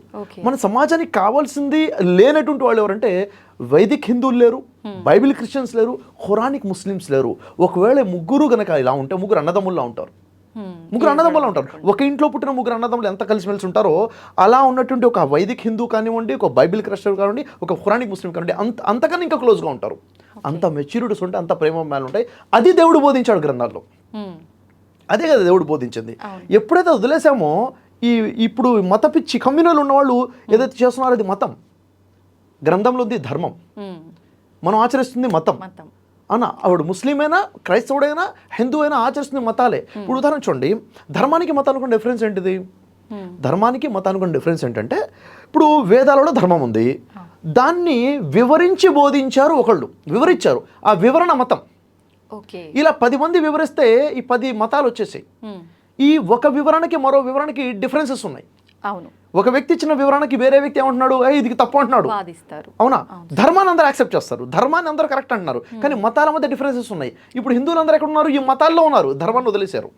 మన సమాజానికి కావాల్సింది లేనటువంటి వాళ్ళు ఎవరంటే వైదిక్ హిందువులు లేరు, బైబిల్ క్రిస్టియన్స్ లేరు, ఖురానిక్ ముస్లిమ్స్ లేరు. ఒకవేళ ముగ్గురు గనక ఇలా ఉంటే ముగ్గురు అన్నదమ్ముల్లా ఉంటారు. ఒక ఇంట్లో పుట్టిన 3 అన్నదమ్ములు ఎంత కలిసిమెలిసి ఉంటారో అలా ఉన్నటువంటి ఒక వైదిక్ హిందూ కానివ్వండి, ఒక బైబిల్ క్రిస్టియన్ కానివ్వండి, ఒక ఖురానిక్ ముస్లిం కానివ్వండి, అంతకన్నా ఇంకా క్లోజ్గా ఉంటారు. అంత మెచ్యూరిటీస్ ఉంటాయి, అంత ప్రేమ ఉంటాయి. అది దేవుడు బోధించాడు గ్రంథాల్లో. అదే కదా దేవుడు బోధించింది. ఎప్పుడైతే వదిలేసామో ఇప్పుడు మత పిచ్చి కమ్యూనల్ ఉన్నవాళ్ళు ఏదైతే చేస్తున్నారో అది మతం. గ్రంథంలో ఉంది ధర్మం, మనం ఆచరిస్తుంది మతం. అన్న ఆవిడ ముస్లిం అయినా, క్రైస్తవుడైనా, హిందూ అయినా ఆచరిస్తుంది మతాలే. ఇప్పుడు ఉదాహరణ చూడండి, ధర్మానికి మతానికి ఉన్న డిఫరెన్స్ ఏంటిది? ధర్మానికి మతానికి ఉన్న డిఫరెన్స్ ఏంటంటే, ఇప్పుడు వేదాలలో ధర్మం ఉంది, దాన్ని వివరించి బోధించారు ఒకళ్ళు, వివరించారు. ఆ వివరణ మతం. ఇలా 10 మంది వివరిస్తే ఈ 10 మతాలు వచ్చేసాయి. ఈ ఒక వివరణకి మరో వివరణకి డిఫరెన్సెస్ ఉన్నాయి. ఒక వ్యక్తి ఇచ్చిన వివరణకి వేరే వ్యక్తి ఏమంటున్నాడు, ఇది తప్పు అంటున్నాడు. అవునా? ధర్మాన్ని అందరూ యాక్సెప్ట్ చేస్తారు, ధర్మాన్ని అందరూ కరెక్ట్ అంటున్నారు. కానీ మతాల మధ్య డిఫరెన్సెస్ ఉన్నాయి. ఇప్పుడు హిందువులు అందరూ ఎక్కడ ఉన్నారు? ఈ మతాల్లో ఉన్నారు, ధర్మాన్ని వదిలేశారు.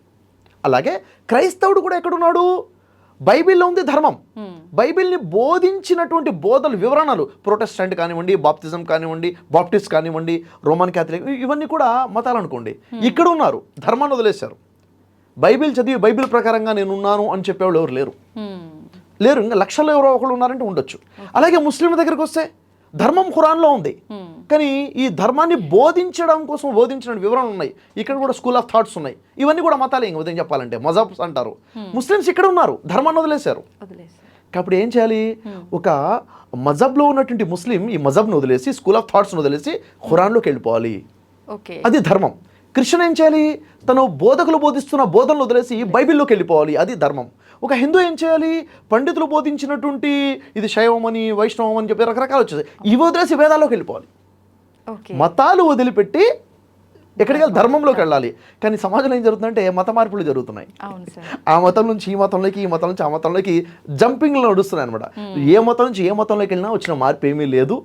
అలాగే క్రైస్తవుడు కూడా ఎక్కడున్నాడు? బైబిల్లో ఉంది ధర్మం. బైబిల్ని బోధించినటువంటి బోధలు, వివరణలు, ప్రొటెస్టెంట్ కానివ్వండి, బాప్తిజం కానివ్వండి, బాప్టిస్ట్ కానివ్వండి, రోమన్ క్యాథలిక్, ఇవన్నీ కూడా మతాలు అనుకోండి. ఇక్కడ ఉన్నారు, ధర్మాన్ని వదిలేశారు. బైబిల్ చదివి బైబిల్ ప్రకారంగా నేను ఉన్నాను అని చెప్పేవాళ్ళు ఎవరు లేరు. లేరు. ఇంకా లక్షల్లో ఎవరో ఒకళ్ళు ఉన్నారంటే ఉండొచ్చు. అలాగే ముస్లింల దగ్గరికి వస్తే ధర్మం ఖురాన్లో ఉంది, కానీ ఈ ధర్మాన్ని బోధించడం కోసం బోధించిన వివరణలు ఉన్నాయి. ఇక్కడ కూడా స్కూల్ ఆఫ్ థాట్స్ ఉన్నాయి. ఇవన్నీ కూడా మతాలే, ఇంకా ఉదయం చెప్పాలంటే మజాబ్స్ అంటారు. ముస్లిమ్స్ ఇక్కడ ఉన్నారు, ధర్మాన్ని వదిలేశారు. కాబట్టి ఏం చేయాలి? ఒక మజబ్లో ఉన్నటువంటి ముస్లిం ఈ మజబ్ను వదిలేసి, స్కూల్ ఆఫ్ థాట్స్ను వదిలేసి ఖురాన్లోకి వెళ్ళిపోవాలి. అది ధర్మం. క్రిస్టియన్ ఏం చేయాలి? తను బోధకులు బోధిస్తున్న బోధనలు వదిలేసి బైబిల్లోకి వెళ్ళిపోవాలి. అది ధర్మం. ఒక హిందూ ఏం చేయాలి? పండితులు బోధించినటువంటి ఇది శైవం అని వైష్ణవం అని చెప్పి రకరకాలు వచ్చేది, ఇవి వదిలేసి వేదాల్లోకి వెళ్ళిపోవాలి. మతాలు వదిలిపెట్టి ఎక్కడికి వెళ్ళి ధర్మంలోకి వెళ్ళాలి. కానీ సమాజంలో ఏం జరుగుతుందంటే మత మార్పులు జరుగుతున్నాయి. ఆ మతం నుంచి ఈ మతంలోకి, ఈ మతం నుంచి ఆ మతంలోకి జంపింగ్లు నడుస్తున్నాయి అనమాట. ఏ మతం నుంచి ఏ మతంలోకి వెళ్ళినా వచ్చిన మార్పు ఏమీ లేదు.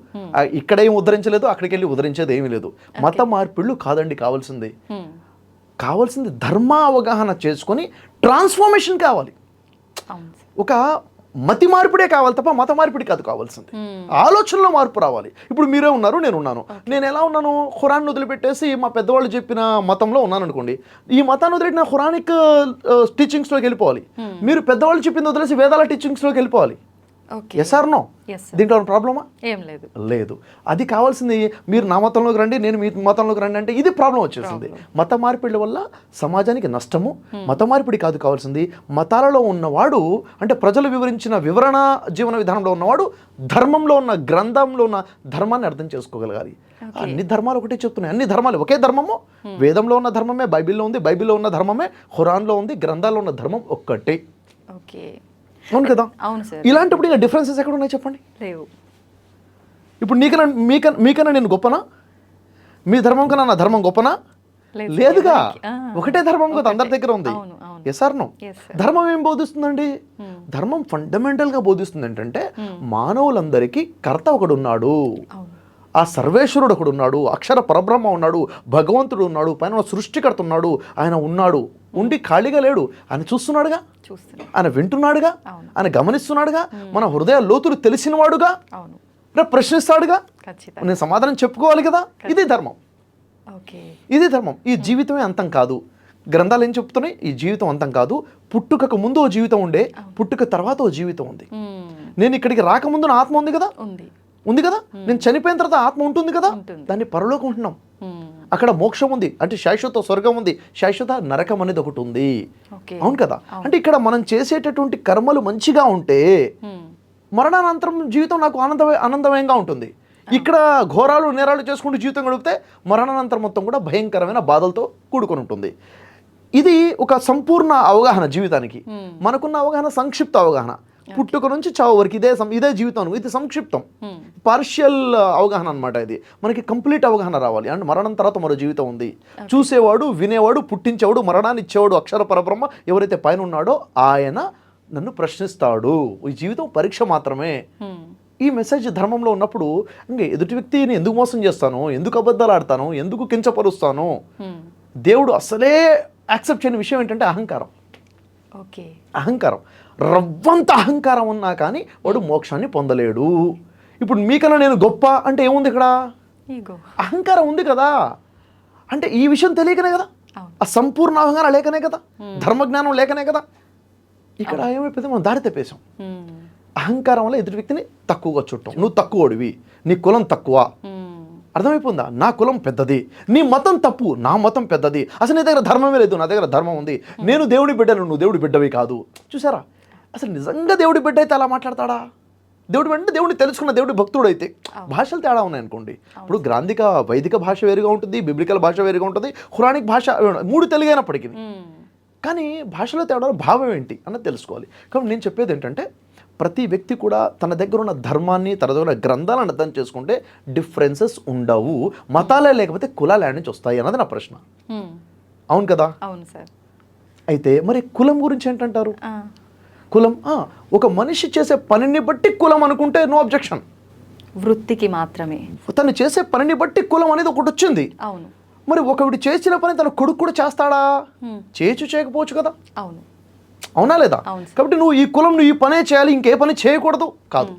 ఇక్కడ ఏం ఉద్ధరించలేదు, అక్కడికి వెళ్ళి ఉద్ధరించేది ఏమీ లేదు. మత మార్పుళ్ళు కాదండి కావాల్సింది. కావాల్సింది ధర్మ అవగాహన చేసుకొని ట్రాన్స్ఫర్మేషన్ కావాలి. ఒక మతి మార్పిడే కావాలి తప్ప మత మార్పిడి కాదు కావాల్సింది. ఆలోచనలో మార్పు రావాలి. ఇప్పుడు మీరే ఉన్నారు, నేను ఉన్నాను. నేను ఎలా ఉన్నాను? ఖురాన్ వదిలిపెట్టేసి మా పెద్దవాళ్ళు చెప్పిన మతంలో ఉన్నాను అనుకోండి. ఈ మతాన్ని వదిలిపెట్టిన ఖురానిక్ టీచింగ్స్లోకి వెళ్ళిపోవాలి. మీరు పెద్దవాళ్ళు చెప్పింది వదిలేసి వేదాల టీచింగ్స్లోకి వెళ్ళిపోవాలి. Yes or no? దీంట్లో ప్రాబ్లమా? ఏం లేదు. లేదు. అది కావాల్సింది. మీరు నా మతంలోకి రండి, నేను మీ మతంలోకి రండి అంటే ఇది ప్రాబ్లం వచ్చేసింది. మత మార్పిడి వల్ల సమాజానికి నష్టము. మత మార్పిడి కాదు కావాల్సింది. మతాలలో ఉన్నవాడు అంటే ప్రజలు వివరించిన వివరణ జీవన విధానంలో ఉన్నవాడు ధర్మంలో ఉన్న గ్రంథంలో ఉన్న ధర్మాన్ని అర్థం చేసుకోగలగాలి. అన్ని ధర్మాలు ఒకటే చెప్తున్నాయి. అన్ని ధర్మాలు ఒకే ధర్మము. వేదంలో ఉన్న ధర్మమే బైబిల్లో ఉంది, బైబిల్లో ఉన్న ధర్మమే ఖురాన్లో ఉంది, గ్రంథాల్లో ఉన్న ధర్మం ఒక్కటే. అవును కదా? అవును సార్. ఇలాంటప్పుడు ఇంకా డిఫరెన్సెస్ ఎక్కడ ఉన్నాయి చెప్పండి? లేవు. ఇప్పుడు మీకన్నా నేను గొప్పనా? మీ ధర్మం కన్నా నా ధర్మం గొప్పనా? లేదుగా. ఒకటే ధర్మం కదా అందరి దగ్గర ఉంది. Yes or no? ధర్మం ఏం బోధిస్తుందండి? ధర్మం ఫండమెంటల్గా బోధిస్తుంది ఏంటంటే మానవులందరికీ కర్త ఒకడు ఉన్నాడు, ఆ సర్వేశ్వరుడు ఒకడు ఉన్నాడు, అక్షర పరబ్రహ్మ ఉన్నాడు, భగవంతుడు ఉన్నాడు, పైన సృష్టికర్త ఉన్నాడు. ఆయన ఉన్నాడు, ఉండి ఖాళీగా లేడు. ఆయన చూస్తున్నాడుగా, ఆయన వింటున్నాడుగా, ఆయన గమనిస్తున్నాడుగా, మన హృదయ లోతులు తెలిసినవాడుగా, ప్రశ్నిస్తాడుగా. నేను సమాధానం చెప్పుకోవాలి కదా. ఇది ధర్మం. ఇది ధర్మం. ఈ జీవితమే అంతం కాదు. గ్రంథాలు ఏం చెప్తున్నాయి? ఈ జీవితం అంతం కాదు. పుట్టుకకు ముందు ఓ జీవితం ఉండే, పుట్టుక తర్వాత ఓ జీవితం ఉంది. నేను ఇక్కడికి రాకముందు నా ఆత్మ ఉంది కదా, ఉంది కదా. నేను చనిపోయిన తర్వాత ఆత్మ ఉంటుంది కదా, దాన్ని పరలోకం ఉంటున్నాం. అక్కడ మోక్షం ఉంది, అంటే శాశ్వత స్వర్గం ఉంది, శాశ్వత నరకం అనేది ఒకటి ఉంది. అవును కదా? అంటే ఇక్కడ మనం చేసేటటువంటి కర్మలు మంచిగా ఉంటే మరణానంతరం జీవితం నాకు ఆనందమయంగా ఉంటుంది. ఇక్కడ ఘోరాలు నేరాలు చేసుకుంటూ జీవితం గడిపితే మరణానంతరం మొత్తం కూడా భయంకరమైన బాధలతో కూడుకొని ఉంటుంది. ఇది ఒక సంపూర్ణ అవగాహన జీవితానికి. మనకున్న అవగాహన సంక్షిప్త అవగాహన. పుట్టుక నుంచి చావు వరకు ఇదే జీవితం. ఇది సంక్షిప్తం, పార్షియల్ అవగాహన అనమాట. ఇది మనకి కంప్లీట్ అవగాహన రావాలి. అండ్ మరణం తర్వాత మరో జీవితం ఉంది. చూసేవాడు, వినేవాడు, పుట్టించేవాడు, మరణాన్ని ఇచ్చేవాడు అక్షర పరబ్రహ్మ ఎవరైతే పైన ఉన్నాడో ఆయన నన్ను ప్రశ్నిస్తాడు. ఈ జీవితం పరీక్ష మాత్రమే. ఈ మెసేజ్ ధర్మంలో ఉన్నప్పుడు ఇంకా ఎదుటి వ్యక్తిని ఎందుకు మోసం చేస్తాను, ఎందుకు అబద్ధాలు ఆడతాను, ఎందుకు కించపరుస్తాను? దేవుడు అసలే యాక్సెప్ట్ చేయని విషయం ఏంటంటే అహంకారం. అహంకారం, రవ్వంత అహంకారం ఉన్నా కానీ వాడు మోక్షాన్ని పొందలేడు. ఇప్పుడు మీకన్నా నేను గొప్ప అంటే ఏముంది ఇక్కడ? అహంకారం ఉంది కదా. అంటే ఈ విషయం తెలియకనే కదా, ఆ సంపూర్ణ అవగాహన లేకనే కదా, ధర్మజ్ఞానం లేకనే కదా. ఇక్కడ ఏమైపోతే మనం దారి తెప్పేశాం. అహంకారం వల్ల ఎదుటి వ్యక్తిని తక్కువగా చుట్టాం. నువ్వు తక్కువడివి, నీ కులం తక్కువ. అర్థమైపోయిందా? నా కులం పెద్దది, నీ మతం తప్పు, నా మతం పెద్దది, అసలు నీ దగ్గర ధర్మమే లేదు, నా దగ్గర ధర్మం ఉంది, నేను దేవుడి బిడ్డను, నువ్వు దేవుడి బిడ్డవి కాదు. చూసారా? అసలు నిజంగా దేవుడి బిడ్డ అయితే అలా మాట్లాడతాడా? దేవుడి అంటే దేవుడిని తెలుసుకున్న దేవుడి భక్తుడు అయితే. భాషలు తేడా ఉన్నాయనుకోండి. ఇప్పుడు గ్రాంధిక వైదిక భాష వేరుగా ఉంటుంది, బిబ్లికల్ భాష వేరుగా ఉంటుంది, ఖురానిక్ భాష, మూడు తెలుగైనప్పటికీ కానీ భాషలో తేడా భావం ఏంటి అన్నది తెలుసుకోవాలి. కాబట్టి నేను చెప్పేది ఏంటంటే ప్రతి వ్యక్తి కూడా తన దగ్గర ఉన్న ధర్మాన్ని, తన దగ్గర ఉన్న గ్రంథాలను అర్థం చేసుకుంటే డిఫరెన్సెస్ ఉండవు. మతాలే లేకపోతే కులాలు ఏడ నుంచి వస్తాయి అన్నది నా ప్రశ్న. అవును కదా? అవును సార్. అయితే మరి కులం గురించి ఏంటంటారు? కులం ఒక మనిషి చేసే పనిని బట్టి కులం అనుకుంటే నో అబ్జెక్షన్. వృత్తికి మాత్రమే. తను చేసే పనిని బట్టి కులం అనేది ఒకటి వచ్చింది. అవును. మరి ఒకవిడు చేసిన పని తన కొడుకు కూడా చేస్తాడా? చేయకపోవచ్చు కదా. అవును. అవునా లేదా? కాబట్టి నువ్వు ఈ కులం, నువ్వు ఈ పనే చేయాలి, ఇంకే పని చేయకూడదు కాదు.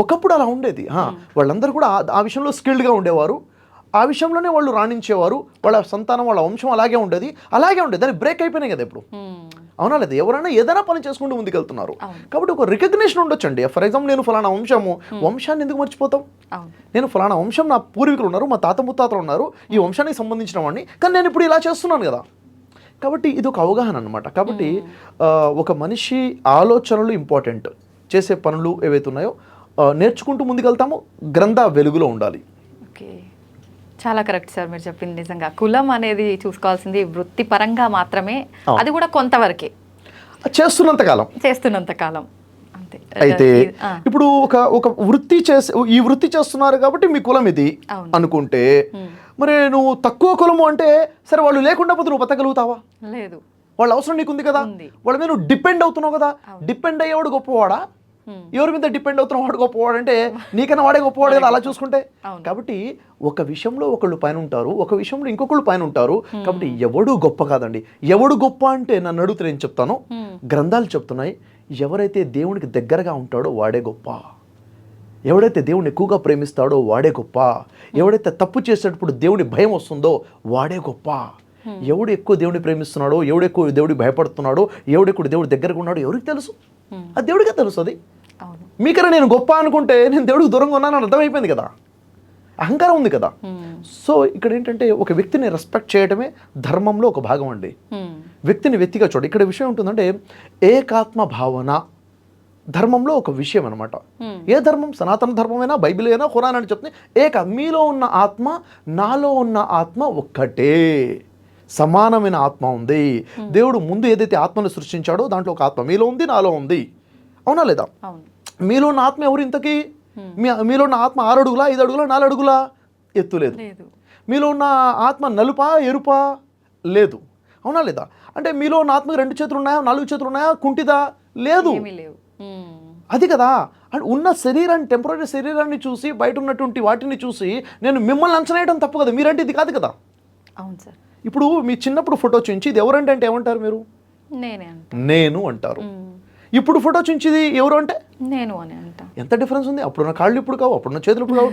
ఒకప్పుడు అలా ఉండేది. వాళ్ళందరూ కూడా ఆ విషయంలో స్కిల్డ్గా ఉండేవారు. ఆ విషయంలోనే వాళ్ళు రాణించేవారు, వాళ్ళ సంతానం వాళ్ళ వంశం అలాగే ఉండేది దాన్ని బ్రేక్ అయిపోయినాయి కదా ఇప్పుడు. అవునా లేదా? ఎవరైనా ఏదైనా పని చేసుకుంటూ ముందుకెళ్తున్నారు. కాబట్టి ఒక రికగ్నిషన్ ఉండొచ్చండి. ఫర్ ఎగ్జాంపుల్ నేను ఫలానా వంశాన్ని ఎందుకు మర్చిపోతాం? నేను ఫలానా వంశం, నా పూర్వీకులు ఉన్నారు, మా తాత ముత్తాతలు ఉన్నారు, ఈ వంశానికి సంబంధించిన వాడిని, కానీ నేను ఇప్పుడు ఇలా చేస్తున్నాను కదా. కాబట్టి ఇది ఒక అవగాహన అనమాట. కాబట్టి ఒక మనిషి ఆలోచనలు ఇంపార్టెంట్, చేసే పనులు ఏవైతే ఉన్నాయో నేర్చుకుంటూ ముందుకెళ్తాము, గ్రంథ వెలుగులో ఉండాలి. ఓకే, చాలా కరెక్ట్ సార్ మీరు చెప్పింది. నిజంగా కులం అనేది చూసుకోవాల్సింది వృత్తిపరంగా మాత్రమే, అది కూడా కొంతవరకే, చేస్తున్నంత కాలం అంతే. అయితే ఇప్పుడు ఒక వృత్తి ఈ వృత్తి చేస్తున్నారు కాబట్టి మీ కులం ఇది అనుకుంటే, మరి నువ్వు తక్కువ కులము అంటే సరే, వాళ్ళు లేకుండా పోతే నువ్వు బతకగలుగుతావా? లేదు. వాళ్ళ అవసరం నీకుంది కదా, వాళ్ళ మీద నువ్వు డిపెండ్ అవుతున్నావు కదా. డిపెండ్ అయ్యేవాడు గొప్పవాడా? ఎవరి మీద డిపెండ్ అవుతున్న వాడు గొప్పవాడు అంటే నీకన్నా వాడే గొప్పవాడు కదా అలా చూసుకుంటే. కాబట్టి ఒక విషయంలో ఒకళ్ళు పైన ఉంటారు, ఒక విషయంలో ఇంకొకళ్ళు పైన ఉంటారు. కాబట్టి ఎవడు గొప్ప కాదండి. ఎవడు గొప్ప అంటే నన్ను అడిగితే నేను చెప్తాను, గ్రంథాలు చెప్తున్నాయి, ఎవరైతే దేవునికి దగ్గరగా ఉంటాడో వాడే గొప్ప, ఎవడైతే దేవుడిని ఎక్కువగా ప్రేమిస్తాడో వాడే గొప్ప, ఎవడైతే తప్పు చేసేటప్పుడు దేవుని భయం వస్తుందో వాడే గొప్ప. ఎవడు ఎక్కువ దేవుడిని ప్రేమిస్తున్నాడో, ఎవడు ఎక్కువ దేవుడికి భయపడుతున్నాడో, ఎవడు ఎక్కువ దేవుడి దగ్గరగా ఉన్నాడో ఎవరికి తెలుసు? అది దేవుడికే తెలుసు. అది మీకన్నా నేను గొప్ప అనుకుంటే నేను దేవుడికి దూరంగా ఉన్నానని అర్థమైపోయింది కదా, అహంకారం ఉంది కదా. సో ఇక్కడ ఏంటంటే ఒక వ్యక్తిని రెస్పెక్ట్ చేయడమే ధర్మంలో ఒక భాగం అండి. వ్యక్తిని వ్యక్తిగా చూడ. ఇక్కడ విషయం ఉంటుందంటే ఏకాత్మ భావన ధర్మంలో ఒక విషయం అనమాట. ఏ ధర్మం? సనాతన ధర్మమైనా, బైబిల్ అయినా, ఖురాన్ అని చెప్తే మీలో ఉన్న ఆత్మ నాలో ఉన్న ఆత్మ ఒక్కటే, సమానమైన ఆత్మ ఉంది. దేవుడు ముందు ఏదైతే ఆత్మను సృష్టించాడో దాంట్లో ఒక ఆత్మ మీలో ఉంది, నాలో ఉంది. అవునా లేదా? మీలో ఉన్న ఆత్మ ఎవరు ఇంతకీ? మీలో ఉన్న ఆత్మ 6 అడుగులా, 5 అడుగులా, 4 అడుగులా? ఎత్తులేదు. మీలో ఉన్న ఆత్మ నలుపా, ఎరుపా? లేదు. అవునా లేదా? అంటే మీలో ఉన్న ఆత్మకి 2 చేతులు ఉన్నాయా, 4 చేతులు ఉన్నాయా, కుంటిదా? లేదు. అది కదా. అంటే ఉన్న శరీరాన్ని, టెంపరీ శరీరాన్ని చూసి, బయట ఉన్నటువంటి వాటిని చూసి నేను మిమ్మల్ని అంచనా వేయడం తప్పు కదా. మీరంటే ఇది కాదు కదా. అవును సార్. ఇప్పుడు మీ చిన్నప్పుడు ఫోటో చూపించి ఇది ఎవరంటే అంటే ఏమంటారు మీరు? నేను అంటారు. ఇప్పుడు ఫోటో చూపించింది ఎవరు అంటే నేను అని అంటా. ఎంత డిఫరెన్స్ ఉంది? అప్పుడున్న కాళ్ళు ఇప్పుడు కావు, అప్పుడున్న చేతులు ఇప్పుడు కావు.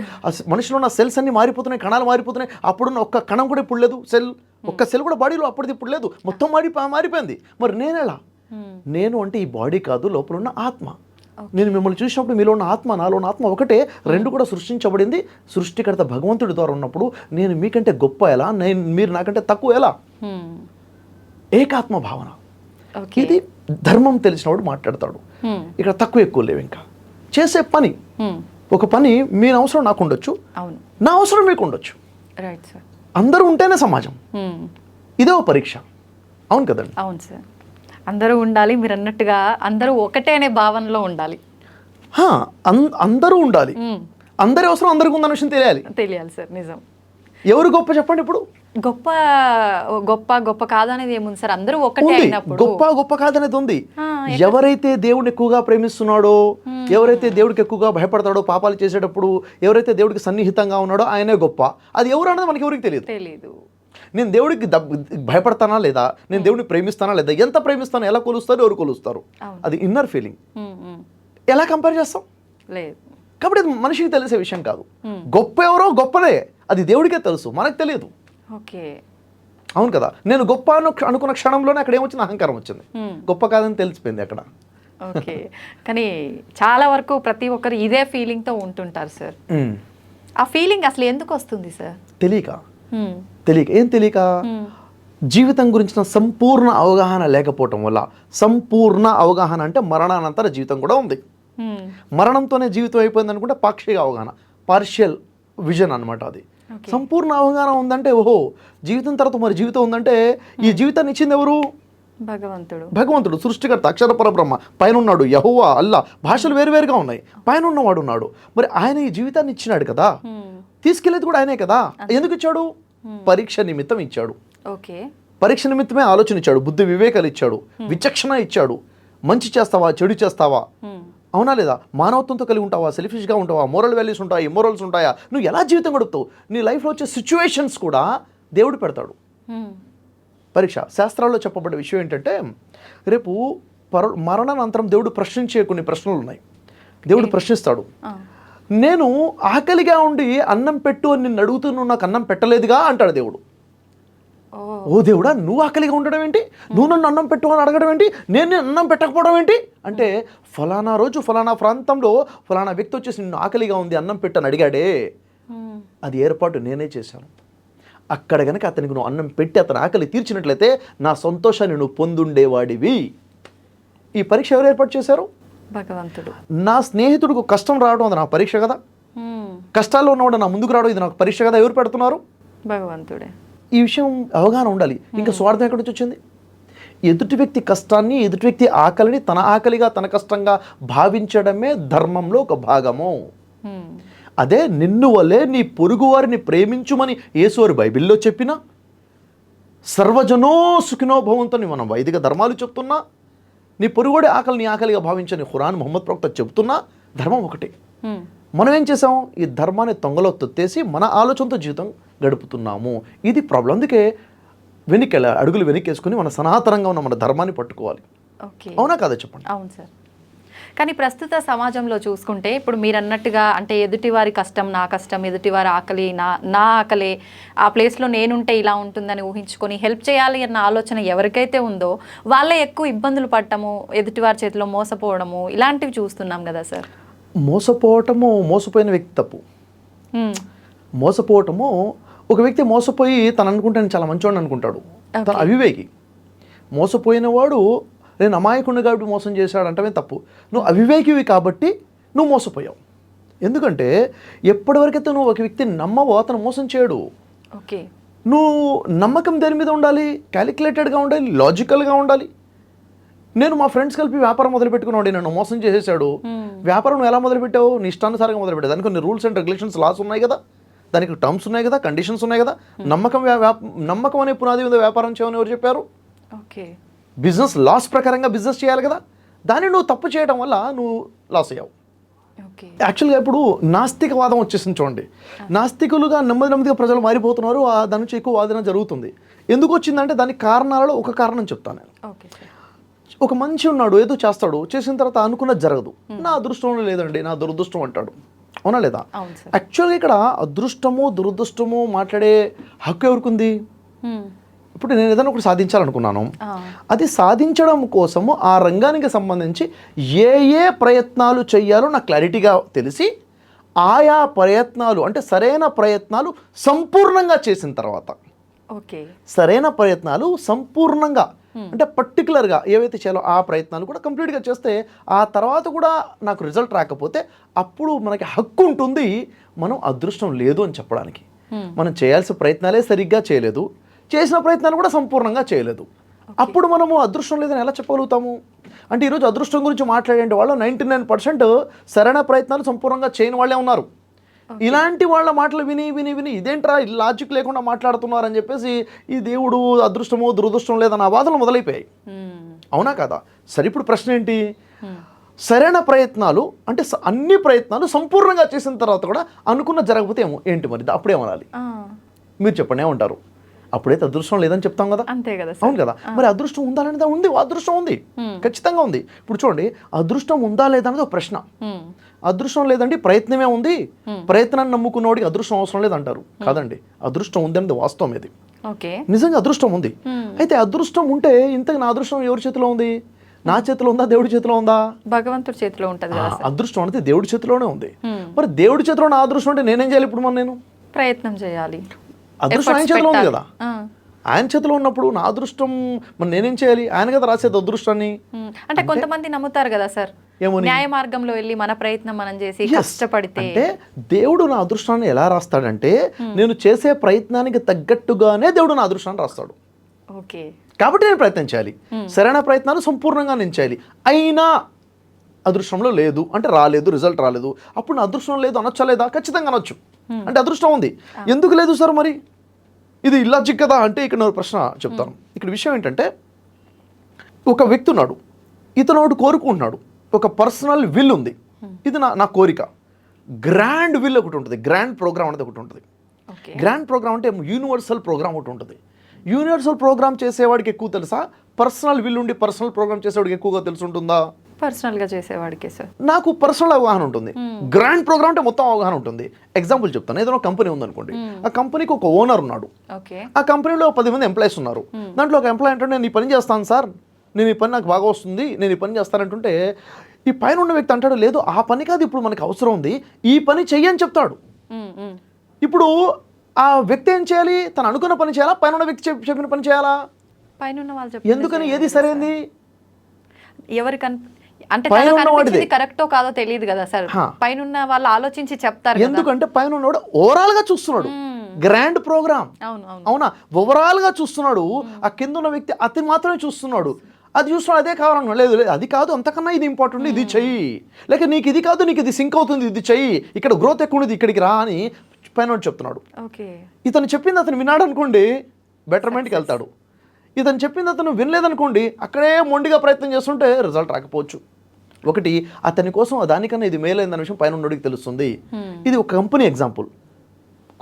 మనిషిలో ఉన్న సెల్స్ అన్ని మారిపోతున్నాయి, కణాలు మారిపోతున్నాయి. అప్పుడున్న ఒక్క కణం కూడా ఇప్పుడు లేదు. ఒక్క సెల్ కూడా బాడీలో అప్పటిది ఇప్పుడు లేదు, మొత్తం మారిపోయింది. మరి నేనెలా? నేను అంటే ఈ బాడీ కాదు, లోపల ఉన్న ఆత్మ. నేను మిమ్మల్ని చూసినప్పుడు మీలో ఉన్న ఆత్మ, నాలో ఉన్న ఆత్మ ఒకటే, రెండు కూడా సృష్టించబడింది సృష్టికర్త భగవంతుడి ద్వారా ఉన్నప్పుడు నేను మీకంటే గొప్ప ఎలా, మీరు నాకంటే తక్కువ ఎలా? ఏకాత్మ భావన. ఇది ధర్మం తెలిసినవాడు మాట్లాడతాడు. ఇక్కడ తక్కువ ఎక్కువ లేవు. ఇంకా చేసే పని, ఒక పని మీ అవసరం నాకు ఉండొచ్చు, నా అవసరం మీకు ఉండొచ్చు. అందరూ ఉంటేనే సమాజం. ఇదే ఒక పరీక్ష. అవును కదండి? అవును సార్. అందరూ ఉండాలి, మీరు అన్నట్టుగా అందరూ ఒకటే అనే భావనలో ఉండాలి. అందరూ ఉండాలి, అందరి అవసరం అందరికీ ఉందన్న విషయం తెలియాలి సార్. నిజం. ఎవరు గొప్ప చెప్పండి? ఇప్పుడు గొప్ప గొప్ప గొప్ప కాదనేది ఏముంది సార్? అందరూ ఒకటే అయినప్పుడు గొప్ప కాదనేది ఉంది. ఎవరైతే దేవుడిని ఎక్కువగా ప్రేమిస్తున్నాడో, ఎవరైతే దేవుడికి ఎక్కువగా భయపడతాడో, పాపాలు చేసేటప్పుడు ఎవరైతే దేవుడికి సన్నిహితంగా ఉన్నాడో ఆయనే గొప్ప. అది ఎవరు అన్నది మనకి ఎవరికి తెలియదు. నేను దేవుడికి భయపడతానా లేదా, నేను దేవుడిని ప్రేమిస్తానా లేదా, ఎంత ప్రేమిస్తానో, ఎలా కొలుస్తారో, ఎవరు కొలుస్తారు, అది ఇన్నర్ ఫీలింగ్. ఎలా కంపేర్ చేస్తాం? లేదు. కాబట్టి అది మనిషికి తెలిసే విషయం కాదు. గొప్ప ఎవరో గొప్పదే, అది దేవుడికే తెలుసు, మనకు తెలియదు. ఓకే, అవును కదా. నేను గొప్ప అనుకున్న క్షణంలోనే అక్కడ ఏమొచ్చింది? అహంకారం వచ్చింది. గొప్ప కాదని తెలిసిపోయింది అక్కడ. ఓకే, కానీ చాలా వరకు ప్రతి ఒక్కరు ఇదే ఫీలింగ్తో ఉంటుంటారు సార్. ఆ ఫీలింగ్ అసలు ఎందుకు వస్తుంది సార్? తెలియక. ఏం తెలియక? జీవితం గురించిన సంపూర్ణ అవగాహన లేకపోవటం వల్ల. సంపూర్ణ అవగాహన అంటే మరణానంతర జీవితం కూడా ఉంది. మరణంతోనే జీవితం అయిపోయింది అనుకుంటే పాక్షిక అవగాహన, పార్షియల్ విజన్ అనమాట అది. సంపూర్ణ అవగాహన ఉందంటే ఓహో జీవితం తర్వాత మరి జీవితం ఉందంటే ఈ జీవితాన్ని ఇచ్చింది ఎవరు? భగవంతుడు సృష్టికర్త, అక్షర పరబ్రహ్మ. పైన ఉన్నాడు యెహోవా, అల్లా. భాషలు వేరువేరుగా ఉన్నాయి, పైన ఉన్నవాడు ఉన్నాడు. మరి ఆయన ఈ జీవితాన్ని ఇచ్చినాడు కదా, తీసుకెళ్లేది కూడా ఆయనే కదా. ఎందుకు ఇచ్చాడు? పరీక్ష నిమిత్తం ఇచ్చాడు. పరీక్ష నిమిత్తమే ఆలోచన ఇచ్చాడు, బుద్ధి వివేకాలు ఇచ్చాడు, విచక్షణ ఇచ్చాడు. మంచి చేస్తావా, చెడు చేస్తావా, అవునా లేదా, మానవత్వంతో కలిగి ఉంటావా, సెల్ఫిష్గా ఉంటావా, మోరల్ వాల్యూస్ ఉంటాయా, ఇమ్మోరల్స్ ఉంటాయా, నువ్వు ఎలా జీవితం గడుపుతావు, నీ లైఫ్లో వచ్చే సిచ్యువేషన్స్ కూడా దేవుడు పెడతాడు. పరీక్ష. శాస్త్రాల్లో చెప్పబడ్డ విషయం ఏంటంటే రేపు మరణానంతరం దేవుడు ప్రశ్నించే కొన్ని ప్రశ్నలు ఉన్నాయి. దేవుడు ప్రశ్నిస్తాడు. నేను ఆకలిగా ఉండి అన్నం పెట్టు అని నిన్ను అడుగుతూ నువ్వు నాకు అన్నం పెట్టలేదుగా అంటాడు దేవుడు. ఓ దేవుడా, నువ్వు ఆకలిగా ఉండడం ఏంటి, నువ్వు నన్ను అన్నం పెట్టు అని అడగడం ఏంటి, నేను అన్నం పెట్టకపోవడం ఏంటి అంటే, ఫలానా రోజు ఫలానా ప్రాంతంలో ఫలానా వ్యక్తి వచ్చేసి నిన్ను ఆకలిగా ఉంది అన్నం పెట్టు అని అడిగాడే, అది ఏర్పాటు నేనే చేశాను. అక్కడ కనుక అతనికి నువ్వు అన్నం పెట్టి అతని ఆకలి తీర్చినట్లయితే నా సంతోషాన్ని నువ్వు పొందుండేవాడివి. ఈ పరీక్ష ఎవరు ఏర్పాటు చేశారు? భగవంతుడు. నా స్నేహితుడికి కష్టం రావడం అది నా పరీక్ష కదా, కష్టాల్లో ఉన్నవాడు నా ముందుకు రావడం ఇది నాకు పరీక్ష కదా. ఎవరు పెడుతున్నారు? భగవంతుడే. ఈ విషయం అవగాహన ఉండాలి. ఇంకా స్వార్థం ఎక్కడి నుంచి వచ్చింది? ఎదుటి వ్యక్తి కష్టాన్ని, ఎదుటి వ్యక్తి ఆకలిని తన ఆకలిగా తన కష్టంగా భావించడమే ధర్మంలో ఒక భాగము. అదే నిన్ను వల్లే నీ పొరుగు వారిని ప్రేమించుమని యేసువారు బైబిల్లో చెప్పినా, సర్వజనో సుఖినో భవంతుని మనం వైదిక ధర్మాలు చెప్తున్నా, నీ పొరుగుడి ఆకలి నీ ఆకలిగా భావించని ఖురాన్ ముహమ్మద్ ప్రవక్త చెబుతున్నా, ధర్మం ఒకటే. మనం ఏం చేసాం? ఈ ధర్మాన్ని తొంగలో తొత్తేసి మన ఆలోచనతో జీవితం గడుపుతున్నాము. ఇది ప్రాబ్లం. అందుకే అడుగులు వెనక్కేసుకుని మన సనాతనంగా ఉన్న మన ధర్మాన్ని పట్టుకోవాలి. ఓకే, అవునా కాదా చెప్పండి? అవును సార్. కానీ ప్రస్తుత సమాజంలో చూసుకుంటే ఇప్పుడు మీరు అన్నట్టుగా అంటే ఎదుటివారి కష్టం నా కష్టం, ఎదుటివారి ఆకలి నా ఆకలే, ఆ ప్లేస్లో నేనుంటే ఇలా ఉంటుందని ఊహించుకొని హెల్ప్ చేయాలి అన్న ఆలోచన ఎవరికైతే ఉందో వాళ్ళే ఎక్కువ ఇబ్బందులు పడటము, ఎదుటివారి చేతిలో మోసపోవడము, ఇలాంటివి చూస్తున్నాం కదా సార్. మోసపోయిన వ్యక్తి తప్పు. మోసపోవటము, ఒక వ్యక్తి మోసపోయి తను అనుకుంటే నేను చాలా మంచివాడిని అనుకుంటాడు, తను అవివేకి. మోసపోయిన వాడు నేను అమాయకుడిని కాబట్టి మోసం చేశాడు అంటమే తప్పు. నువ్వు అవివేకివి కాబట్టి నువ్వు మోసపోయావు. ఎందుకంటే ఎప్పటివరకైతే నువ్వు ఒక వ్యక్తిని నమ్మవో అతను మోసం చేయడు. ఓకే, నువ్వు నమ్మకం దేని మీద ఉండాలి? క్యాలిక్యులేటెడ్గా ఉండాలి, లాజికల్గా ఉండాలి. నేను మా ఫ్రెండ్స్ కలిపి వ్యాపారం మొదలుపెట్టుకున్నాడు, నన్ను మోసం చేసేసాడు. వ్యాపారం నువ్వు ఎలా మొదలుపెట్టావు? నీ ఇష్టానుసారంగా మొదలుపెట్టావు. దానికి కొన్ని రూల్స్ అండ్ రెగ్యులేషన్స్, లాస్ ఉన్నాయి కదా, దానికి టర్మ్స్ ఉన్నాయి కదా, కండిషన్స్ ఉన్నాయి కదా. నమ్మకం అనే పునాది మీద వ్యాపారం చేయమని ఎవరు చెప్పారు? ఓకే, బిజినెస్ లాస్ ప్రకారంగా బిజినెస్ చేయాలి కదా. దాన్ని నువ్వు తప్పు చేయడం వల్ల నువ్వు లాస్ అయ్యావు. యాక్చువల్గా ఇప్పుడు నాస్తికవాదం వచ్చేసింది చూడండి. నాస్తికులుగా నెమ్మదిగా ప్రజలు మారిపోతున్నారు. దాని నుంచి ఎక్కువ వాదన జరుగుతుంది. ఎందుకు వచ్చిందంటే దానికి కారణాలలో ఒక కారణం చెప్తాను నేను. ఒక మనిషి ఉన్నాడు, ఏదో చేస్తాడు, చేసిన తర్వాత అనుకున్నది జరగదు. నా అదృష్టం లేదండి, నా దురదృష్టం అంటాడు. అవునా లేదా? యాక్చువల్గా ఇక్కడ అదృష్టము దురదృష్టము మాట్లాడే హక్కు ఎవరికి ఉంది? ఇప్పుడు నేను ఏదైనా ఒకటి సాధించాలనుకున్నాను, అది సాధించడం కోసము ఆ రంగానికి సంబంధించి ఏ ప్రయత్నాలు చేయాలో నాకు క్లారిటీగా తెలిసి ఆయా ప్రయత్నాలు అంటే సరైన ప్రయత్నాలు సంపూర్ణంగా చేసిన తర్వాత, సరైన ప్రయత్నాలు సంపూర్ణంగా అంటే పర్టికులర్గా ఏవైతే చేయాలో ఆ ప్రయత్నాలు కూడా కంప్లీట్గా చేస్తే ఆ తర్వాత కూడా నాకు రిజల్ట్ రాకపోతే అప్పుడు మనకి హక్కు ఉంటుంది మనం అదృష్టం లేదు అని చెప్పడానికి. మనం చేయాల్సిన ప్రయత్నాలే సరిగ్గా చేయలేదు, చేసిన ప్రయత్నాలు కూడా సంపూర్ణంగా చేయలేదు, అప్పుడు మనము అదృష్టం లేదని ఎలా చెప్పగలుగుతాము? అంటే ఈరోజు అదృష్టం గురించి మాట్లాడే వాళ్ళు 99% సరైన ప్రయత్నాలు సంపూర్ణంగా చేయని వాళ్ళే ఉన్నారు. ఇలాంటి వాళ్ళ మాటలు విని ఇదేంట్రా లాజిక్ లేకుండా మాట్లాడుతున్నారు అని చెప్పేసి ఈ దేవుడు అదృష్టమో దురదృష్టం లేదన్న వాదనలు మొదలైపోయాయి. అవునా కదా? సరే, ఇప్పుడు ప్రశ్న ఏంటి? సరైన ప్రయత్నాలు అంటే అన్ని ప్రయత్నాలు సంపూర్ణంగా చేసిన తర్వాత కూడా అనుకున్న జరగకపోతే ఏంటి మరి అప్పుడేమనాలి? మీరు చెప్పండి, ఏమంటారు? అప్పుడైతే అదృష్టం లేదని చెప్తాం కదా. అంతే కదా. అవును కదా. మరి అదృష్టం ఉందా లేదా? ఉంది, అదృష్టం ఉంది, ఖచ్చితంగా ఉంది. ఇప్పుడు చూడండి, అదృష్టం ఉందా లేదా అనేది ఒక ప్రశ్న. అదృష్టం లేదండి, ప్రయత్నమే ఉంది, ప్రయత్నాన్ని నమ్ముకున్నవాడికి అదృష్టం అవసరం లేదంటారు. కాదండి, అదృష్టం ఉంది అనేది వాస్తవం. ఇది నిజంగా అదృష్టం ఉంది. అయితే అదృష్టం ఉంటే ఇంతకు నా అదృష్టం ఎవరి చేతిలో ఉంది? నా చేతిలో ఉందా, దేవుడి చేతిలో ఉందా? భగవంతుడి చేతిలో ఉంటుంది. అదృష్టం అనేది దేవుడి చేతిలోనే ఉంది. మరి దేవుడి చేతిలో నా అదృష్టం అంటే నేనేం చేయాలి? ఇప్పుడు నేను ప్రయత్నం చేయాలి. అదృష్టం ఆయన చేతిలో ఉంది కదా. ఆయన చేతిలో ఉన్నప్పుడు నా అదృష్టం మరి నేనేం చేయాలి? ఆయన కదా రాసేది అదృష్టాన్ని. అంటే కొంతమంది నమ్ముతారు కదా సార్, న్యాయ మార్గంలో వెళ్ళి మన ప్రయత్నం మనం చేసి కష్టపడితే. అంటే దేవుడు నా అదృష్టాన్ని ఎలా రాస్తాడంటే నేను చేసే ప్రయత్నానికి తగ్గట్టుగానే దేవుడు నా అదృష్టాన్ని రాస్తాడు. ఓకే, కాబట్టి నేను ప్రయత్నం చేయాలి, సరైన ప్రయత్నాలు సంపూర్ణంగా నేను చేయాలి. అయినా అదృష్టంలో లేదు అంటే రాలేదు, రిజల్ట్ రాలేదు, అప్పుడు నా అదృష్టం లేదు అనొచ్చా లేదా? ఖచ్చితంగా అనొచ్చు. అంటే అదృష్టం ఉంది. ఎందుకు లేదు సార్ మరి? ఇది ఇల్లాజిక్ కదా అంటే ఇక్కడ నేను ప్రశ్న చెప్తాను. ఇక్కడ విషయం ఏంటంటే, ఒక వ్యక్తి ఉన్నాడు, ఇతను ఒకటి కోరుకుంటున్నాడు, ఒక పర్సనల్ విల్ ఉంది, ఇది నా కోరిక. గ్రాండ్ విల్ ఒకటి ఉంటుంది, గ్రాండ్ ప్రోగ్రామ్ అనేది ఒకటి ఉంటుంది. గ్రాండ్ ప్రోగ్రామ్ అంటే యూనివర్సల్ ప్రోగ్రామ్ ఒకటి ఉంటుంది. యూనివర్సల్ ప్రోగ్రామ్ చేసేవాడికి ఎక్కువ తెలుసా? పర్సనల్ విల్ ఉండి పర్సనల్ ప్రోగ్రామ్ చేసేవాడికి ఎక్కువగా తెలుసుంటుందా? పర్సనల్గా చేసేవాడికి సార్ నాకు పర్సనల్ అవగాహన ఉంటుంది, గ్రాండ్ ప్రోగ్రామ్ అంటే మొత్తం అవగాహన ఉంటుంది. ఎగ్జాంపుల్ చెప్తాను, ఏదైనా కంపెనీ ఉందనుకోండి, ఆ కంపెనీకి ఒక ఓనర్ ఉన్నాడు, ఓకే ఆ కంపెనీలో 10 మంది ఎంప్లాయీస్ ఉన్నారు. దాంట్లో ఒక ఎంప్లాయీ అంటే నేను ఈ పని చేస్తాను సార్, నేను ఈ పని నాకు బాగా వస్తుంది, నేను ఈ పని చేస్తానంటుంటే ఈ పైన ఉన్న వ్యక్తి అంటాడు లేదు ఆ పని కాదు ఇప్పుడు మనకు అవసరం ఉంది, ఈ పని చెయ్యని చెప్తాడు. ఇప్పుడు ఆ వ్యక్తి ఏం చేయాలి? తను అనుకున్న పని చేయాలా, పైన ఉన్న వ్యక్తి చెప్పిన పని చేయాలా? పైన ఉన్న వాళ్ళు ఎందుకని ఏది సరైంది? ఎవరికి అంటే పైన కరెక్టో కాదో తెలియదు కదా సార్, పైన ఉన్న వాళ్ళు ఆలోచించి చెప్తారు. ఎందుకంటే పైన ఉన్నవాడు ఓవరాల్ గా చూస్తున్నాడు, గ్రాండ్ ప్రోగ్రామ్ అవునా, ఓవరాల్ గా చూస్తున్నాడు. ఆ కింద ఉన్న వ్యక్తి అతి మాత్రమే చూస్తున్నాడు, అది చూస్తున్నాడు అదే కావాలన్నా, లేదు లేదు అది కాదు అంతకన్నా ఇది ఇంపార్టెంట్, ఇది చెయ్యి, లేక నీకు ఇది కాదు నీకు ఇది సింక్ అవుతుంది, ఇది చెయ్యి, ఇక్కడ గ్రోత్ ఎక్కువ ఉంది ఇక్కడికి రా అని పైన చెప్తున్నాడు. ఇతను చెప్పింది అతను విన్నాడు అనుకోండి, బెటర్మెంట్కి వెళ్తాడు. ఇతను చెప్పింది అతను వినలేదనుకోండి, అక్కడే మొండిగా ప్రయత్నం చేస్తుంటే రిజల్ట్ రాకపోవచ్చు. ఒకటి అతని కోసం దానికన్నా ఇది మేలైందన్న విషయం పైన ఉన్నోడికి తెలుస్తుంది. ఇది ఒక కంపెనీ ఎగ్జాంపుల్.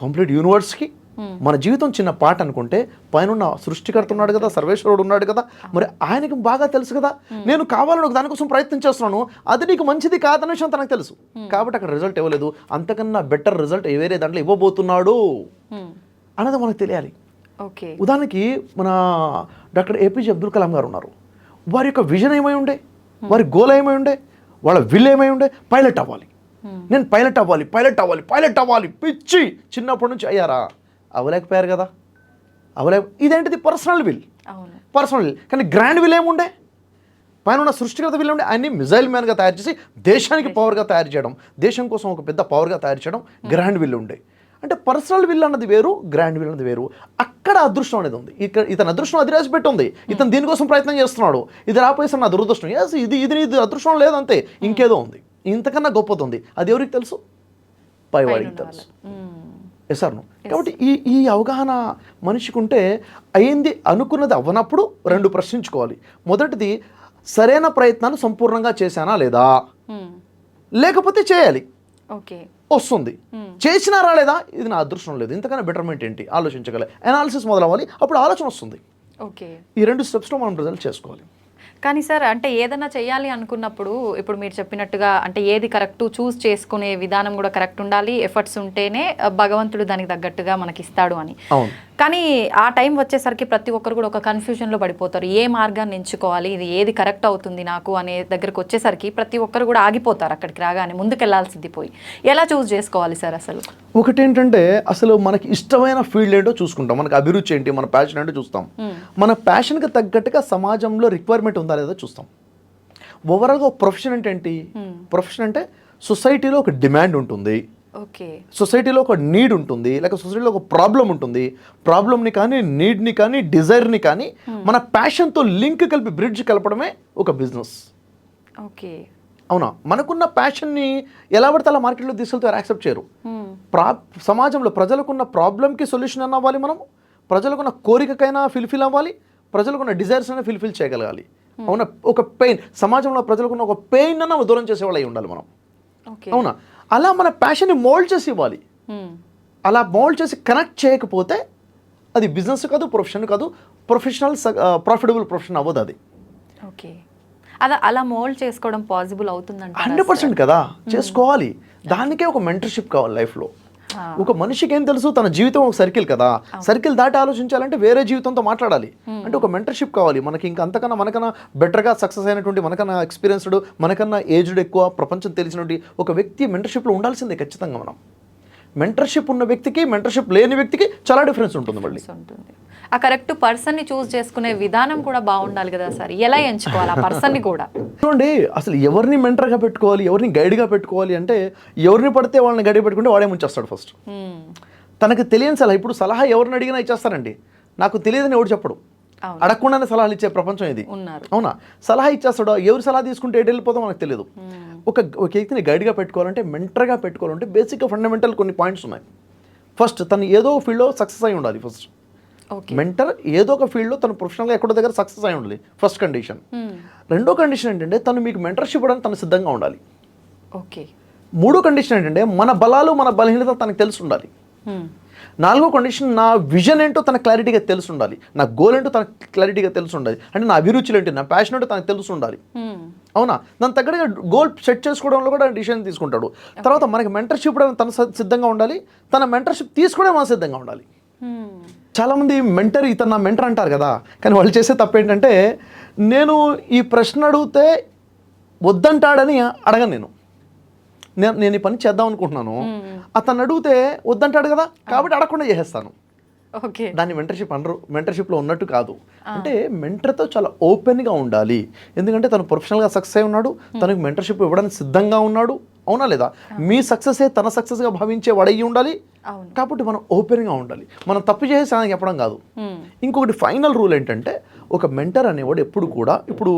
కంప్లీట్ యూనివర్స్కి మన జీవితం చిన్న పాట అనుకుంటే పైన సృష్టికర్త ఉన్నాడు కదా, సర్వేశ్వరుడు ఉన్నాడు కదా, మరి ఆయనకి బాగా తెలుసు కదా, నేను కావాలని ఒక దానికోసం ప్రయత్నం చేస్తున్నాను, అది నీకు మంచిది కాదన్న విషయం తనకు తెలుసు, కాబట్టి అక్కడ రిజల్ట్ ఇవ్వలేదు, అంతకన్నా బెటర్ రిజల్ట్ వేరే దాంట్లో ఇవ్వబోతున్నాడు అన్నది మనకు తెలియాలి. ఉదాహరణకి మన డాక్టర్ ఏపీజే అబ్దుల్ కలాం గారు ఉన్నారు, వారి యొక్క విజన్ ఏమై ఉండే, వారి గోల్ ఏమై ఉండే, వాళ్ళ విల్ ఏమై ఉండే, పైలట్ అవ్వాలి, నేను పైలట్ అవ్వాలి పైలట్ అవ్వాలి పైలట్ అవ్వాలి, పిచ్చి చిన్నప్పటి నుంచి అయ్యారా? అవ్వలేకపోయారు కదా, ఇదేంటిది పర్సనల్ విల్, పర్సనల్ విల్. కానీ గ్రాండ్ విల్ ఏముండే, పైన ఉన్న సృష్టికర్త విల్ ఉండే, ఆయన్ని మిజైల్ మ్యాన్గా తయారు చేసి దేశానికి పవర్గా తయారు చేయడం, దేశం కోసం ఒక పెద్ద పవర్గా తయారు చేయడం గ్రాండ్ విల్ ఉండే. అంటే పర్సనల్ విల్ అన్నది వేరు, గ్రాండ్ విల్ అన్నది వేరు. అక్కడ అదృష్టం అనేది ఉంది. ఇక్కడ ఇతని అదృష్టం అది రాసి పెట్టుంది, ఇతను దీనికోసం ప్రయత్నం చేస్తున్నాడు, ఇది రాపోయేసి నా దురదృష్టం, ఇది అదృష్టం లేదంతే, ఇంకేదో ఉంది, ఇంతకన్నా గొప్పది ఉంది, అది ఎవరికి తెలుసు? పైవాడికి తెలుసు. ఎసార్ను. కాబట్టి ఈ అవగాహన మనిషికి ఉంటే అయింది అనుకున్నది అవ్వనప్పుడు రెండు ప్రశ్నించుకోవాలి. మొదటిది, సరైన ప్రయత్నాన్ని సంపూర్ణంగా చేశానా లేదా, లేకపోతే చేయాలి, వస్తుంది, చేసినా రాలేదా, ఇది నా అదృష్టం లేదు, ఇంతకన్నా బెటర్మెంట్ ఏంటి ఆలోచించగల, అనాలిసిస్ మొదలవ్వాలి, అప్పుడు ఆలోచన వస్తుంది. ఈ 2 స్టెప్స్లో మనం రిజల్ట్ చేసుకోవాలి. కానీ సార్ అంటే ఏదైనా చేయాలి అనుకున్నప్పుడు ఇప్పుడు మీరు చెప్పినట్టుగా అంటే ఏది కరెక్ట్ చూస్ చేసుకునే విధానం కూడా కరెక్ట్ ఉండాలి, ఎఫర్ట్స్ ఉంటేనే భగవంతుడు దానికి తగ్గట్టుగా మనకి ఇస్తాడు అని. కానీ ఆ టైం వచ్చేసరికి ప్రతి ఒక్కరు కూడా ఒక కన్ఫ్యూజన్లో పడిపోతారు, ఏ మార్గాన్ని ఎంచుకోవాలి, ఇది ఏది కరెక్ట్ అవుతుంది నాకు అనే దగ్గరకు వచ్చేసరికి ప్రతి ఒక్కరు కూడా ఆగిపోతారు, అక్కడికి రాగానే ముందుకెళ్లాల్సింది పోయి. ఎలా చూస్ చేసుకోవాలి సార్? అసలు ఒకటి ఏంటంటే, అసలు మనకి ఇష్టమైన ఫీల్డ్ ఏంటో చూసుకుంటాం, మనకి అభిరుచి ఏంటి, మన ప్యాషన్ ఏంటో చూస్తాం, మన ప్యాషన్కి తగ్గట్టుగా సమాజంలో రిక్వైర్మెంట్ ఉందా లేదా చూస్తాం. ఓవరాల్గా ప్రొఫెషన్ అంటే ఏంటి? ప్రొఫెషన్ అంటే సొసైటీలో ఒక డిమాండ్ ఉంటుంది, సొసైటీలో ఒక నీడ్ ఉంటుంది, లేక సొసైటీలో ఒక ప్రాబ్లం ఉంటుంది, ప్రాబ్లమ్ని కానీ నీడ్ని కానీ డిజైర్ని కానీ మన ప్యాషన్తో లింక్ కలిపి బ్రిడ్జ్ కలపడమే ఒక బిజినెస్. అవునా? మనకున్న ప్యాషన్ని ఎలా పడితే అలా మార్కెట్లో తీసుకెళ్తే యాక్సెప్ట్ చేయరు. సమాజంలో ప్రజలకున్న ప్రాబ్లంకి సొల్యూషన్ అన్న అవ్వాలి, మనం ప్రజలకున్న కోరికకైనా ఫిల్ఫిల్ అవ్వాలి, ప్రజలకున్న డిజైర్స్ అయినా ఫిల్ఫిల్ చేయగలగాలి. అవునా? ఒక పెయిన్, సమాజంలో ప్రజలకున్న ఒక పెయిన్ అన్న దూరం చేసేవాళ్ళు అయి ఉండాలి మనం. అవునా? అలా మన ప్యాషన్ని మోల్డ్ చేసి ఇవ్వాలి. అలా మోల్డ్ చేసి కనెక్ట్ చేయకపోతే అది బిజినెస్ కాదు, ప్రొఫెషన్ కాదు, ప్రాఫిటబుల్ ప్రొఫెషన్ అవ్వదు అది. అలా మోల్డ్ చేసుకోవడం పాసిబుల్ అవుతుందంటే 100% కదా, చేసుకోవాలి. దానికే ఒక మెంటర్షిప్ కావాలి లైఫ్లో. ఒక మనిషికి ఏం తెలుసు, తన జీవితం ఒక సర్కిల్ కదా, సర్కిల్ దాటి ఆలోచించాలంటే వేరే జీవితంతో మాట్లాడాలి, అంటే ఒక మెంటర్షిప్ కావాలి మనకి. ఇంకా అంతకన్నా మనకన్నా బెటర్గా సక్సెస్ అయినటువంటి, మనకన్నా ఎక్స్పీరియన్స్డ్, మనకన్నా ఏజ్డ్ ఎక్కువ, ప్రపంచం తెలిసినటువంటి ఒక వ్యక్తి మెంటర్షిప్లో ఉండాల్సిందే ఖచ్చితంగా. మనం మెంటర్షిప్ ఉన్న వ్యక్తికి మెంటర్షిప్ లేని వ్యక్తికి చాలా డిఫరెన్స్ ఉంటుంది. మళ్ళీ ఆ కరెక్ట్ పర్సన్ని చూస్ చేసుకునే విధానం కూడా బాగుండాలి కదా సార్, ఎలా ఎంచుకోవాలి ఆ పర్సన్ని కూడా? చూడండి, అసలు ఎవరిని మెంటర్గా పెట్టుకోవాలి, ఎవరిని గైడ్గా పెట్టుకోవాలి అంటే, ఎవరిని పడితే వాళ్ళని గైడ్ పెట్టుకుంటే వాడే ముంచేస్తాడు ఫస్ట్. తనకు తెలియని సలహా, ఇప్పుడు సలహా ఎవరిని అడిగినా ఇచ్చేస్తారండి, నాకు తెలియదని ఎవడు చెప్పడు, అడగకుండానే సలహాలు ఇచ్చే ప్రపంచం ఇది. అవునా? సలహా ఇచ్చేస్తాడు, ఎవరు సలహా తీసుకుంటే ఎటు వెళ్ళిపోతాం మనకు తెలియదు. ఒక వ్యక్తిని గైడ్గా పెట్టుకోవాలంటే, మెంటర్గా పెట్టుకోవాలంటే బేసిక్గా ఫండమెంటల్ కొన్ని పాయింట్స్ ఉన్నాయి. ఫస్ట్, తను ఏదో ఫీల్డ్లో సక్సెస్ అయి ఉండాలి. ఫస్ట్ మెంటర్ ఏదో ఒక ఫీల్డ్లో తను ప్రొఫెషనల్గా ఎక్కడో దగ్గర సక్సెస్ అయి ఉండాలి, ఫస్ట్ కండిషన్. రెండో కండిషన్ ఏంటంటే, తను మీకు మెంటర్షిప్ ఇవ్వడానికి తను సిద్ధంగా ఉండాలి. మూడో కండిషన్ ఏంటంటే, మన బలాలు మన బలహీనత తనకు తెలిసి ఉండాలి. నాలుగో కండిషన్, నా విజన్ ఏంటో తన క్లారిటీగా తెలిసి ఉండాలి, నా గోల్ ఏంటో తనకు క్లారిటీగా తెలిసి ఉండాలి, అంటే నా అభిరుచులు ఏంటి, నా ప్యాషన్ ఏంటో తనకు తెలిసి ఉండాలి. అవునా, దాని తగ్గట్టుగా గోల్ సెట్ చేసుకోవడంలో కూడా డిసిషన్ తీసుకుంటాడు. తర్వాత మనకి మెంటర్షిప్ తన సిద్ధంగా ఉండాలి, తన మెంటర్షిప్ తీసుకోవడం మన సిద్ధంగా ఉండాలి. చాలామంది మెంటర్ ఇతను నా మెంటర్ అంటారు కదా, కానీ వాళ్ళు చేసే తప్పు ఏంటంటే నేను ఈ ప్రశ్న అడిగితే వద్దంటాడని అడగను. నేను ఈ పని చేద్దాం అనుకుంటున్నాను, అతను అడిగితే వద్దంటాడు కదా కాబట్టి అడగకుండా చేసేస్తాను. ఓకే, దాన్ని మెంటర్షిప్ అనరు, మెంటర్షిప్లో ఉన్నట్టు కాదు. అంటే మెంటర్తో చాలా ఓపెన్గా ఉండాలి, ఎందుకంటే తను ప్రొఫెషనల్గా సక్సెస్ అయి ఉన్నాడు, తనకు మెంటర్షిప్ ఇవ్వడానికి సిద్ధంగా ఉన్నాడు. అవునా లేదా? మీ సక్సెసే తన సక్సెస్గా భావించే వాడయ్యి ఉండాలి. కాబట్టి మనం ఓపెన్గా ఉండాలి, మనం తప్పు చేసి ఆయన చెప్పడం కాదు. ఇంకొకటి ఫైనల్ రూల్ ఏంటంటే ఒక మెంటర్ అనేవాడు ఎప్పుడు కూడా, ఇప్పుడు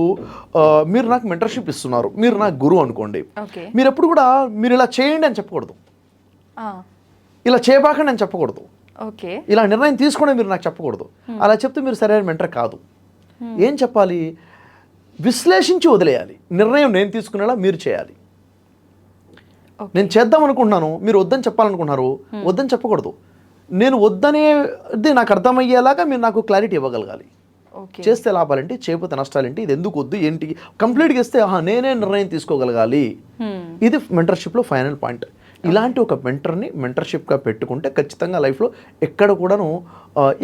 మీరు నాకు మెంటర్షిప్ ఇస్తున్నారు, మీరు నాకు గురువు అనుకోండి, మీరు ఎప్పుడు కూడా మీరు ఇలా చేయండి అని చెప్పకూడదు, ఇలా చేయబాకండి అని చెప్పకూడదు, ఓకే ఇలా నిర్ణయం తీసుకోండి మీరు నాకు చెప్పకూడదు. అలా చెప్తే మీరు సరైన మెంటర్ కాదు. ఏం చెప్పాలి? విశ్లేషించి వదిలేయాలి. నిర్ణయం నేను తీసుకునేలా మీరు చేయాలి. నేను చేద్దాం అనుకుంటున్నాను, మీరు వద్దని చెప్పాలనుకుంటున్నారు, వద్దని చెప్పకూడదు. నేను వద్దనేది నాకు అర్థమయ్యేలాగా మీరు నాకు క్లారిటీ ఇవ్వగలగాలి. చేస్తే లాభాలేంటి, చేయకపోతే నష్టాలేంటి, ఇది ఎందుకు వద్దు ఏంటి, కంప్లీట్గా ఇస్తే నేనే నిర్ణయం తీసుకోగలగాలి. ఇది మెంటర్షిప్లో ఫైనల్ పాయింట్. ఇలాంటి ఒక మెంటర్ని మెంటర్షిప్గా పెట్టుకుంటే ఖచ్చితంగా లైఫ్లో ఎక్కడ కూడాను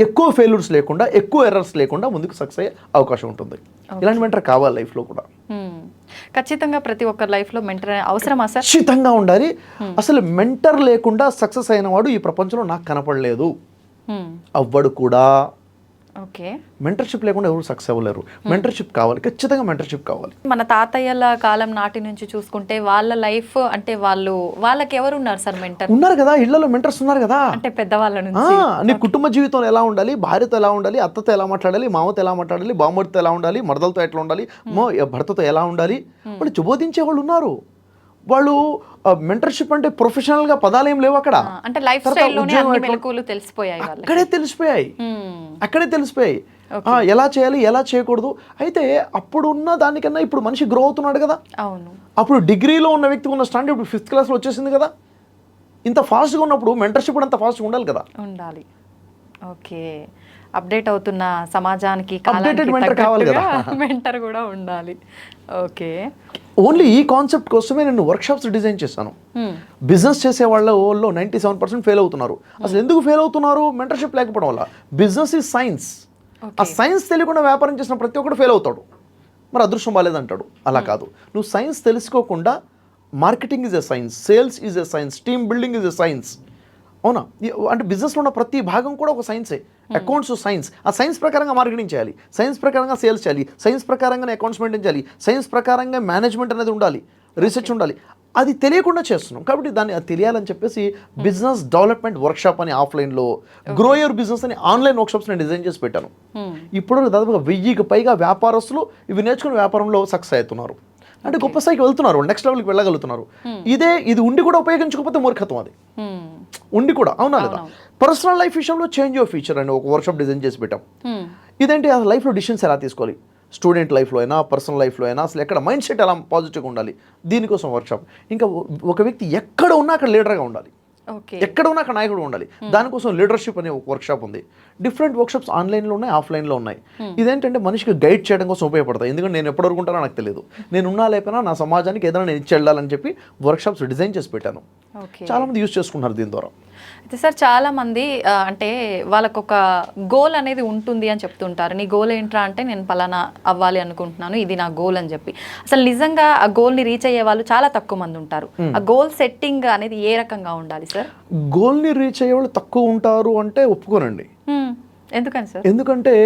ఎక్కువ ఫెయిల్యూర్స్ లేకుండా, ఎక్కువ ఎర్రర్స్ లేకుండా ముందుకు సక్సెస్ అయ్యే అవకాశం ఉంటుంది. ఇలాంటి మెంటర్ కావాలి లైఫ్లో కూడా. ఖచ్చితంగా ప్రతి ఒక్కరి లైఫ్లో మెంటర్ అవసరమా సార్? ఖచ్చితంగా ఉండాలి. అసలు మెంటర్ లేకుండా సక్సెస్ అయిన వాడు ఈ ప్రపంచంలో నాకు కనపడలేదు, అవ్వడు కూడా. ఓకే, మెంటర్షిప్ లేకుండా ఎవరు సక్సెస్ అవ్వలేరు. మెంటర్షిప్ కావాలి, ఖచ్చితంగా మెంటర్షిప్ కావాలి. మన తాతయ్యల కాలం నాటి నుంచి చూసుకుంటే వాళ్ళ లైఫ్ అంటే వాళ్ళకి ఎవరు ఉన్నారు సార్ మెంటర్? ఉన్నారు కదా, ఇళ్లలో మెంటర్స్ ఉన్నారు కదా. అంటే పెద్దవాళ్ళ నుంచి నీ కుటుంబ జీవితంలో ఎలా ఉండాలి, భార్యతో ఎలా ఉండాలి, అత్తతో ఎలా మాట్లాడాలి, మామతో ఎలా మాట్లాడాలి, బామ్మడితో ఎలా ఉండాలి, మరదలతో ఎట్లా ఉండాలి, భర్తతో ఎలా ఉండాలి, వాళ్ళు చుబోధించే వాళ్ళు ఉన్నారు. వాళ్ళు మెంటర్షిప్ అంటే ప్రొఫెషనల్ గా పదాలు ఏం లేవు అక్కడ. అంటే లైఫ్ స్టైల్లోనే అన్ని మెలకువలు తెలిసిపోయాయి, అక్కడే తెలిసిపోయాయి ఎలా చేయాలి, ఎలా చేయకూడదు. అయితే అప్పుడు ఉన్న దానికన్నా ఇప్పుడు మనిషి గ్రో అవుతున్నాడు కదా. అవును, అప్పుడు డిగ్రీలో ఉన్న వ్యక్తికి ఉన్న స్టాండర్డ్ ఇప్పుడు 5th క్లాస్లో వచ్చేసింది కదా. ఇంత ఫాస్ట్గా ఉన్నప్పుడు మెంటర్షిప్ కూడా అంత ఫాస్ట్గా ఉండాలి కదా. ఉండాలి. ఓకే, అప్డేట్ అవుతున్న సమాజానికి మెంటర్ కావాలి కదా, మెంటర్ కూడా ఉండాలి. ఓకే, ఓన్లీ ఈ కాన్సెప్ట్ కోసమే నేను వర్క్షాప్స్ డిజైన్ చేశాను. బిజినెస్ చేసే వాళ్ళు 97% ఫెయిల్ అవుతున్నారు. అసలు ఎందుకు ఫెయిల్ అవుతున్నారు? మెంటర్షిప్ లేకపోవడం వల్ల. Business is science. ఆ సైన్స్ తెలియకుండా వ్యాపారం చేసిన ప్రతి ఒక్కరు ఫెయిల్ అవుతాడు. మరి అదృష్టం బాలేదంటాడు. అలా కాదు, నువ్వు సైన్స్ తెలుసుకోకుండా marketing is a science, sales is a science, team building is a science. అవునా? అంటే బిజినెస్లో ఉన్న ప్రతి భాగం కూడా ఒక సైన్సే. అకౌంట్స్ సైన్స్, ఆ సైన్స్ ప్రకారంగా మార్కెటింగ్ చేయాలి, సైన్స్ ప్రకారంగా సేల్స్ చేయాలి, సైన్స్ ప్రకారంగా అకౌంట్స్ మెయింటైన్ చేయాలి, సైన్స్ ప్రకారంగా మేనేజ్మెంట్ అనేది ఉండాలి, రీసెర్చ్ ఉండాలి. అది తెలియకుండా చేస్తున్నాం. కాబట్టి దాన్ని అది తెలియాలని చెప్పేసి బిజినెస్ డెవలప్మెంట్ వర్క్షాప్ అని ఆఫ్లైన్లో, గ్రో యువర్ బిజినెస్ అని ఆన్లైన్ వర్క్షాప్స్ నేను డిజైన్ చేసి పెట్టాను. ఇప్పుడు దాదాపుగా 1000కి పైగా వ్యాపారస్తులు ఇవి నేర్చుకుని వ్యాపారంలో సక్సెస్ అవుతున్నారు. అంటే గొప్ప స్థాయికి వెళ్తున్నారు, నెక్స్ట్ లెవెల్కి వెళ్ళగలుగుతున్నారు. ఇది ఉండి కూడా ఉపయోగించకపోతే మూర్ఖత్వం. అది ఉండి కూడా, అవునా లేదా? పర్సనల్ లైఫ్ విషయంలో చేంజ్ యువర్ ఫ్యూచర్ అని ఒక వర్క్షాప్ డిజైన్ చేసి పెట్టాం. ఇదేంటి, అసలు లైఫ్లో డిసిషన్స్ ఎలా తీసుకోవాలి, స్టూడెంట్ లైఫ్లో అయినా పర్సనల్ లైఫ్లో అయినా, అసలు ఎక్కడ మైండ్ సెట్ ఎలా పాజిటివ్గా ఉండాలి, దీనికోసం వర్క్షాప్. ఇంకా ఒక వ్యక్తి ఎక్కడ ఉన్నా అక్కడ లీడర్గా ఉండాలి, ఎక్కడ ఉన్నా అక్కడ నాయకుడు ఉండాలి, దానికోసం లీడర్షిప్ అనే ఒక వర్క్షాప్ ఉంది. డిఫరెంట్ వర్క్షాప్స్ ఆన్లైన్లో ఉన్నాయి, ఆఫ్లైన్లో ఉన్నాయి. ఇదేంటంటే మనిషికి గైడ్ చేయడం కోసం ఉపయోగపడతాయి. ఎందుకంటే నేను ఎప్పటి వరకు ఉంటానో నాకు తెలియదు, నేను ఉన్నా లేకపోయినా నా సమాజానికి ఏదైనా నేను ఇచ్చి వెళ్ళాలని చెప్పి వర్క్షాప్స్ డిజైన్ చేసి పెట్టాను. చాలామంది యూజ్ చేసుకుంటున్నారు దీని ద్వారా. అయితే సార్ చాలామంది అంటే వాళ్ళకు ఒక గోల్ అనేది ఉంటుంది అని చెప్తుంటారు. నీ గోల్ ఏంట్రా అంటే నేను పలానా అవ్వాలి అనుకుంటున్నాను, ఇది నా గోల్ అని చెప్పి. అసలు నిజంగా ఆ గోల్ని రీచ్ అయ్యే వాళ్ళు చాలా తక్కువ మంది ఉంటారు. ఆ గోల్ సెట్టింగ్ అనేది ఏ రకంగా ఉండాలి సార్? గోల్ని రీచ్ అయ్యే వాళ్ళు తక్కువ ఉంటారు అంటే ఒప్పుకోనండి. ఎందుకని సార్? ఎందుకంటే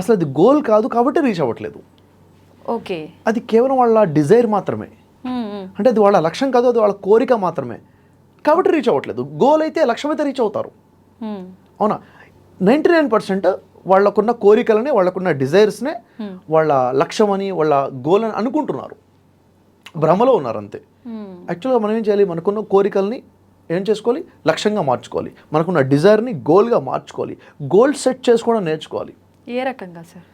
అసలు అది గోల్ కాదు కాబట్టి రీచ్ అవ్వట్లేదు. ఓకే, అది కేవలం వాళ్ళ డిజైర్ మాత్రమే. అంటే అది వాళ్ళ లక్ష్యం కాదు, అది వాళ్ళ కోరిక మాత్రమే కాబట్టి రీచ్ అవ్వట్లేదు. గోల్ అయితే లక్ష్యం అయితే రీచ్ అవుతారు. అవునా? 99% వాళ్ళకున్న కోరికలని, వాళ్ళకున్న డిజైర్స్నే వాళ్ళ లక్ష్యం అని, వాళ్ళ గోల్ అని అనుకుంటున్నారు, భ్రమలో ఉన్నారు అంతే. యాక్చువల్గా మనం ఏం చేయాలి, మనకున్న కోరికల్ని ఏం చేసుకోవాలి, లక్ష్యంగా మార్చుకోవాలి, మనకున్న డిజైర్ని గోల్గా మార్చుకోవాలి, గోల్ సెట్ చేసుకోవడం నేర్చుకోవాలి. ఏ రకంగా సార్?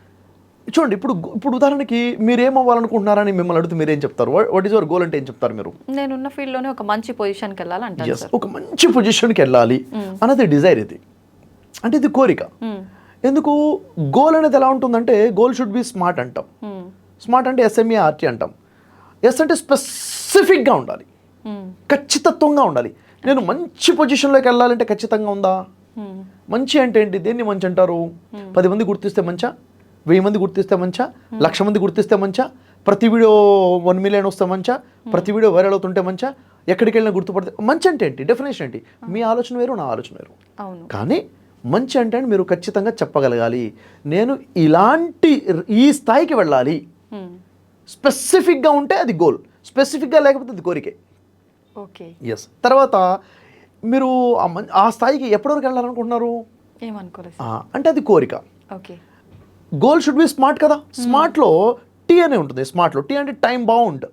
చూడండి, ఇప్పుడు ఉదాహరణకి మీరు ఏమవ్వాలనుకుంటున్నారని మిమ్మల్ని అడిగితే మీరేం చెప్తారు? వాట్ ఈస్ యువర్ గోల్ అంటే ఏం చెప్తారు మీరు? నేనున్న ఫీల్డ్లోనే ఒక మంచి పొజిషన్కి వెళ్ళాలి, ఒక మంచి పొజిషన్కి వెళ్ళాలి అన్నది డిజైర్. ఇది అంటే ఇది కోరిక. ఎందుకు గోల్ అనేది ఎలా ఉంటుందంటే, గోల్ షుడ్ బి స్మార్ట్ అంటాం. స్మార్ట్ అంటే SMART అంటాం. ఎస్ అంటే స్పెసిఫిక్గా ఉండాలి, ఖచ్చితత్వంగా ఉండాలి. నేను మంచి పొజిషన్లోకి వెళ్ళాలంటే ఖచ్చితంగా ఉందా? మంచి అంటే ఏంటి? దేన్ని మంచి అంటారు? 10 మంది గుర్తిస్తే మంచా, 1000 మంది గుర్తిస్తే మంచా, 1,00,000 మంది గుర్తిస్తే మంచా, ప్రతి వీడియో 1 మిలియన్ వస్తే మంచా, ప్రతి వీడియో వైరల్ అవుతుంటే మంచా, ఎక్కడికి వెళ్ళినా గుర్తుపడితే మంచి అంటే ఏంటి? డెఫినేషన్ ఏంటి? మీ ఆలోచన వేరు, నా ఆలోచన వేరు. కానీ మంచి అంటే మీరు ఖచ్చితంగా చెప్పగలగాలి, నేను ఇలాంటి ఈ స్థాయికి వెళ్ళాలి. స్పెసిఫిక్గా ఉంటే అది గోల్, స్పెసిఫిక్గా లేకపోతే అది కోరికే. Okay, yes. తర్వాత మీరు ఆ స్థాయికి ఎప్పటివరకు వెళ్ళాలనుకుంటున్నారు? ఏమనుకోలేదు అంటే అది కోరిక. Okay, goal should be smart కదా. స్మార్ట్లో టీ అనే ఉంటుంది. స్మార్ట్లో టీ అంటే టైం బౌండ్.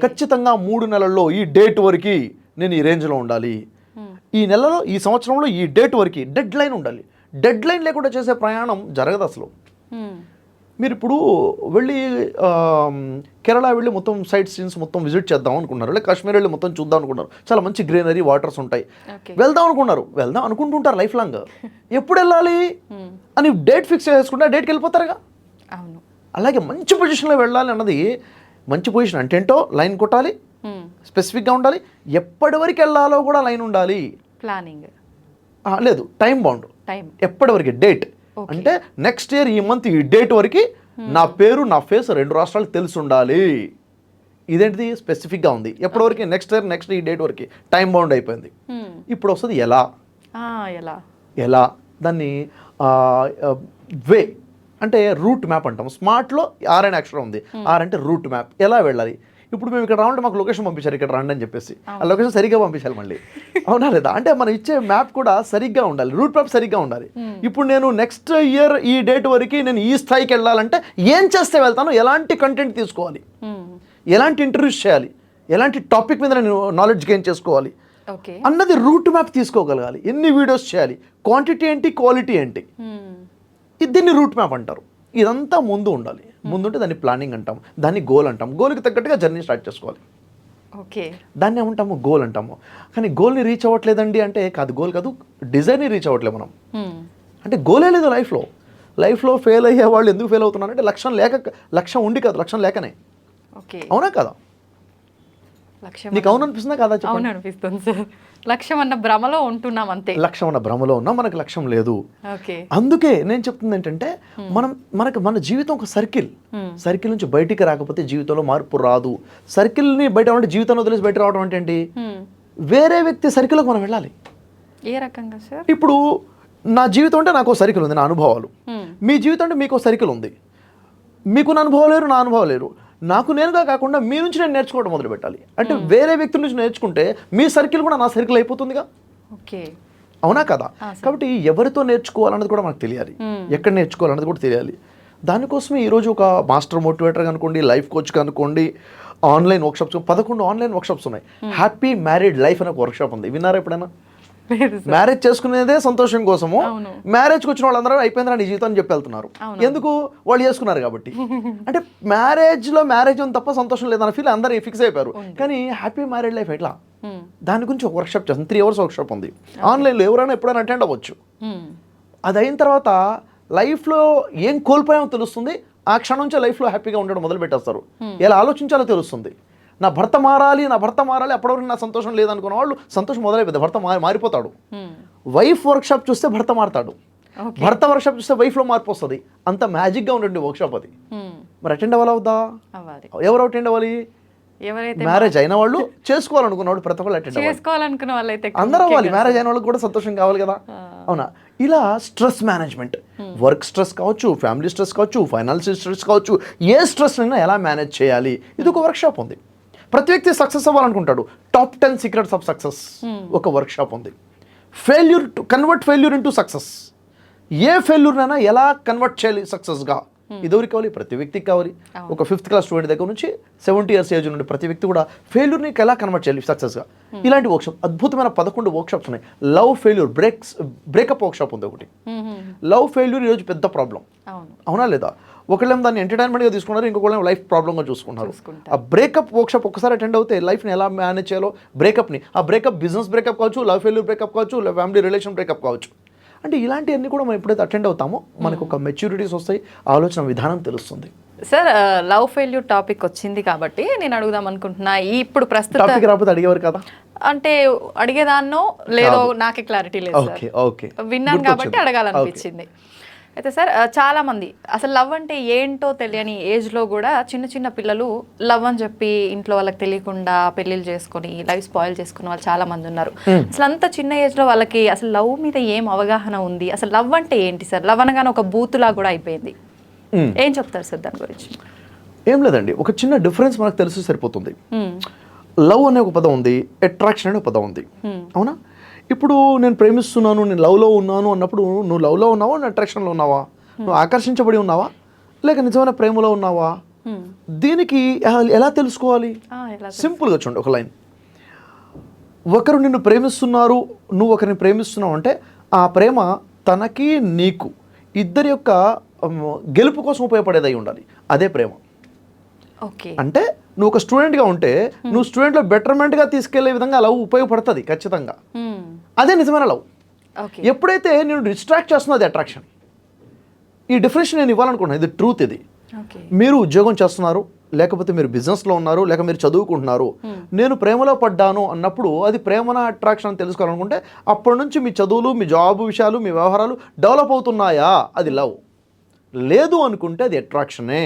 ఖచ్చితంగా 3 నెలల్లో ఈ డేట్ వరకు నేను ఈ రేంజ్లో ఉండాలి, ఈ నెలలో ఈ సంవత్సరంలో ఈ డేట్ వరకు డెడ్ లైన్ ఉండాలి. డెడ్ లైన్ లేకుండా చేసే ప్రయాణం జరగదు అసలు. మీరు ఇప్పుడు వెళ్ళి కేరళ వెళ్ళి మొత్తం సైట్ సీన్స్ మొత్తం విజిట్ చేద్దాం అనుకున్నారు, లేదా కాశ్మీర్ వెళ్ళి మొత్తం చూద్దాం అనుకున్నారు, చాలా మంచి గ్రీనరీ వాటర్స్ ఉంటాయి, వెళ్దాం అనుకున్నారు, వెళ్దాం అనుకుంటుంటారు లైఫ్ లాంగ్. ఎప్పుడు వెళ్ళాలి అని డేట్ ఫిక్స్ చేసుకుంటే ఆ డేట్కి వెళ్ళిపోతారుగా. అవును. అలాగే మంచి పొజిషన్లో వెళ్ళాలి అన్నది, మంచి పొజిషన్ అంటే ఏంటో లైన్ కొట్టాలి, స్పెసిఫిక్గా ఉండాలి, ఎప్పటి వరకు వెళ్ళాలో కూడా లైన్ ఉండాలి, ప్లానింగ్ లేదు టైం బౌండ్, ఎప్పటి వరకు డేట్ అంటే నెక్స్ట్ ఇయర్ ఈ మంత్ ఈ డేట్ వరకు నా పేరు నా ఫేస్ 2 రాష్ట్రాలకు తెలిసి ఉండాలి. ఇదేంటిది? స్పెసిఫిక్గా ఉంది. ఎప్పటివరకు? నెక్స్ట్ ఇయర్ నెక్స్ట్ ఈ డేట్ వరకు టైం బౌండ్ అయిపోయింది. ఇప్పుడు వస్తుంది ఎలా. ఎలా దాన్ని వే అంటే రూట్ మ్యాప్ అంటాం. స్మార్ట్లో ఆర్ అనే అక్షరం ఉంది, ఆర్ అంటే రూట్ మ్యాప్. ఎలా వెళ్ళాలి? ఇప్పుడు మేము ఇక్కడ రావంటే మాకు లొకేషన్ పంపించారు, ఇక్కడ రండి అని చెప్పేసి. ఆ లొకేషన్ సరిగ్గా పంపించాలి మళ్ళీ, అవునా లేదా? అంటే మనం ఇచ్చే మ్యాప్ కూడా సరిగ్గా ఉండాలి, రూట్ మ్యాప్ సరిగ్గా ఉండాలి. ఇప్పుడు నేను నెక్స్ట్ ఇయర్ ఈ డేట్ వరకు నేను ఈ స్థాయికి వెళ్ళాలంటే ఏం చేస్తే వెళ్తాను, ఎలాంటి కంటెంట్ తీసుకోవాలి, ఎలాంటి ఇంటర్వ్యూస్ చేయాలి, ఎలాంటి టాపిక్ మీద నేను నాలెడ్జ్ గెయిన్ చేసుకోవాలి అన్నది రూట్ మ్యాప్ తీసుకోగలగాలి. ఎన్ని వీడియోస్ చేయాలి, క్వాంటిటీ ఏంటి, క్వాలిటీ ఏంటి, దీన్ని రూట్ మ్యాప్ అంటారు. ఇదంతా ముందు ఉండాలి. ముందుంటే దాన్ని ప్లానింగ్ అంటాం, దాన్ని గోల్ అంటాం. గోల్కి తగ్గట్టుగా జర్నీ స్టార్ట్ చేసుకోవాలి. ఓకే, దాన్ని ఏమంటాము? గోల్ అంటాము. కానీ గోల్ని రీచ్ అవ్వట్లేదండి అంటే కాదు, గోల్ కాదు, డిజైర్ని రీచ్ అవ్వట్లేదు మనం. అంటే గోలే లేదు లైఫ్లో ఫెయిల్ అయ్యే వాళ్ళు ఎందుకు ఫెయిల్ అవుతున్నారంటే లక్ష్యం ఉండి కాదు, లక్ష్యం లేకనే. అవునా కదా? నీకు అవును అనిపిస్తుందా కదా? అవును అనిపిస్తుంది సార్. లక్ష్యం అన్న భ్రమలో ఉంటున్నాం అంతే. లక్ష్యం అన్న భ్రమలో ఉన్నాం, మనకు లక్ష్యం లేదు. అందుకే నేను చెప్తుంది ఏంటంటే మన జీవితం ఒక సర్కిల్ నుంచి బయటికి రాకపోతే జీవితంలో మార్పు రాదు. సర్కిల్ని బయట అంటే జీవితంలో వదిలేసి బయట రావడం అంటే ఏంటి? వేరే వ్యక్తి సర్కిల్కి మనం వెళ్ళాలి. ఏ రకంగా సార్? ఇప్పుడు నా జీవితం అంటే నాకు సర్కిల్ ఉంది, నా అనుభవాలు. మీ జీవితం అంటే మీకు సర్కిల్ ఉంది, మీకు నా అనుభవం లేరు, నా అనుభవం లేరు. నాకు నేనుగా కాకుండా మీ నుంచి నేను నేర్చుకోవడం మొదలు పెట్టాలి. అంటే వేరే వ్యక్తి నుంచి నేర్చుకుంటే మీ సర్కిల్ కూడా నా సర్కిల్ అయిపోతుందిగా. అవునా కదా? కాబట్టి ఎవరితో నేర్చుకోవాలన్నది కూడా మనకు తెలియాలి, ఎక్కడ నేర్చుకోవాలన్నది కూడా తెలియాలి. దానికోసమే ఈరోజు ఒక మాస్టర్ మోటివేటర్ అనుకోండి, లైఫ్ కోచ్ అనుకోండి, ఆన్లైన్ వర్క్షాప్స్ 11 ఆన్లైన్ వర్క్షాప్స్ ఉన్నాయి. హ్యాపీ మ్యారీడ్ లైఫ్ అనే ఒక వర్క్షాప్ ఉంది, విన్నారా ఎప్పుడైనా? మ్యారేజ్ చేసుకునేదే సంతోషం కోసము, మ్యారేజ్కి వచ్చిన వాళ్ళందరూ అయిపోయిందిరా నీ జీవితం అని చెప్పి వెళ్తున్నారు. ఎందుకు? వాళ్ళు చేసుకున్నారు కాబట్టి. అంటే మ్యారేజ్ ఉంది తప్ప సంతోషం లేదన్న ఫీల్ అందరూ ఫిక్స్ అయిపోయారు. కానీ హ్యాపీ మ్యారేడ్ లైఫ్ ఎట్లా? దాని గురించి ఒక వర్క్షాప్ చేస్తాను, 3 hours వర్క్షాప్ ఉంది ఆన్లైన్లో, ఎవరైనా ఎప్పుడైనా అటెండ్ అవ్వచ్చు. అది అయిన తర్వాత లైఫ్లో ఏం కోల్పోయామో తెలుస్తుంది, ఆ క్షణం నుంచి లైఫ్లో హ్యాపీగా ఉండడం మొదలు పెట్టేస్తారు. ఎలా ఆలోచించాలో తెలుస్తుంది. నా భర్త మారాలి, అప్పటివరకు నా సంతోషం లేదనుకున్న వాళ్ళు సంతోషం మొదలైపోతుంది, భర్త మారిపోతాడు. వైఫ్ వర్క్షాప్ చూస్తే భర్త మారుతాడు, భర్త వర్క్షాప్ చూస్తే వైఫ్లో మార్పు వస్తుంది. అంత మ్యాజిక్గా ఉండండి వర్క్షాప్ అది. మరి అటెండ్ అవ్వాలవుద్దా? ఎవరు అటెండ్ అవ్వాలి? మ్యారేజ్ అయిన వాళ్ళు, చేసుకోవాలనుకున్న వాళ్ళు ప్రతి ఒక్కళ్ళు అటెండ్ అవ్వాలి. అందరూ అవ్వాలి. మ్యారేజ్ అయిన వాళ్ళకి కూడా సంతోషం కావాలి కదా. అవునా? ఇలా స్ట్రెస్ మేనేజ్మెంట్, వర్క్ స్ట్రెస్ కావచ్చు, ఫ్యామిలీ స్ట్రెస్ కావచ్చు, ఫైనాన్షియల్ స్ట్రెస్ కావచ్చు, ఏ స్ట్రెస్ అయినా ఎలా మేనేజ్ చేయాలి, ఇది ఒక వర్క్షాప్ ఉంది. ప్రతి వ్యక్తి సక్సెస్ అవ్వాలనుకుంటాడు. టాప్ 10 సీక్రెట్స్ ఆఫ్ సక్సెస్ ఒక వర్క్షాప్ ఉంది. Convert failure into success. ఏ ఫెయిల్యూర్నైనా ఎలా కన్వర్ట్ చేయాలి సక్సెస్గా, ఇదెవరికి కావాలి? ప్రతి వ్యక్తికి కావాలి. ఒక 5th class స్టూడెంట్ దగ్గర నుంచి 70 years ఏజ్ నుండి ప్రతి వ్యక్తి కూడా ఫెయిల్యూర్ని ఎలా కన్వర్ట్ చేయాలి సక్సెస్గా. ఇలాంటి వర్క్షాప్ అద్భుతమైన 11 వర్క్షాప్స్ ఉన్నాయి. లవ్ ఫెయిల్యూర్ బ్రేకప్ వర్క్షాప్ ఉంది ఒకటి. లవ్ ఫెయిల్యూర్ ఈరోజు పెద్ద ప్రాబ్లం, అవునా లేదా? ఒకళ్ళేమో దాన్ని ఎంటర్టైన్మెంట్గా తీసుకున్నారు, ఇంకొకళ్ళేమో లైఫ్ ప్రాబ్లంగా చూసుకున్నారు. ఆ బ్రేకప్ వర్క్షాప్ ఒకసారి అటెండ్ అవుతే లైఫ్ని ఎలా మేనేజ్ చేయాలో, బ్రేకప్ని, ఆ బ్రేకప్ బిజినెస్ బ్రేకప్ కావచ్చు, లవ్ ఫెయిల్యూర్ బ్రేకప్ కావచ్చు, ఫ్యామిలీ రిలేషన్ బ్రేకప్ కావచ్చు. అంటే ఇలాంటివన్నీ కూడా మనం ఎప్పుడైతే అటెండ్ అవుతామో మనకు ఒక మెచ్యూరిటీస్ వస్తాయి, ఆలోచన విధానం తెలుస్తుంది. సార్ లవ్ ఫెయిల్యూర్ టాపిక్ వచ్చింది కాబట్టి నేను అడుగుదాం అనుకుంటున్నా ఇప్పుడు ప్రస్తుత టాపిక్ రాకపోతే అడిగేవారు కదా. అంటే అడిగేదాన్నో లేదో నాకే క్లారిటీ లేదు సార్. ఓకే ఓకే విన్నాను కాబట్టి అడగాలనిపించింది. అయితే సార్ చాలా మంది అసలు లవ్ అంటే ఏంటో తెలియని ఏజ్లో కూడా చిన్న చిన్న పిల్లలు లవ్ అని చెప్పి ఇంట్లో వాళ్ళకి తెలియకుండా పెళ్ళిళ్ళు చేసుకొని లైఫ్ స్పాయిల్ చేసుకున్న వాళ్ళు చాలా మంది ఉన్నారు. అసలు అంత చిన్న ఏజ్లో వాళ్ళకి అసలు లవ్ మీద ఏం అవగాహన ఉంది, అసలు లవ్ అంటే ఏంటి సార్? లవ్ అనగానే ఒక బూతులా కూడా అయిపోయింది. ఏం చెప్తారు సార్ దాని గురించి? ఏం లేదండి, ఒక చిన్న డిఫరెన్స్ మనకు తెలిసి సరిపోతుంది. లవ్ అనే ఒక పదం ఉంది, అట్రాక్షన్ అనే ఒక పదం ఉంది, అవునా? ఇప్పుడు నేను ప్రేమిస్తున్నాను, నేను లవ్లో ఉన్నాను అన్నప్పుడు నువ్వు లవ్లో ఉన్నావా, నువ్వు అట్రాక్షన్లో ఉన్నావా, నువ్వు ఆకర్షించబడి ఉన్నావా, లేక నిజమైన ప్రేమలో ఉన్నావా? దీనికి ఎలా తెలుసుకోవాలి? సింపుల్గా చూడండి, ఒక లైన్. ఒకరు నిన్ను ప్రేమిస్తున్నారు, నువ్వు ఒకరిని ప్రేమిస్తున్నావు అంటే ఆ ప్రేమ తనకి నీకు ఇద్దరి యొక్క గెలుపు కోసం ఉపయోగపడేదై ఉండాలి. అదే ప్రేమ. ఓకే, అంటే నువ్వు ఒక స్టూడెంట్గా ఉంటే నువ్వు స్టూడెంట్లో బెటర్మెంట్గా తీసుకెళ్లే విధంగా లవ్ ఉపయోగపడుతుంది ఖచ్చితంగా. అదే నిజమైన లవ్. ఎప్పుడైతే నేను డిస్ట్రాక్ట్ చేస్తున్నా అది అట్రాక్షన్. ఈ డిఫరెన్స్ నేను ఇవ్వాలనుకుంటున్నాను, ఇది ట్రూత్. ఇది మీరు ఉద్యోగం చేస్తున్నారు, లేకపోతే మీరు బిజినెస్లో ఉన్నారు, లేక మీరు చదువుకుంటున్నారు, నేను ప్రేమలో పడ్డాను అన్నప్పుడు అది ప్రేమన అట్రాక్షన్ అని తెలుసుకోవాలనుకుంటే అప్పటి నుంచి మీ చదువులు, మీ జాబ్ విషయాలు, మీ వ్యవహారాలు డెవలప్ అవుతున్నాయా, అది లవ్. లేదు అనుకుంటే అది అట్రాక్షనే.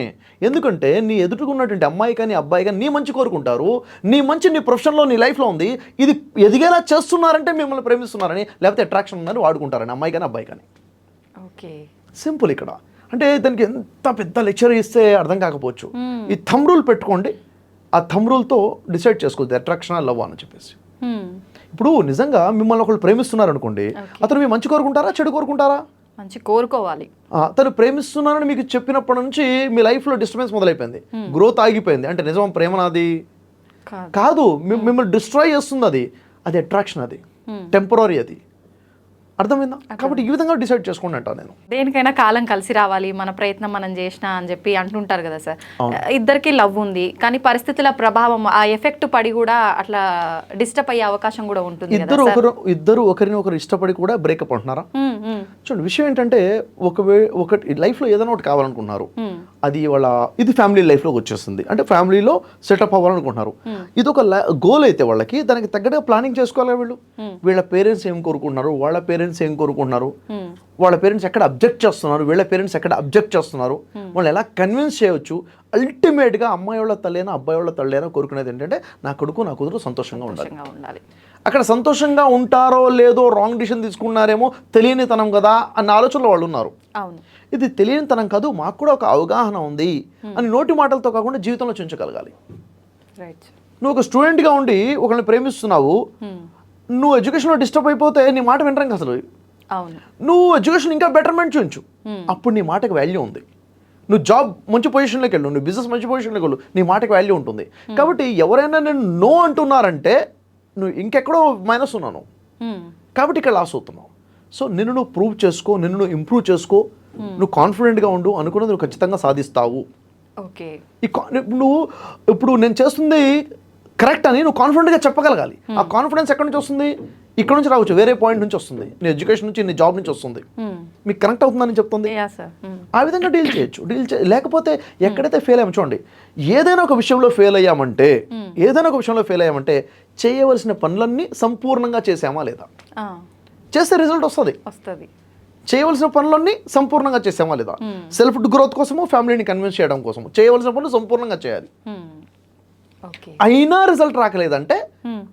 ఎందుకంటే నీ ఎదుటికున్నటువంటి అమ్మాయి కానీ అబ్బాయి కానీ నీ మంచి కోరుకుంటారు, నీ మంచి నీ ప్రొఫెషన్లో నీ లైఫ్లో ఉంది, ఇది ఎదిగేలా చేస్తున్నారంటే మిమ్మల్ని ప్రేమిస్తున్నారని, లేకపోతే అట్రాక్షన్ ఉందని వాడుకుంటారని అమ్మాయి కానీ అబ్బాయి కానీ. Okay, simple. ఇక్కడ అంటే దానికి ఎంత పెద్ద లెక్చర్ ఇస్తే అర్థం కాకపోవచ్చు. ఈ థంబ్ రూల్ పెట్టుకోండి, ఆ థంబ్ రూల్తో డిసైడ్ చేసుకోవద్దు అట్రాక్షన్ లవ్ అని చెప్పేసి. ఇప్పుడు నిజంగా మిమ్మల్ని ఒకళ్ళు ప్రేమిస్తున్నారు అనుకోండి, అతను మీ మంచి కోరుకుంటారా, చెడు కోరుకుంటారా? మంచి కోరుకోవాలి. తను ప్రేమిస్తున్నానని మీకు చెప్పినప్పటి నుంచి మీ లైఫ్లో డిస్టర్బెన్స్ మొదలైపోయింది, గ్రోత్ ఆగిపోయింది. అంటే నిజం ప్రేమ నాది కాదు, మిమ్మల్ని డిస్ట్రాయ్ చేస్తుంది. అది అట్రాక్షన్, అది టెంపరరీ, అది అర్థమైందా? కాబట్టి ఈ విధంగా డిసైడ్ చేసుకోండి అంటా నేను. దేనికైనా కాలం కలిసి రావాలి, మన ప్రయత్నం మనం చేసినా అని చెప్పి అంటుంటారు కదా సార్. ఇద్దరికి లవ్ ఉంది కానీ పరిస్థితుల ప్రభావం, ఆ ఎఫెక్ట్ పడి కూడా అట్లా డిస్టర్బ్ అయ్యే అవకాశం కూడా ఉంటుంది. ఇద్దరు ఒకరిని ఒకరు ఇష్టపడి కూడా బ్రేకప్ అంటున్నారా? చూడండి, విషయం ఏంటంటే ఒకటి లైఫ్లో ఏదైనా ఒకటి కావాలనుకుంటున్నారు, అది ఇది ఫ్యామిలీ లైఫ్లోకి వచ్చేస్తుంది, అంటే ఫ్యామిలీలో సెటప్ అవ్వాలనుకుంటున్నారు. ఇది ఒక గోల్ అయితే వాళ్ళకి దానికి తగ్గట్టుగా ప్లానింగ్ చేసుకోవాలి. వీళ్ళ పేరెంట్స్ ఏం కోరుకుంటున్నారు, వాళ్ళ పేరెంట్స్ ఏం కోరుకుంటున్నారు, వాళ్ళ పేరెంట్స్ ఎక్కడ అబ్జెక్ట్ చేస్తున్నారు, వీళ్ళ పేరెంట్స్ ఎక్కడ అబ్జెక్ట్ చేస్తున్నారు, వాళ్ళు ఎలా కన్విన్స్ చేయవచ్చు. అల్టిమేట్గా అమ్మాయి వాళ్ళ తల్లైనా అబ్బాయి వాళ్ళ తల్లైనా కోరుకునేది ఏంటంటే నా కొడుకు నా కూతురు సంతోషంగా ఉండాలి. అక్కడ సంతోషంగా ఉంటారో లేదో, రాంగ్ డిసిషన్ తీసుకున్నారేమో, తెలియనితనం కదా అన్న ఆలోచనలో వాళ్ళు ఉన్నారు. ఇది తెలియనితనం కాదు, మాకు కూడా ఒక అవగాహన ఉంది అని నోటి మాటలతో కాకుండా జీవితంలో చుంచగలగాలి. నువ్వు ఒక స్టూడెంట్గా ఉండి ఒకరిని ప్రేమిస్తున్నావు, నువ్వు ఎడ్యుకేషన్లో డిస్టర్బ్ అయిపోతే నీ మాట వినరంగా అసలు. నువ్వు ఎడ్యుకేషన్ ఇంకా బెటర్మెంట్ చూంచు, అప్పుడు నీ మాటకు వాల్యూ ఉంది. నువ్వు జాబ్ మంచి పొజిషన్లోకి వెళ్ళు, నువ్వు బిజినెస్ మంచి పొజిషన్లోకి వెళ్ళు, నీ మాటకు వాల్యూ ఉంటుంది. కాబట్టి ఎవరైనా నేను నో అంటున్నారంటే నువ్వు ఇంకెక్కడో మైనస్ ఉన్నాను, కాబట్టి ఇక్కడ లాస్ అవుతున్నావు. సో నిన్ను నువ్వు ప్రూవ్ చేసుకో, నిన్ను నువ్వు ఇంప్రూవ్ చేసుకో, నువ్వు కాన్ఫిడెంట్గా ఉండు, అనుకున్నది నువ్వు ఖచ్చితంగా సాధిస్తావు. నువ్వు ఇప్పుడు నేను చేస్తుంది కరెక్ట్ అని నువ్వు కాన్ఫిడెంట్గా చెప్పగలగాలి. ఆ కాన్ఫిడెన్స్ ఎక్కడి నుంచి వస్తుంది? ఇక్కడ నుంచి రావచ్చు, వేరే పాయింట్ నుంచి వస్తుంది, నీ ఎడ్యుకేషన్ నుంచి, నీ జాబ్ నుంచి వస్తుంది. మీకు కనెక్ట్ అవుతుందని చెప్తుంది. ఆ విధంగా డీల్ చేయొచ్చు. లేకపోతే ఎక్కడైతే ఫెయిల్ అయ్యాము చూడండి, ఏదైనా ఒక విషయంలో ఫెయిల్ అయ్యామంటే చేయవలసిన పనులన్నీ సంపూర్ణంగా చేసామా లేదా, చేస్తే రిజల్ట్ వస్తుంది. చేయవలసిన పనులన్నీ సంపూర్ణంగా చేసామా లేదా, సెల్ఫ్ గ్రోత్ కోసము, ఫ్యామిలీని కన్విన్స్ చేయడం కోసము చేయవలసిన పనులు సంపూర్ణంగా చేయాలి. అయినా రిజల్ట్ రాకలేదంటే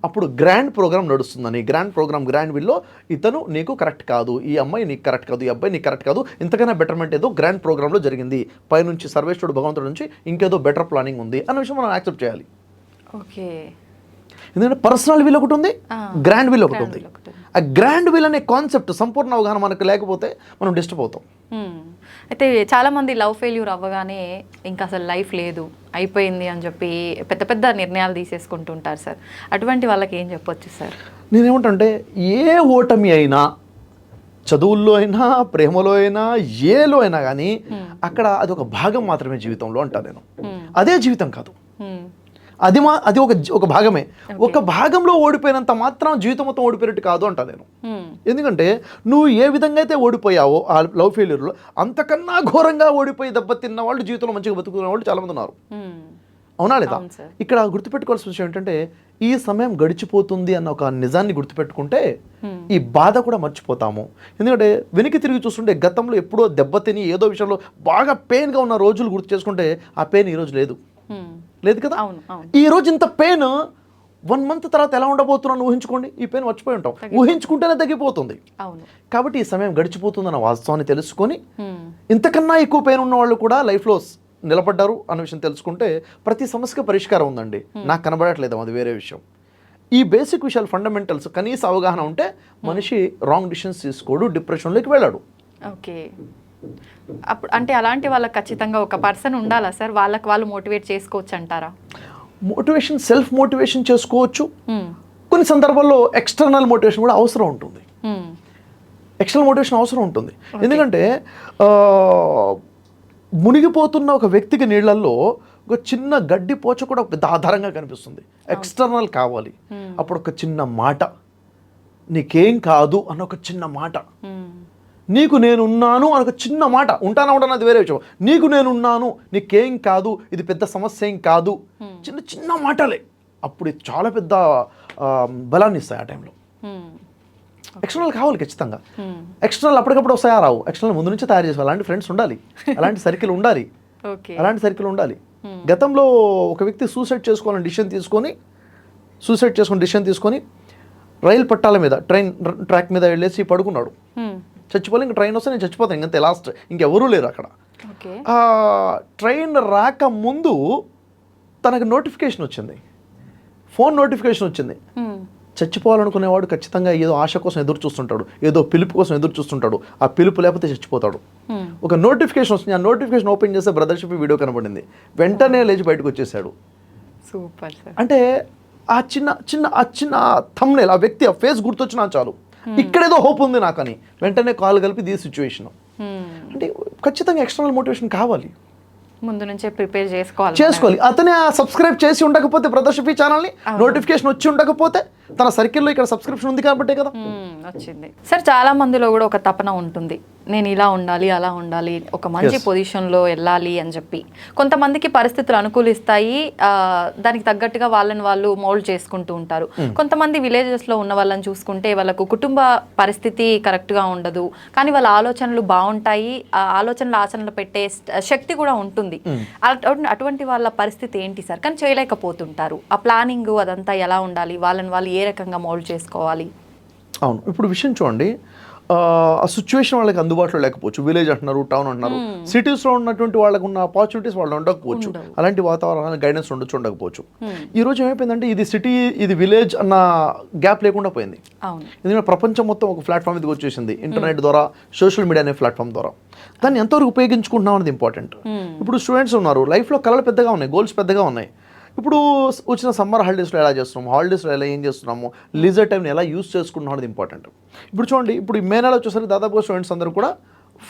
అప్పుడు గ్రాండ్ ప్రోగ్రామ్ నడుస్తుందని, గ్రాండ్ విల్లో ఇతను నీకు కరెక్ట్ కాదు, ఈ అమ్మాయి నీకు కరెక్ట్ కాదు, ఈ అబ్బాయి నీకు కరెక్ట్ కాదు, ఇంతకైనా బెటర్మెంట్ ఏదో గ్రాండ్ ప్రోగ్రాంలో జరిగింది, పైనుంచి సర్వేశ్వరుడు భగవంతుడి నుంచి ఇంకేదో బెటర్ ప్లానింగ్ ఉంది అన్న విషయం మనం యాక్సెప్ట్ చేయాలి. ఎందుకంటే పర్సనల్ విల్ ఒకటి ఉంది, గ్రాండ్ విల్ ఒకటి ఉంది. ఆ గ్రాండ్ విల్ అనే కాన్సెప్ట్ సంపూర్ణ అవగాహన మనకు లేకపోతే మనం డిస్టర్బ్ అవుతాం. అయితే చాలామంది లవ్ ఫెయిల్యూర్ అవ్వగానే ఇంకా అసలు లైఫ్ లేదు, అయిపోయింది అని చెప్పి పెద్ద పెద్ద నిర్ణయాలు తీసేసుకుంటుంటారు సార్. అటువంటి వాళ్ళకి ఏం చెప్పొచ్చు సార్? నేనేమంటే ఏ ఓటమి అయినా, చదువుల్లో అయినా, ప్రేమలో అయినా, ఏలో అయినా కానీ అక్కడ అది ఒక భాగం మాత్రమే జీవితంలో అంటా నేను. అదే జీవితం కాదు. అది ఒక భాగమే. ఒక భాగంలో ఓడిపోయినంత మాత్రం జీవితం మొత్తం ఓడిపోయినట్టు కాదు అంటా నేను. ఎందుకంటే నువ్వు ఏ విధంగా అయితే ఓడిపోయావో ఆ లవ్ ఫెయిల్యూర్లో, అంతకన్నా ఘోరంగా ఓడిపోయి దెబ్బతిన్న వాళ్ళు జీవితంలో మంచిగా బతుకుతున్న వాళ్ళు చాలామంది ఉన్నారు. అవునా లేదా? ఇక్కడ గుర్తుపెట్టుకోవాల్సిన విషయం ఏంటంటే, ఈ సమయం గడిచిపోతుంది అన్న ఒక నిజాన్ని గుర్తుపెట్టుకుంటే ఈ బాధ కూడా మర్చిపోతాము. ఎందుకంటే వెనక్కి తిరిగి చూస్తుంటే గతంలో ఎప్పుడో దెబ్బతిని ఏదో విషయంలో బాగా పెయిన్గా ఉన్న రోజులు గుర్తు చేసుకుంటే ఆ పెయిన్ ఈరోజు లేదు కదా. ఈ రోజు ఇంత పెయిన్ 1 month తర్వాత ఎలా ఉండబోతున్నాను ఊహించుకోండి. ఈ పెయిన్ మర్చిపోయి ఉంటాం, ఊహించుకుంటేనే తగ్గిపోతుంది. కాబట్టి ఈ సమయం గడిచిపోతుందన్న వాస్తవాన్ని తెలుసుకొని ఇంతకన్నా ఎక్కువ పెయిన్ ఉన్న వాళ్ళు కూడా లైఫ్లో నిలబడ్డారు అన్న విషయం తెలుసుకుంటే ప్రతి సమస్యకి పరిష్కారం ఉందండి. నాకు కనబడట్లేదు, అది వేరే విషయం. ఈ బేసిక్ విషయాలు, ఫండమెంటల్స్ కనీస అవగాహన ఉంటే మనిషి రాంగ్ డిసిషన్స్ తీసుకోడు, డిప్రెషన్లోకి వెళ్ళాడు. ఓకే, అప్పుడు అంటే అలాంటి వాళ్ళకి ఖచ్చితంగా ఒక పర్సన్ ఉండాలా సార్? వాళ్ళకి వాళ్ళు మోటివేట్ చేసుకోవచ్చు అంటారా? మోటివేషన్, సెల్ఫ్ మోటివేషన్ చేసుకోవచ్చు. కొన్ని సందర్భాల్లో ఎక్స్టర్నల్ మోటివేషన్ కూడా అవసరం ఉంటుంది. ఎక్స్టర్నల్ మోటివేషన్ అవసరం ఉంటుంది. ఎందుకంటే మునిగిపోతున్న ఒక వ్యక్తికి నీళ్ళల్లో ఒక చిన్న గడ్డి పోచ కూడా పెద్ద ఆధారంగా కనిపిస్తుంది. ఎక్స్టర్నల్ కావాలి. అప్పుడు ఒక చిన్న మాట, నీకేం కాదు అన్న ఒక చిన్న మాట, నీకు నేనున్నాను అని ఒక చిన్న మాట, ఉంటానా అది వేరే విషయం. నీకు నేనున్నాను, నీకేం కాదు, ఇది పెద్ద సమస్య ఏం కాదు, చిన్న చిన్న మాటలే అప్పుడు ఇది చాలా పెద్ద బలాన్ని ఇస్తాయి ఆ టైంలో. ఎక్స్టర్నల్ కావాలి ఖచ్చితంగా. ఎక్స్టర్నల్ అప్పటికప్పుడు వస్తాయా రావు, ఎక్స్టర్నల్ ముందు నుంచి తయారు చేసి అలాంటి ఫ్రెండ్స్ ఉండాలి, అలాంటి సర్కిల్ ఉండాలి, అలాంటి సర్కిల్ ఉండాలి. గతంలో ఒక వ్యక్తి సూసైడ్ చేసుకోవాలని డిసిషన్ తీసుకొని రైలు పట్టాల మీద, ట్రైన్ ట్రాక్ మీద వెళ్ళేసి పడుకున్నాడు. చచ్చిపోలే, ఇంక ట్రైన్ వస్తే నేను చచ్చిపోతాను, ఇంకంతే లాస్ట్, ఇంకెవరూ లేరు అక్కడ. ట్రైన్ రాక ముందు తనకు నోటిఫికేషన్ వచ్చింది, ఫోన్ నోటిఫికేషన్ వచ్చింది. చచ్చిపోవాలనుకునేవాడు ఖచ్చితంగా ఏదో ఆశ కోసం ఎదురు చూస్తుంటాడు, ఏదో పిలుపు కోసం ఎదురు చూస్తుంటాడు. ఆ పిలుపు లేకపోతే చచ్చిపోతాడు. ఒక నోటిఫికేషన్ వస్తుంది, ఆ నోటిఫికేషన్ ఓపెన్ చేస్తే బ్రదర్షిప్ వీడియో కనబడింది. వెంటనే లేచి బయటకు వచ్చేసాడు. Super sir. అంటే ఆ చిన్న థంబ్నెయిల్, ఆ వ్యక్తి ఆ ఫేస్ గుర్తొచ్చినా చాలు, ఇక్కడేదో హోప్ ఉంది నాకని వెంటనే కాల్ కలిపి దీ సిచ్యువేషన్. అంటే ఖచ్చితంగా ఎక్స్టర్నల్ మోటివేషన్ కావాలి, ముందు నుంచే ప్రిపేర్ చేసుకోవాలి. అతనే సబ్స్క్రైబ్ చేసి ఉండకపోతే బ్రదర్షిప్ ఛానల్ని, నోటిఫికేషన్ వచ్చి ఉండకపోతే, తన సర్కిల్లో ఇక్కడ సబ్స్క్రిప్షన్ ఉంది కాబట్టే కదా వచ్చింది. సార్, చాలా మందిలో కూడా ఒక తపన ఉంటుంది, నేను ఇలా ఉండాలి, అలా ఉండాలి, ఒక మంచి పొజిషన్లో వెళ్ళాలి అని చెప్పి. కొంతమందికి పరిస్థితులు అనుకూలిస్తాయి, దానికి తగ్గట్టుగా వాళ్ళని వాళ్ళు మోల్డ్ చేసుకుంటూ ఉంటారు. కొంతమంది విలేజెస్లో ఉన్న వాళ్ళని చూసుకుంటే వాళ్ళకు కుటుంబ పరిస్థితి కరెక్ట్గా ఉండదు, కానీ వాళ్ళ ఆలోచనలు బాగుంటాయి, ఆ ఆలోచనలు ఆచరణలు పెట్టే శక్తి కూడా ఉంటుంది. అటువంటి వాళ్ళ పరిస్థితి ఏంటి సార్? కానీ చేయలేకపోతుంటారు. ఆ ప్లానింగ్ అదంతా ఎలా ఉండాలి, వాళ్ళని వాళ్ళు ఏ రకంగా మోల్డ్ చేసుకోవాలి? అవును, ఇప్పుడు విషయం చూడండి, ఆ సిచ్యువేషన్ వాళ్ళకి అందుబాటులో లేకపోవచ్చు. విలేజ్ అంటున్నారు, టౌన్ అంటున్నారు, సిటీస్లో ఉన్నటువంటి వాళ్ళకు ఉన్న ఆపర్చునిటీస్ వాళ్ళు ఉండకపోవచ్చు, అలాంటి వాతావరణానికి గైడెన్స్ ఉండకపోవచ్చు. ఈ రోజు ఏమైపోయిందంటే ఇది సిటీ, ఇది విలేజ్ అన్న గ్యాప్ లేకుండా పోయింది. ఎందుకంటే ప్రపంచం మొత్తం ఒక ప్లాట్ఫామ్ మీదకి వచ్చేసింది, ఇంటర్నెట్ ద్వారా, సోషల్ మీడియా అనే ప్లాట్ఫామ్ ద్వారా. దాన్ని ఎంతవరకు ఉపయోగించుకుంటున్నాం అనేది ఇంపార్టెంట్. ఇప్పుడు స్టూడెంట్స్ ఉన్నారు, లైఫ్లో కళలు పెద్దగా ఉన్నాయి, గోల్స్ పెద్దగా ఉన్నాయి. ఇప్పుడు వచ్చిన సమ్మర్ హాలిడేస్లో ఎలా చేస్తున్నాము, హాలిడేస్లో ఎలా ఏం చేస్తున్నాము, లీజర్ టైంని ఎలా యూస్ చేసుకుంటున్నాం అనేది ఇంపార్టెంట్. ఇప్పుడు చూడండి, ఇప్పుడు ఈ మే నెల వచ్చేసరికి దాదాపుగా స్టూడెంట్స్ అందరూ కూడా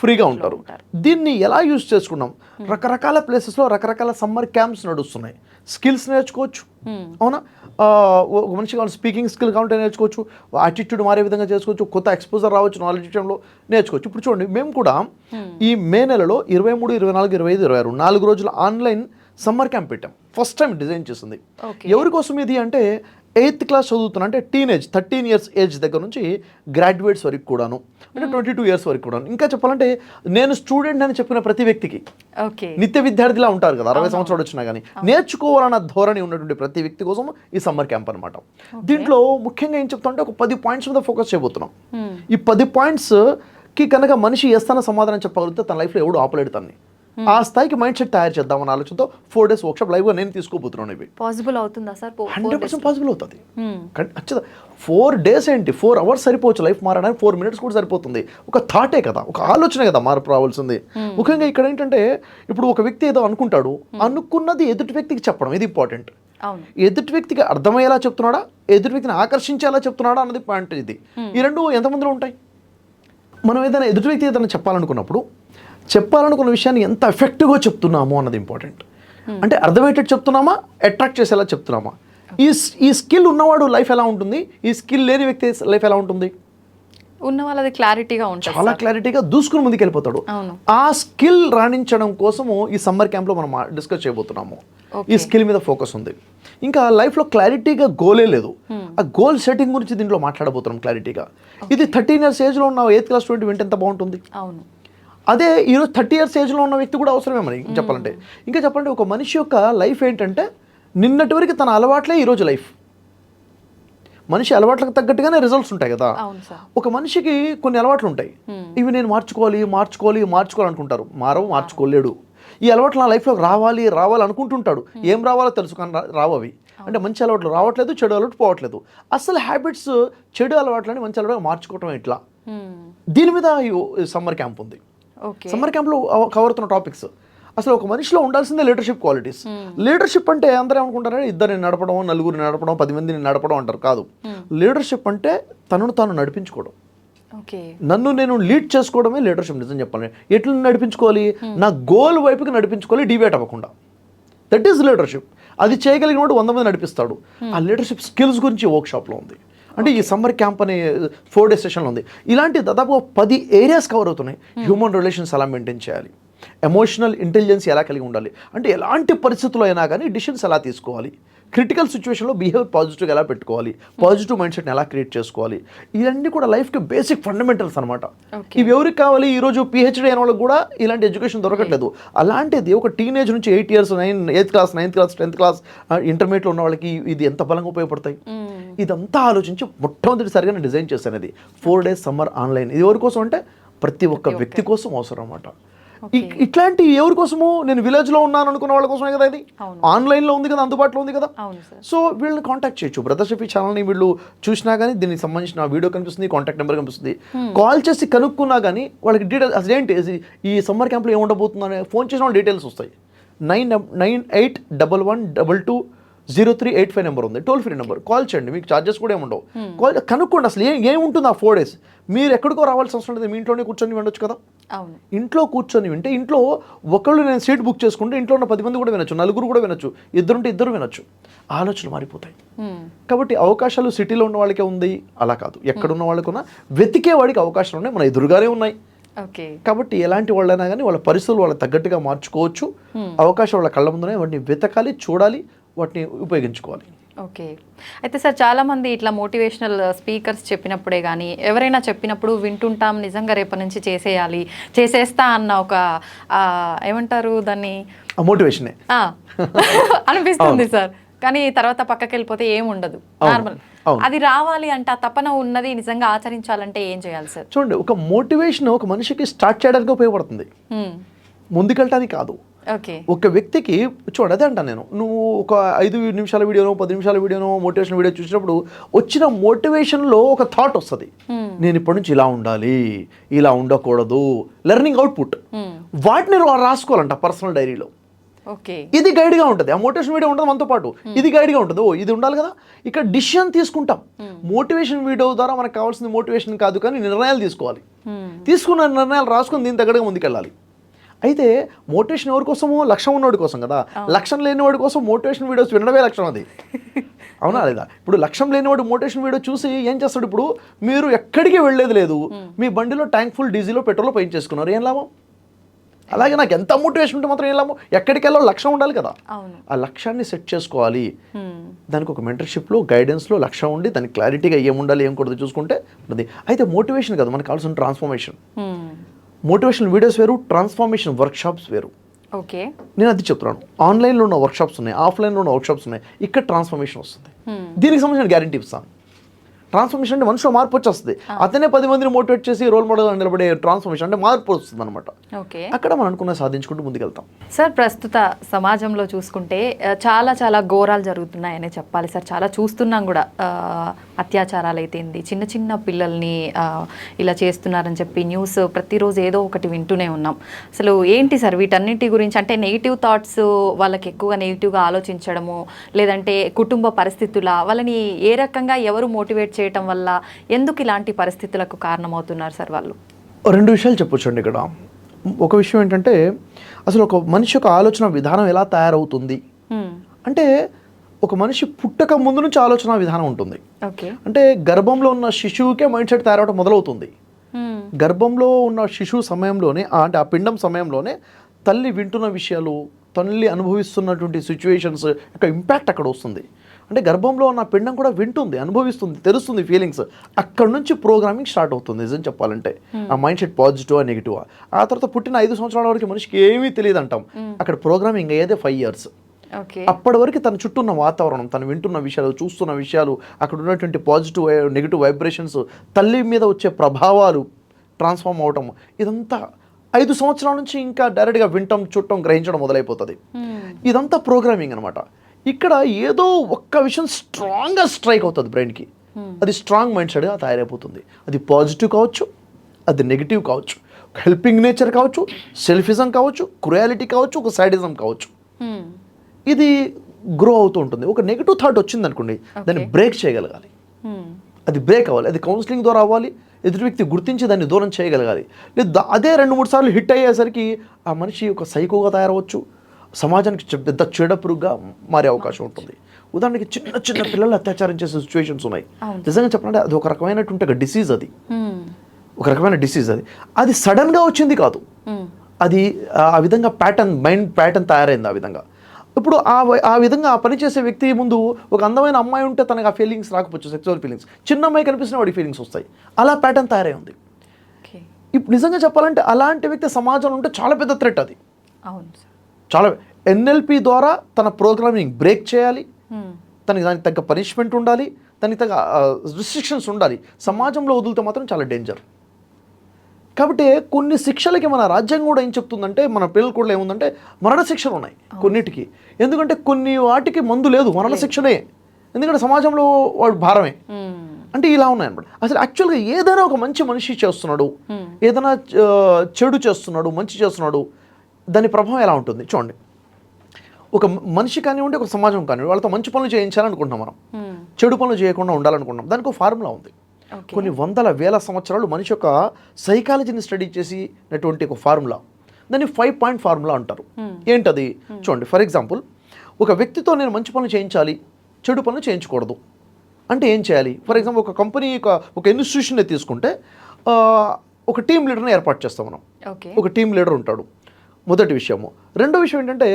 ఫ్రీగా ఉంటారు. దీన్ని ఎలా యూస్ చేసుకున్నాం? రకరకాల ప్లేసెస్లో రకరకాల సమ్మర్ క్యాంప్స్ నడుస్తున్నాయి. స్కిల్స్ నేర్చుకోవచ్చు, అవునా? ఒక మనిషి కావాలి, స్పీకింగ్ స్కిల్ కావాలంటే నేర్చుకోవచ్చు, యాటిట్యూడ్ మారే విధంగా చేసుకోవచ్చు, కొత్త ఎక్స్పోజర్ రావచ్చు, నాలెడ్జ్ విషయంలో నేర్చుకోవచ్చు. ఇప్పుడు చూడండి, మేము కూడా ఈ మే నెలలో 23, 24, 25, 26 4 రోజుల ఆన్లైన్ సమ్మర్ క్యాంప్ పెట్టాం. ఫస్ట్ టైం డిజైన్ చేసింది. ఎవరి కోసం ఇది అంటే 8th క్లాస్ చదువుతున్నా, అంటే టీనేజ్ 13 years ఏజ్ దగ్గర నుంచి గ్రాడ్యుయేట్స్ వరకు కూడాను, అంటే 22 years వరకు కూడాను. ఇంకా చెప్పాలంటే నేను స్టూడెంట్ అని చెప్పిన ప్రతి వ్యక్తికి, నిత్య విద్యార్థిలా ఉంటారు కదా, 60 సంవత్సరాలు వచ్చినా కానీ నేర్చుకోవాలన్న ధోరణి ఉన్నటువంటి ప్రతి వ్యక్తి కోసం ఈ సమ్మర్ క్యాంప్ అనమాట. దీంట్లో ముఖ్యంగా ఏం చెప్తామంటే ఒక 10 పాయింట్స్ మీద ఫోకస్ చేయబోతున్నాం. ఈ 10 పాయింట్స్కి కనుక మనిషి ఎస్తాన సమాధానం చెప్పగలిగితే తన లైఫ్లో ఎవడు ఆపలేడు తన్ని. ఆ స్థాయికి మైండ్ సెట్ తయారు చేద్దామని ఆలోచనతో 4 days వర్క్షాప్ లైవ్గా నేను తీసుకోబోతున్నాను. ఇవి పాసిబుల్ అవుతుందా సార్? 100% పాసిబుల్ అవుతుంది. ఖచ్చితంగా 4 days ఏంటి, 4 hours సరిపోవచ్చు లైఫ్ మారడానికి, 4 minutes కూడా సరిపోతుంది. ఒక థాటే కదా, ఒక ఆలోచనే కదా మార్పు రావాల్సింది. ముఖ్యంగా ఇక్కడ ఏంటంటే, ఇప్పుడు ఒక వ్యక్తి ఏదో అనుకుంటాడు, అనుకున్నది ఎదుటి వ్యక్తికి చెప్పడం, ఇది ఇంపార్టెంట్. ఎదుటి వ్యక్తికి అర్థమయ్యేలా చెప్తున్నాడా, ఎదుటి వ్యక్తిని ఆకర్షించేలా చెప్తున్నాడా అన్నది పాయింట్. ఇది ఈ రెండు ఎంతమందిలో ఉంటాయి? మనం ఏదైనా ఎదుటి వ్యక్తి ఏదైనా చెప్పాలనుకున్నప్పుడు చెప్పాలనుకున్న విషయాన్ని ఎంత ఎఫెక్టివ్గా చెప్తున్నాము అన్నది ఇంపార్టెంట్. అంటే అర్థమయ్యేటట్టు చెప్తున్నామా, అట్రాక్ట్ చేసేలా చెప్తున్నామా? ఈ స్కిల్ ఉన్నవాడు లైఫ్ ఎలా ఉంటుంది, ఈ స్కిల్ లేని వ్యక్తి లైఫ్ ఎలా ఉంటుంది? ఉన్న వాళ్ళది క్లారిటీగా ఉంటుంది, చాలా క్లారిటీగా దూసుకుని ముందుకు వెళ్ళిపోతాడు. ఆ స్కిల్ రాణించడం కోసము ఈ సమ్మర్ క్యాంప్లో మనం డిస్కస్ చేయబోతున్నాము. ఈ స్కిల్ మీద ఫోకస్ ఉంది. ఇంకా లైఫ్లో క్లారిటీగా గోలే లేదు. ఆ గోల్ సెట్టింగ్ గురించి దీంట్లో మాట్లాడబోతున్నాం క్లారిటీగా. ఇది 13 years ఏజ్లో ఉన్న 8th class స్టూడెంట్ వింటే ఎంత బాగుంటుంది. అవును, అదే ఈరోజు 30 years ఏజ్లో ఉన్న వ్యక్తి కూడా అవసరమే మనకి చెప్పాలంటే. ఇంకా చెప్పాలంటే ఒక మనిషి యొక్క లైఫ్ ఏంటంటే నిన్నటి వరకు తన అలవాట్లే ఈరోజు లైఫ్. మనిషి అలవాట్లకు తగ్గట్టుగానే రిజల్ట్స్ ఉంటాయి కదా. ఒక మనిషికి కొన్ని అలవాట్లు ఉంటాయి, ఇవి నేను మార్చుకోవాలి అనుకుంటారు, మార్చుకోలేడు. ఈ అలవాట్లు నా లైఫ్లోకి రావాలి అనుకుంటుంటాడు, ఏం రావాలో తెలుసు కానీ రావు అవి. అంటే మంచి అలవాట్లు రావట్లేదు, చెడు అలవాటు పోవట్లేదు. అసలు హ్యాబిట్స్ చెడు అలవాట్లని మంచి అలవాటు మార్చుకోవటం ఎట్లా, దీని మీద సమ్మర్ క్యాంప్ ఉంది. సమ్మర్ క్యాంప్లో కవర్ అవుతున్న టాపిక్స్. అసలు ఒక మనిషిలో ఉండాల్సిందే లీడర్షిప్ క్వాలిటీస్. లీడర్షిప్ అంటే అందరూ ఏమనుకుంటారంటే ఇద్దరిని నడపడం, నలుగురిని నడపడం, 10 మందిని నడపడం అంటారు. కాదు, లీడర్షిప్ అంటే తనను తాను నడిపించుకోవడం. నన్ను నేను లీడ్ చేసుకోవడమే లీడర్షిప్. నిజం చెప్పాలి, ఎట్లా నడిపించుకోవాలి, నా గోల్ వైపుకి నడిపించుకోవాలి, డివేట్ అవ్వకుండా. That is leadership. అది చేయగలిగిన వాడు 100 మంది నడిపిస్తాడు. ఆ లీడర్షిప్ స్కిల్స్ గురించి వర్క్షాప్లో ఉంది. అంటే ఈ సమ్మర్ క్యాంప్ అనే 4 days సెషన్లో ఉంది. ఇలాంటి దాదాపు 10 areas కవర్ అవుతున్నాయి. హ్యూమన్ రిలేషన్స్ ఎలా మెయింటైన్ చేయాలి, ఎమోషనల్ ఇంటెలిజెన్స్ ఎలా కలిగి ఉండాలి, అంటే ఎలాంటి పరిస్థితుల్లో అయినా కానీ డిసిషన్స్ ఎలా తీసుకోవాలి, క్రిటికల్ సిచ్యువేషన్లో బిహేవియర్ పాజిటివ్గా ఎలా పెట్టుకోవాలి, పాజిటివ్ మైండ్ సెట్ని ఎలా క్రియేట్ చేసుకోవాలి, ఇవన్నీ కూడా లైఫ్కి బేసిక్ ఫండమెంటల్స్ అనమాట. ఇవి ఎవరికి కావాలి? ఈరోజు PhD అయిన వాళ్ళకి కూడా ఇలాంటి ఎడ్యుకేషన్ దొరకట్లేదు. అలాంటిది ఒక టీనేజ్ నుంచి 8 years 8th class 9th class 10th class ఇంటర్మీడియట్లో ఉన్న వాళ్ళకి ఇది ఎంత బలంగా ఉపయోగపడతాయి. ఇదంతా ఆలోచించి మొట్టమొదటిసారిగా నేను డిజైన్ చేశాను. ఇది 4 days సమ్మర్ ఆన్లైన్. ఇది ఎవరి కోసం అంటే ప్రతి ఒక్క వ్యక్తి కోసం అవసరం అన్నమాట. ఇట్లాంటి ఎవరి కోసము? నేను విలేజ్లో ఉన్నాను అనుకున్న వాళ్ళ కోసమే కదా. ఇది ఆన్లైన్లో ఉంది కదా, అందుబాటులో ఉంది కదా. సో వీళ్ళని కాంటాక్ట్ చేయొచ్చు. బ్రదర్ షఫీ ఛానల్ని వీళ్ళు చూసినా కానీ దీనికి సంబంధించిన వీడియో కనిపిస్తుంది, కాంటాక్ట్ నెంబర్ కనిపిస్తుంది. కాల్ చేసి కనుక్కున్నా కానీ వాళ్ళకి డీటెయిల్స్ అదేంటి ఈ సమ్మర్ క్యాంప్లో ఏముండబోతుందని ఫోన్ చేసిన వాళ్ళు డీటెయిల్స్ వస్తాయి. 9981110385 నెంబర్ ఉంది, టోల్ ఫ్రీ నెంబర్. కాల్ చేయండి, మీకు ఛార్జెస్ కూడా ఏముండవు. కాల్ కనుక్కోండి అసలు ఏముంటుంది ఆ 4 days. మీరు ఎక్కడికో రావాల్సిన అవసరం లేదు, మీ ఇంట్లోనే కూర్చొని వినొచ్చు కదా. ఇంట్లో కూర్చొని వింటే, ఇంట్లో ఒకళ్ళు నేను సీట్ బుక్ చేసుకుంటే ఇంట్లో ఉన్న 10 మంది కూడా వినొచ్చు, నలుగురు కూడా వినొచ్చు, ఇద్దరుంటే ఇద్దరు వినొచ్చు. ఆలోచనలు మారిపోతాయి. కాబట్టి అవకాశాలు సిటీలో ఉన్న వాళ్ళకే ఉంది అలా కాదు, ఎక్కడున్న వాళ్ళకున్నా వెతికే వాడికి అవకాశాలు ఉన్నాయి, మన ఎదురుగానే ఉన్నాయి. కాబట్టి ఎలాంటి వాళ్ళైనా కానీ వాళ్ళ పరిస్థితులు వాళ్ళకి తగ్గట్టుగా మార్చుకోవచ్చు. అవకాశం వాళ్ళ కళ్ళ ముందునే, వాటిని వెతకాలి, చూడాలి, వాటిని ఉపయోగించుకోవాలి. ఓకే. అయితే సార్ చాలామంది ఇట్లా మోటివేషనల్ స్పీకర్స్ చెప్పినప్పుడే కానీ ఎవరైనా చెప్పినప్పుడు వింటుంటాం, నిజంగా రేపటి నుంచి చేసేస్తా అన్న ఒక ఏమంటారు దాన్ని, మోటివేషనే అనిపిస్తుంది సార్. కానీ తర్వాత పక్కకి వెళ్ళిపోతే ఏముండదు, నార్మల్. అది రావాలి అంటే, ఆ తపన ఉన్నది నిజంగా ఆచరించాలంటే ఏం చేయాలి సార్? చూడండి, ఒక మోటివేషన్ ఒక మనిషికి స్టార్ట్ చేయడానికి ఉపయోగపడుతుంది, ముందుకెళ్ళటానికి కాదు. ఒక వ్యక్తికి చూడండి, అదే అంటాను నేను. నువ్వు ఒక 5 నిమిషాల వీడియోనో 10 నిమిషాల వీడియోనో మోటివేషన్ వీడియో చూసినప్పుడు వచ్చిన మోటివేషన్లో ఒక థాట్ వస్తుంది, నేను ఇప్పటి నుంచి ఇలా ఉండాలి, ఇలా ఉండకూడదు, లెర్నింగ్ అవుట్పుట్. వాటిని రాసుకోవాలంట పర్సనల్ డైరీలో. ఇది గైడ్గా ఉంటుంది. ఆ మోటివేషన్ వీడియో ఉంటుంది మనతో పాటు, ఇది గైడ్గా ఉంటుంది. ఇది ఉండాలి కదా. ఇక్కడ డిసిషన్ తీసుకుంటాం. మోటివేషన్ వీడియో ద్వారా మనకు కావాల్సింది మోటివేషన్ కాదు, కానీ నిర్ణయాలు తీసుకోవాలి. తీసుకున్న నిర్ణయాలు రాసుకుని దీని తగ్గట్టుగా ముందుకెళ్ళాలి. అయితే మోటివేషన్ ఎవరి కోసము? లక్ష్యం ఉన్నవాడి కోసం కదా. లక్ష్యం లేనివాడి కోసం మోటివేషన్ వీడియోస్ వినడమే లక్ష్యం. అది అవునా లేదా? ఇప్పుడు లక్ష్యం లేనివాడు మోటివేషన్ వీడియో చూసి ఏం చేస్తాడు? ఇప్పుడు మీరు ఎక్కడికి వెళ్ళేది లేదు, మీ బండిలో ట్యాంక్ ఫుల్ డీజిలో పెట్రోల్లో పెయింట్ చేసుకున్నారు, ఏం లాభం? అలాగే నాకు ఎంత మోటివేషన్ ఉంటే మాత్రం ఏం లాభం? ఎక్కడికి వెళ్ళాలో లక్ష్యం ఉండాలి కదా. ఆ లక్ష్యాన్ని సెట్ చేసుకోవాలి. దానికి ఒక మెంటర్షిప్లో, గైడెన్స్లో లక్ష్యం ఉండి దానికి క్లారిటీగా ఏముండాలి ఏం కూడదు చూసుకుంటే ఉంటుంది. అయితే మోటివేషన్ కాదు, మనకు కావాల్సిన ట్రాన్స్ఫర్మేషన్. మోటివేషన్ వీడియోస్ వేరు, ట్రాన్స్ఫర్మేషన్ వర్క్షాప్స్ వేరు. ఓకే, నేను అది చెప్తున్నాను. ఆన్లైన్లో ఉన్న వర్క్షాప్స్ ఉన్నాయి, ఆఫ్లైన్లో ఉన్న వర్క్షాప్స్ ఉన్నాయి. ఇక్కడ ట్రాన్స్ఫర్మేషన్ వస్తుంది. దీనికి సంబంధించిన గ్యారంటీ ఇస్తాను. ట్రాన్స్ఫర్మేషన్ అంటే మనిషిలో మార్పు వచ్చేస్తుంది. అతనే 10 మందిని మోటివేట్ చేసి రోల్ మోడల్గా నిలబడే ట్రాన్స్ఫర్మేషన్ అంటే మార్పు వస్తుంది అనమాట. అక్కడ మనం అనుకున్న సాధించుకుంటూ ముందుకెళ్తాం. సార్, ప్రస్తుత సమాజంలో చూసుకుంటే చాలా చాలా ఘోరాలు జరుగుతున్నాయనే చెప్పాలి సార్. చాలా చూస్తున్నాం కూడా. అత్యాచారాలు అయితేంది, చిన్న చిన్న పిల్లల్ని ఇలా చేస్తున్నారని చెప్పి న్యూస్ ప్రతిరోజు ఏదో ఒకటి వింటూనే ఉన్నాం. అసలు ఏంటి సార్ వీటన్నిటి గురించి? అంటే నెగిటివ్ థాట్స్, వాళ్ళకి ఎక్కువగా నెగిటివ్గా ఆలోచించడము, లేదంటే కుటుంబ పరిస్థితుల, వాళ్ళని ఏ రకంగా ఎవరు మోటివేట్ చేయటం వల్ల ఎందుకు ఇలాంటి పరిస్థితులకు కారణమవుతున్నారు సార్ వాళ్ళు? 2 విషయాలు చెప్పొచ్చండి ఇక్కడ. ఒక విషయం ఏంటంటే అసలు ఒక మనిషి యొక్క ఆలోచన విధానం ఎలా తయారవుతుంది అంటే ఒక మనిషి పుట్టక ముందు నుంచి ఆలోచన విధానం ఉంటుంది. ఓకే. అంటే గర్భంలో ఉన్న శిశువుకే మైండ్ సెట్ తయారవడం మొదలవుతుంది. గర్భంలో ఉన్న శిశువు సమయంలోనే అంటే ఆ పిండం సమయంలోనే తల్లి వింటున్న విషయాలు, తల్లి అనుభవిస్తున్నటువంటి సిచ్యువేషన్స్ యొక్క ఇంపాక్ట్ అక్కడ వస్తుంది. అంటే గర్భంలో ఉన్న పిండం కూడా వింటుంది, అనుభవిస్తుంది, తెలుస్తుంది ఫీలింగ్స్. అక్కడ నుంచి ప్రోగ్రామింగ్ స్టార్ట్ అవుతుంది నిజం చెప్పాలంటే. ఆ మైండ్ సెట్ పాజిటివా నెగిటివా. ఆ తర్వాత పుట్టిన 5 సంవత్సరాల వరకు మనిషికి ఏమీ తెలియదు అంటాం. అక్కడ ప్రోగ్రామింగ్ అయ్యేదే 5 years. అప్పటి వరకు తన చుట్టూ ఉన్న వాతావరణం, తను వింటున్న విషయాలు, చూస్తున్న విషయాలు, అక్కడ ఉన్నటువంటి పాజిటివ్ నెగిటివ్ వైబ్రేషన్స్, తల్లి మీద వచ్చే ప్రభావాలు ట్రాన్స్ఫార్మ్ అవటం, ఇదంతా 5 సంవత్సరాల నుంచి ఇంకా డైరెక్ట్గా వింటం, చూడటం, గ్రహించడం మొదలైపోతుంది. ఇదంతా ప్రోగ్రామింగ్ అనమాట. ఇక్కడ ఏదో ఒక్క విషయం స్ట్రాంగ్గా స్ట్రైక్ అవుతుంది బ్రెయిన్కి, అది స్ట్రాంగ్ మైండ్ సెట్గా తయారైపోతుంది. అది పాజిటివ్ కావచ్చు, అది నెగిటివ్ కావచ్చు, హెల్పింగ్ నేచర్ కావచ్చు, సెల్ఫిజం కావచ్చు, క్రుయాలిటీ కావచ్చు, ఒక సైడిజం కావచ్చు. ఇది గ్రో అవుతూ ఉంటుంది. ఒక నెగిటివ్ థాట్ వచ్చింది అనుకోండి, దాన్ని బ్రేక్ చేయగలగాలి. అది బ్రేక్ అవ్వాలి. అది కౌన్సిలింగ్ ద్వారా అవ్వాలి. ఎదుటి వ్యక్తి గుర్తించి దాన్ని దూరం చేయగలగాలి. లేదు అదే 2-3 సార్లు హిట్ అయ్యేసరికి ఆ మనిషి ఒక సైకోగా తయారవచ్చు, సమాజానికి పెద్ద చెడపురుగ్గా మారే అవకాశం ఉంటుంది. ఉదాహరణకి చిన్న పిల్లలు అత్యాచారం చేసే సిచ్యువేషన్స్ ఉన్నాయి. నిజంగా చెప్పాలంటే అది ఒక రకమైనటువంటి డిసీజ్. అది ఒక రకమైన డిసీజ్. అది సడన్గా వచ్చింది కాదు, అది ఆ విధంగా మైండ్ ప్యాటర్న్ తయారైంది ఆ విధంగా. ఇప్పుడు ఆ విధంగా ఆ పని చేసే వ్యక్తి ముందు ఒక అందమైన అమ్మాయి ఉంటే తనకు ఆ ఫీలింగ్స్ రాకపోవచ్చు, సెక్చువల్ ఫీలింగ్స్. చిన్న అమ్మాయి కనిపిస్తున్న వాడి ఫీలింగ్స్ వస్తాయి. అలా ప్యాటర్న్ తయారై ఉంది. ఇప్పుడు నిజంగా చెప్పాలంటే అలాంటి వ్యక్తి సమాజంలో ఉంటే చాలా పెద్ద థ్రెట్. అది చాలా. NLP ద్వారా తన ప్రోగ్రామింగ్ బ్రేక్ చేయాలి, దానికి తగ్గ పనిష్మెంట్ ఉండాలి, దానికి తగ్గ రిస్ట్రిక్షన్స్ ఉండాలి. సమాజంలో వదిలితే మాత్రం చాలా డేంజర్. కాబట్టి కొన్ని శిక్షలకి మన రాజ్యాంగం కూడా ఏం చెప్తుందంటే, మన పిల్లలు కూడా ఏముందంటే మరణ శిక్షలు ఉన్నాయి కొన్నిటికి. ఎందుకంటే కొన్ని వాటికి మందు లేదు, మరణ శిక్షనే. ఎందుకంటే సమాజంలో వాడు భారమే. అంటే ఇలా ఉన్నాయన్నమాట. అసలు యాక్చువల్గా ఏదైనా ఒక మంచి మనిషి చేస్తున్నాడు, ఏదైనా చెడు చేస్తున్నాడు, మంచి చేస్తున్నాడు, దాని ప్రభావం ఎలా ఉంటుంది చూడండి. ఒక మనిషి కానివ్వండి, ఒక సమాజం కానివ్వండి, వాళ్ళతో మంచి పనులు చేయించాలనుకుంటున్నాం మనం, చెడు పనులు చేయకుండా ఉండాలనుకుంటున్నాం. దానికి ఒక ఫార్ములా ఉంది. కొన్ని వందల వేల సంవత్సరాలు మనిషి యొక్క సైకాలజీని స్టడీ చేసినటువంటి ఒక ఫార్ములా, దాన్ని 5 point ఫార్ములా అంటారు. ఏంటది చూడండి. ఫర్ ఎగ్జాంపుల్, ఒక వ్యక్తితో నేను మంచి పనులు చేయించాలి, చెడు పనులు చేయించకూడదు అంటే ఏం చేయాలి? ఫర్ ఎగ్జాంపుల్, ఒక కంపెనీ ఒక ఇన్స్టిట్యూషన్ తీసుకుంటే ఒక టీమ్ లీడర్ని ఏర్పాటు చేస్తాం మనం. ఒక టీమ్ లీడర్ ఉంటాడు, మొదటి విషయము. రెండో విషయం ఏంటంటే,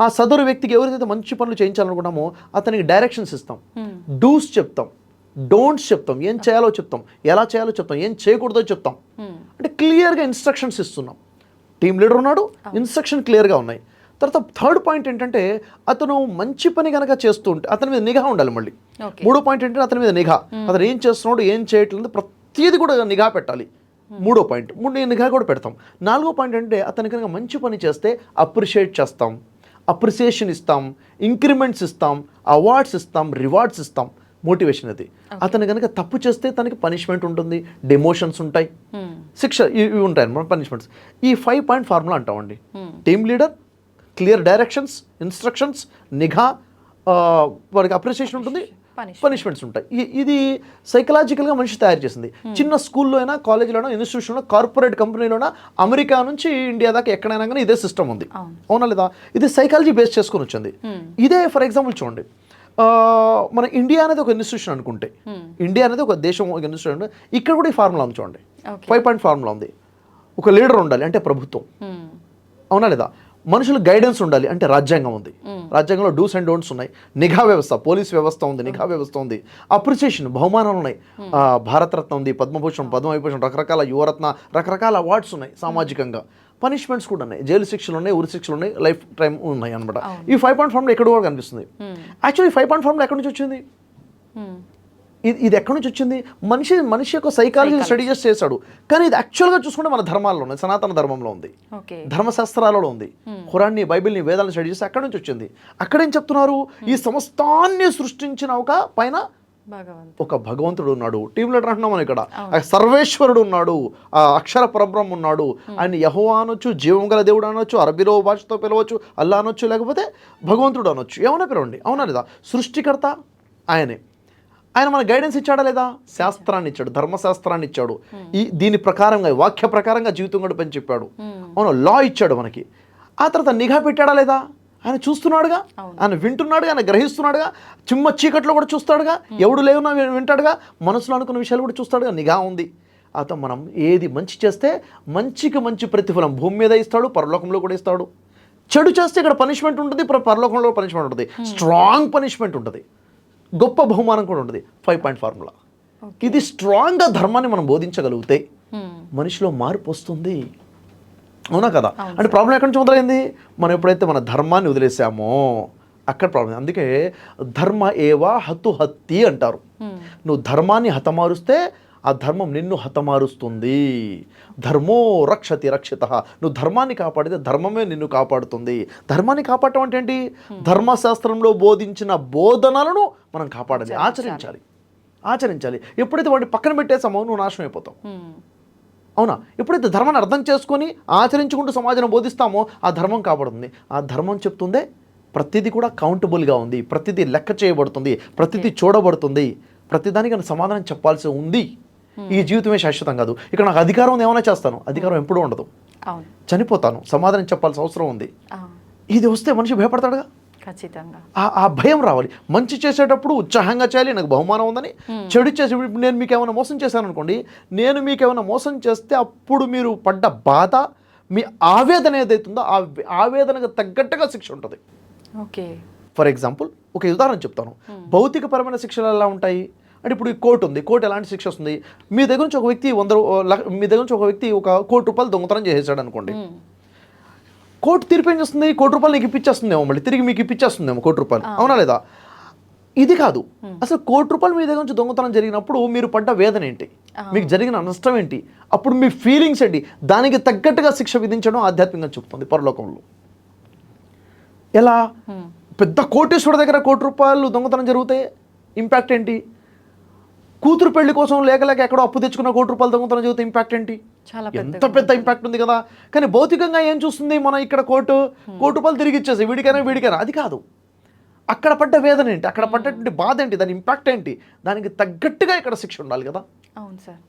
ఆ సదరు వ్యక్తికి ఎవరైతే మంచి పనులు చేయించాలనుకుంటామో అతనికి డైరెక్షన్స్ ఇస్తాం, డూస్ చెప్తాం, డోంట్స్ చెప్తాం, ఏం చేయాలో చెప్తాం, ఎలా చేయాలో చెప్తాం, ఏం చేయకూడదో చెప్తాం. అంటే క్లియర్గా ఇన్స్ట్రక్షన్స్ ఇస్తున్నాం. టీమ్ లీడర్ ఉన్నాడు, ఇన్స్ట్రక్షన్ క్లియర్గా ఉన్నాయి. తర్వాత థర్డ్ పాయింట్ ఏంటంటే, అతను మంచి పని కనుక చేస్తూ ఉంటే అతని మీద నిఘా ఉండాలి. మళ్ళీ మూడో పాయింట్ ఏంటంటే, అతని మీద నిఘా, అతను ఏం చేస్తున్నాడు, ఏం చేయట్లేదు, ప్రతిదీ కూడా నిఘా పెట్టాలి. మూడో పాయింట్, నిఘా కూడా పెడతాం. నాలుగో పాయింట్ అంటే, అతని కనుక మంచి పని చేస్తే అప్రిషియేట్ చేస్తాం, అప్రిసియేషన్ ఇస్తాం, ఇంక్రిమెంట్స్ ఇస్తాం, అవార్డ్స్ ఇస్తాం, రివార్డ్స్ ఇస్తాం, మోటివేషన్. అది అతను కనుక తప్పు చేస్తే తనకి పనిష్మెంట్ ఉంటుంది, డిమోషన్స్ ఉంటాయి, శిక్ష ఇవి ఉంటాయి అన్నమాట, పనిష్మెంట్స్. ఈ 5 point ఫార్ములా అంటామండి. Team leader, clear directions, instructions, నిఘా, వారికి అప్రిసియేషన్ ఉంటుంది, పనిష్మెంట్స్ ఉంటాయి. ఇది సైకలాజికల్గా మనిషి తయారు చేసింది. చిన్న స్కూల్లో అయినా, కాలేజీలోనా, ఇన్స్టిట్యూషన్లో, కార్పొరేట్ కంపెనీలోనా, అమెరికా నుంచి ఇండియా దాకా ఎక్కడైనా కానీ ఇదే సిస్టమ్ ఉంది. అవునా లేదా? ఇది సైకాలజీ బేస్ చేసుకొని వచ్చింది. ఇదే ఫర్ ఎగ్జాంపుల్ చూడండి, మన ఇండియా అనేది ఒక ఇన్స్టిట్యూషన్ అనుకుంటే, ఇండియా అనేది ఒక దేశం, ఒక ఇన్స్టిట్యూషన్. ఇక్కడ కూడా ఈ ఫార్ములా ఉంది చూడండి, 5 point ఫార్ములా ఉంది. ఒక లీడర్ ఉండాలి అంటే ప్రభుత్వం, అవునా లేదా? మనుషులు గైడెన్స్ ఉండాలి అంటే రాజ్యాంగం ఉంది, రాజ్యాంగంలో డూస్ అండ్ డోంట్స్ ఉన్నాయి. నిఘా వ్యవస్థ, పోలీస్ వ్యవస్థ ఉంది, నిఘా వ్యవస్థ ఉంది. అప్రిసియేషన్, బహుమానాలు ఉన్నాయి, భారతరత్న ఉంది, పద్మభూషణ్, పద్మవిభూషణ్, రకరకాల యువరత్న, రకరకాల అవార్డ్స్ ఉన్నాయి. సామాజికంగా పనిష్మెంట్స్ కూడా ఉన్నాయి, జైలు శిక్షలు ఉన్నాయి, ఉరి శిక్షలు ఉన్నాయి, లైఫ్ టైం ఉన్నాయి అనమాట. ఈ 5 point ఫార్ములా ఎక్కడ కూడా కనిపిస్తుంది. యాక్చువల్లీ 5 point ఫార్ములా ఎక్కడి నుంచి వచ్చింది? ఇది ఎక్కడి నుంచి వచ్చింది? మనిషి యొక్క సైకాలజీని స్టడీ చేశాడు. కానీ ఇది యాక్చువల్గా చూసుకుంటే మన ధర్మాల్లో ఉంది, సనాతన ధర్మంలో ఉంది, ధర్మశాస్త్రాలలో ఉంది. ఖురాన్ని, బైబిల్ని, వేదాలను స్టడీ చేస్తే అక్కడి నుంచి వచ్చింది. అక్కడేం చెప్తున్నారు? ఈ సమస్తాన్ని సృష్టించిన ఒక భగవంతుడు ఉన్నాడు. టీమ్ లీడర్ అంటున్నాం మనం ఇక్కడ. సర్వేశ్వరుడు ఉన్నాడు, ఆ అక్షర పరబ్రహ్మ ఉన్నాడు. ఆయన యెహోవా అనొచ్చు, జీవం గల దేవుడు అనొచ్చు, అరబీలో భాషతో పిలవచ్చు, అల్లా అనొచ్చు, లేకపోతే భగవంతుడు అనొచ్చు, ఏమైనా పిలవండి, అవునా లేదా? సృష్టికర్త ఆయనే. ఆయన మన గైడెన్స్ ఇచ్చాడా లేదా? శాస్త్రాన్ని ఇచ్చాడు, ధర్మశాస్త్రాన్ని ఇచ్చాడు. దీని ప్రకారంగా వాక్య ప్రకారంగా జీవితం గడపని చెప్పాడు. అవును, లా ఇచ్చాడు మనకి. ఆ తర్వాత నిఘా పెట్టాడా లేదా? ఆయన చూస్తున్నాడుగా, ఆయన వింటున్నాడుగా, ఆయన గ్రహిస్తున్నాడుగా, చిమ్మ చీకట్లో కూడా చూస్తాడుగా, ఎవడు లేవున్నా వింటాడుగా, మనసులో అనుకున్న విషయాలు కూడా చూస్తాడుగా, నిఘా ఉంది. అతను మనం ఏది మంచి చేస్తే మంచికి మంచి ప్రతిఫలం భూమి మీద ఇస్తాడు, పరలోకంలో కూడా ఇస్తాడు. చెడు చేస్తే ఇక్కడ పనిష్మెంట్ ఉంటుంది, పరలోకంలో పనిష్మెంట్ ఉంటుంది, స్ట్రాంగ్ పనిష్మెంట్ ఉంటుంది, గొప్ప బహుమానం కూడా ఉంటుంది. 5 పాయింట్ ఫార్ములా. ఇది స్ట్రాంగ్గా ధర్మాన్ని మనం బోధించగలిగితే మనిషిలో మార్పు వస్తుంది. అవునా కదా? అంటే ప్రాబ్లం ఎక్కడి నుంచి మొదలైంది? మనం ఎప్పుడైతే మన ధర్మాన్ని వదిలేసామో అక్కడ ప్రాబ్లం. అందుకే ధర్మ ఏవా హత్తి అంటారు. నువ్వు ధర్మాన్ని హతమారుస్తే ఆ ధర్మం నిన్ను హతమారుస్తుంది. ధర్మో రక్షతి రక్షిత. నువ్వు ధర్మాన్ని కాపాడితే ధర్మమే నిన్ను కాపాడుతుంది. ధర్మాన్ని కాపాడటం అంటే ఏంటి? ధర్మశాస్త్రంలో బోధించిన బోధనలను మనం కాపాడాలి, ఆచరించాలి. ఎప్పుడైతే వాడిని పక్కన పెట్టేసామో నువ్వు నాశనం అయిపోతావు. అవునా? ఎప్పుడైతే ధర్మాన్ని అర్థం చేసుకొని ఆచరించుకుంటూ సమాజాన్ని బోధిస్తామో ఆ ధర్మం కాపాడుతుంది. ఆ ధర్మం చెప్తుందే ప్రతిదీ కూడా కౌంటబుల్గా ఉంది, ప్రతిదీ లెక్క చేయబడుతుంది, ప్రతిదీ చూడబడుతుంది, ప్రతిదానికి సమాధానం చెప్పాల్సి ఉంది. ఈ జీవితమే శాశ్వతం కాదు. ఇక్కడ నాకు అధికారం ఉంది, ఏమైనా చేస్తాను, అధికారం ఎప్పుడూ ఉండదు, చనిపోతాను, సమాధానం చెప్పాల్సిన అవసరం ఉంది. ఇది వస్తే మనిషి భయపడతాడుగా, ఖచ్చితంగా ఆ భయం రావాలి. మంచి చేసేటప్పుడు ఉత్సాహంగా చేయాలి, నాకు బహుమానం ఉందని. చెడు చేసే నేను మీకు ఏమైనా మోసం చేశాను అనుకోండి, నేను మీకు ఏమైనా మోసం చేస్తే అప్పుడు మీరు పడ్డ బాధ, మీ ఆవేదన ఏదైతుందో ఆ ఆవేదనకు తగ్గట్టుగా శిక్ష ఉంటుంది. ఓకే, ఫర్ ఎగ్జాంపుల్ ఒక ఉదాహరణ చెప్తాను. భౌతికపరమైన శిక్షలు ఎలా ఉంటాయి అంటే, ఇప్పుడు ఈ కోర్టు ఉంది, కోర్టు ఎలాంటి శిక్ష వస్తుంది? మీ దగ్గర నుంచి ఒక వ్యక్తి ఒక ₹1,00,000 దొంగతనం చేసేసాడు అనుకోండి. కోర్టు తీర్పు ఏం చేస్తుంది? ₹1,00,000 నీకు ఇప్పించేస్తుందేమో, మళ్ళీ తిరిగి మీకు ఇప్పించేస్తుందేమో ₹1,00,000. అవునా లేదా? ఇది కాదు. అసలు ₹1,00,000 మీ దగ్గర నుంచి దొంగతనం జరిగినప్పుడు మీరు పడ్డ వేదన ఏంటి, మీకు జరిగిన నష్టం ఏంటి, అప్పుడు మీ ఫీలింగ్స్ ఏంటి, దానికి తగ్గట్టుగా శిక్ష విధించడం ఆధ్యాత్మికంగా చెప్తుంది పరలోకంలో. ఎలా? పెద్ద కోటేశ్వరుడి దగ్గర ₹1,00,000 దొంగతనం జరిగితే ఇంపాక్ట్ ఏంటి? కూతురు పెళ్లి కోసం లేక ఎక్కడో అప్పు తెచ్చుకున్న ₹1,00,000 దొంగతనం జరిగితే ఇంపాక్ట్ ఏంటి? ఎంత పెద్ద ఇంపాక్ట్ ఉంది కదా. కానీ భౌతికంగా ఏం చూస్తుంది మనం? ఇక్కడ ₹1,00,000 తిరిగి ఇచ్చేసి వీడికైనా అది కాదు. అక్కడ పడ్డ వేదన ఏంటి, అక్కడ పడ్డటువంటి బాధ ఏంటి, దాని ఇంపాక్ట్ ఏంటి, దానికి తగ్గట్టుగా ఇక్కడ శిక్ష ఉండాలి కదా. అవును సార్.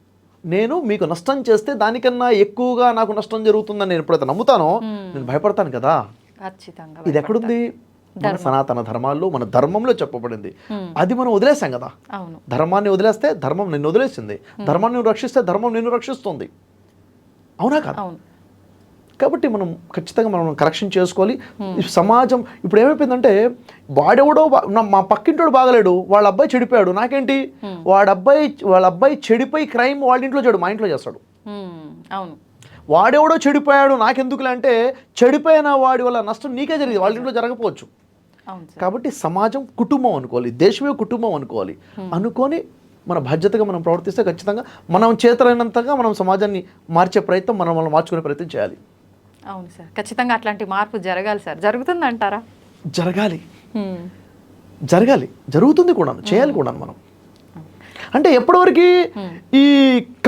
నేను మీకు నష్టం చేస్తే దానికన్నా ఎక్కువగా నాకు నష్టం జరుగుతుందని నేను ఎప్పుడైతే నమ్ముతానో నేను భయపడతాను కదా. ఖచ్చితంగా. ఇది ఎక్కడుంది? మన సనాతన ధర్మాల్లో, మన ధర్మంలో చెప్పబడింది. అది మనం వదిలేసాం కదా. ధర్మాన్ని వదిలేస్తే ధర్మం నిన్ను వదిలేసింది, ధర్మాన్ని నువ్వు రక్షిస్తే ధర్మం నిన్ను రక్షిస్తుంది. అవునా కదా? కాబట్టి మనం ఖచ్చితంగా మనం కరెక్షన్ చేసుకోవాలి. సమాజం ఇప్పుడు ఏమైపోయిందంటే, వాడెవడో మా పక్కింటోడు బాగలేడు, వాళ్ళ అబ్బాయి చెడిపోయాడు, నాకేంటి? వాళ్ళ అబ్బాయి చెడిపోయి క్రైమ్ వాళ్ళ ఇంట్లో చేయడు, మా ఇంట్లో చేస్తాడు. అవును. వాడెవడో చెడిపోయాడు, నాకెందుకులే అంటే, చెడిపోయిన వాడి వల్ల నష్టం నీకే జరిగింది, వాళ్ళ ఇంట్లో జరగకపోవచ్చు. కాబట్టి సమాజం కుటుంబం అనుకోవాలి, దేశమే కుటుంబం అనుకోవాలి. అనుకొని మన బాధ్యతగా మనం ప్రవర్తిస్తే ఖచ్చితంగా మనం చేతనైనంతగా మనం సమాజాన్ని మార్చే ప్రయత్నం, మనం మార్చుకునే ప్రయత్నం చేయాలి. అవును సార్, ఖచ్చితంగా అట్లాంటి మార్పు జరగాలి సార్. జరుగుతుందంటారా? జరగాలి, జరుగుతుంది కూడా, చేయాలి కూడా. మనం అంటే ఎప్పటివరకు ఈ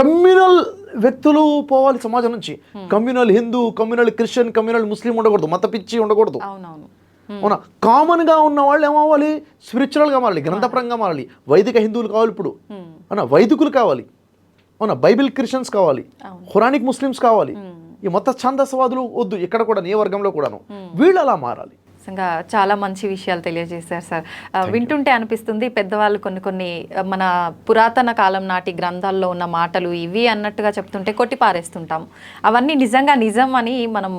కమ్యూనల్ వ్యక్తులు పోవాలి సమాజం నుంచి. Communal Hindu, communal Christian, communal Muslim ఉండకూడదు, మత పిచ్చి ఉండకూడదు. అవునా? కామన్గా ఉన్న వాళ్ళు ఏమవ్వాలి? స్పిరిచువల్గా మారాలి, గ్రంథపరంగా మారాలి. వైదిక హిందువులు కావాలి ఇప్పుడు, అవునా? వైదికులు కావాలి, అవునా? బైబిల్ క్రిస్టియన్స్ కావాలి, ఖురానిక్ ముస్లిమ్స్ కావాలి. ఈ మత ఛాందసవాదులు వద్దు ఇక్కడ కూడా, ఏ వర్గంలో కూడాను. వీళ్ళు అలా మారాలి. నిజంగా చాలా మంచి విషయాలు తెలియజేశారు సార్. వింటుంటే అనిపిస్తుంది పెద్దవాళ్ళు కొన్ని మన పురాతన కాలం నాటి గ్రంథాల్లో ఉన్న మాటలు ఇవి అన్నట్టుగా చెప్తుంటే కొట్టి పారేస్తుంటాము. అవన్నీ నిజంగా నిజం అని మనం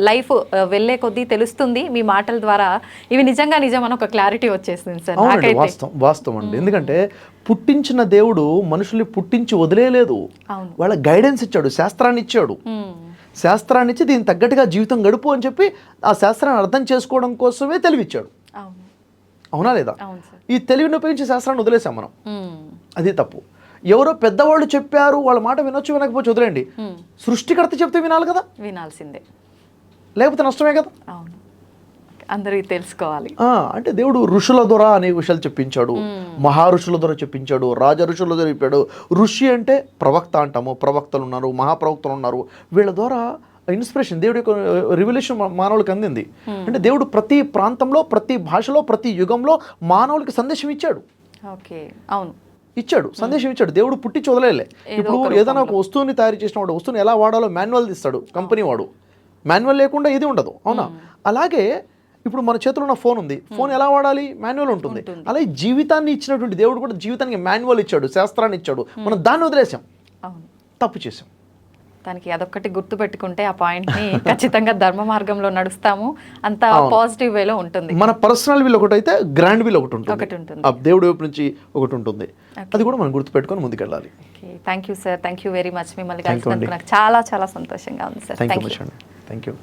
లైఫ్ వెళ్ళే కొద్దీ తెలుస్తుంది. మీ మాటల ద్వారా ఇవి నిజంగా నిజం అని ఒక క్లారిటీ వచ్చేస్తుంది సార్. వాస్తవం అండి. ఎందుకంటే పుట్టించిన దేవుడు మనుషుల్ని పుట్టించి వదిలేయలేదు, వాళ్ళ గైడెన్స్ ఇచ్చాడు, శాస్త్రాన్ని ఇచ్చాడు. శాస్త్రాన్ని ఇచ్చి దీనికి తగ్గట్టుగా జీవితం గడుపు అని చెప్పి ఆ శాస్త్రాన్ని అర్థం చేసుకోవడం కోసమే తెలివిచ్చాడు. అవునా లేదా? ఈ తెలివిని ఉపయోగించి శాస్త్రాన్ని వదిలేసాం మనం, అది తప్పు. ఎవరో పెద్దవాళ్ళు చెప్పారు, వాళ్ళ మాట వినొచ్చు, వినకపోవచ్చు వదిలేండి. సృష్టికర్త చెప్తే వినాలి కదా, వినాల్సిందే, లేకపోతే నష్టమే కదా. అందరికీ తెలుసుకోవాలి. అంటే దేవుడు ఋషుల ద్వారా అనేక విషయాలు చెప్పించాడు, మహా ఋషుల ద్వారా చెప్పించాడు, రాజ ఋషుల ద్వారా చెప్పాడు. ఋషి అంటే ప్రవక్త అంటాము, ప్రవక్తలు ఉన్నారు, మహాప్రవక్తలు ఉన్నారు. వీళ్ళ ద్వారా ఇన్స్పిరేషన్, దేవుడి యొక్క రివల్యూషన్ మానవులకు అందింది. అంటే దేవుడు ప్రతి ప్రాంతంలో, ప్రతి భాషలో, ప్రతి యుగంలో మానవులకి సందేశం ఇచ్చాడు. ఓకే, అవును. ఇచ్చాడు, సందేశం ఇచ్చాడు. దేవుడు పుట్టించి వదిలేలే. ఇప్పుడు ఏదైనా ఒక వస్తువుని తయారు చేసిన వాడు వస్తువుని ఎలా వాడాలో మాన్యువల్ ఇస్తాడు కంపెనీ వాడు. మాన్యువల్ లేకుండా ఇది ఉండదు, అవునా? అలాగే ఇప్పుడు మన చేతిలో ఉన్న ఫోన్ ఉంది, ఫోన్ ఎలా వాడాలి? మాన్యువల్ ఉంటుంది. అలాగే జీవితాన్ని ఇచ్చినటువంటి దేవుడు కూడా జీవితానికి మాన్యువల్ ఇచ్చాడు, శాస్త్రాన్ని ఇచ్చాడు. మనం దాన్ని వదిలేసాం, అవును, తప్పు చేసాం. దానికి అదొక్కటి గుర్తు పెట్టుకుంటే ఆ పాయింట్ని ఖచ్చితంగా ధర్మ మార్గంలో నడుస్తాము, అంత పాజిటివ్ వేలో ఉంటుంది. మన పర్సనల్ విల్ ఒకటి అయితే గ్రాండ్ విల్ ఒకటి ఉంటుంది, ఆ దేవుడి వైపు నుంచి ఒకటి ఉంటుంది. అది కూడా మనం గుర్తుపెట్టుకొని ముందుకెళ్ళాలి. Thank you sir, thank you very much. మిమ్మల్ని కలిసినందుకు నాకు చాలా చాలా సంతోషంగా ఉంది సార్. Thank you.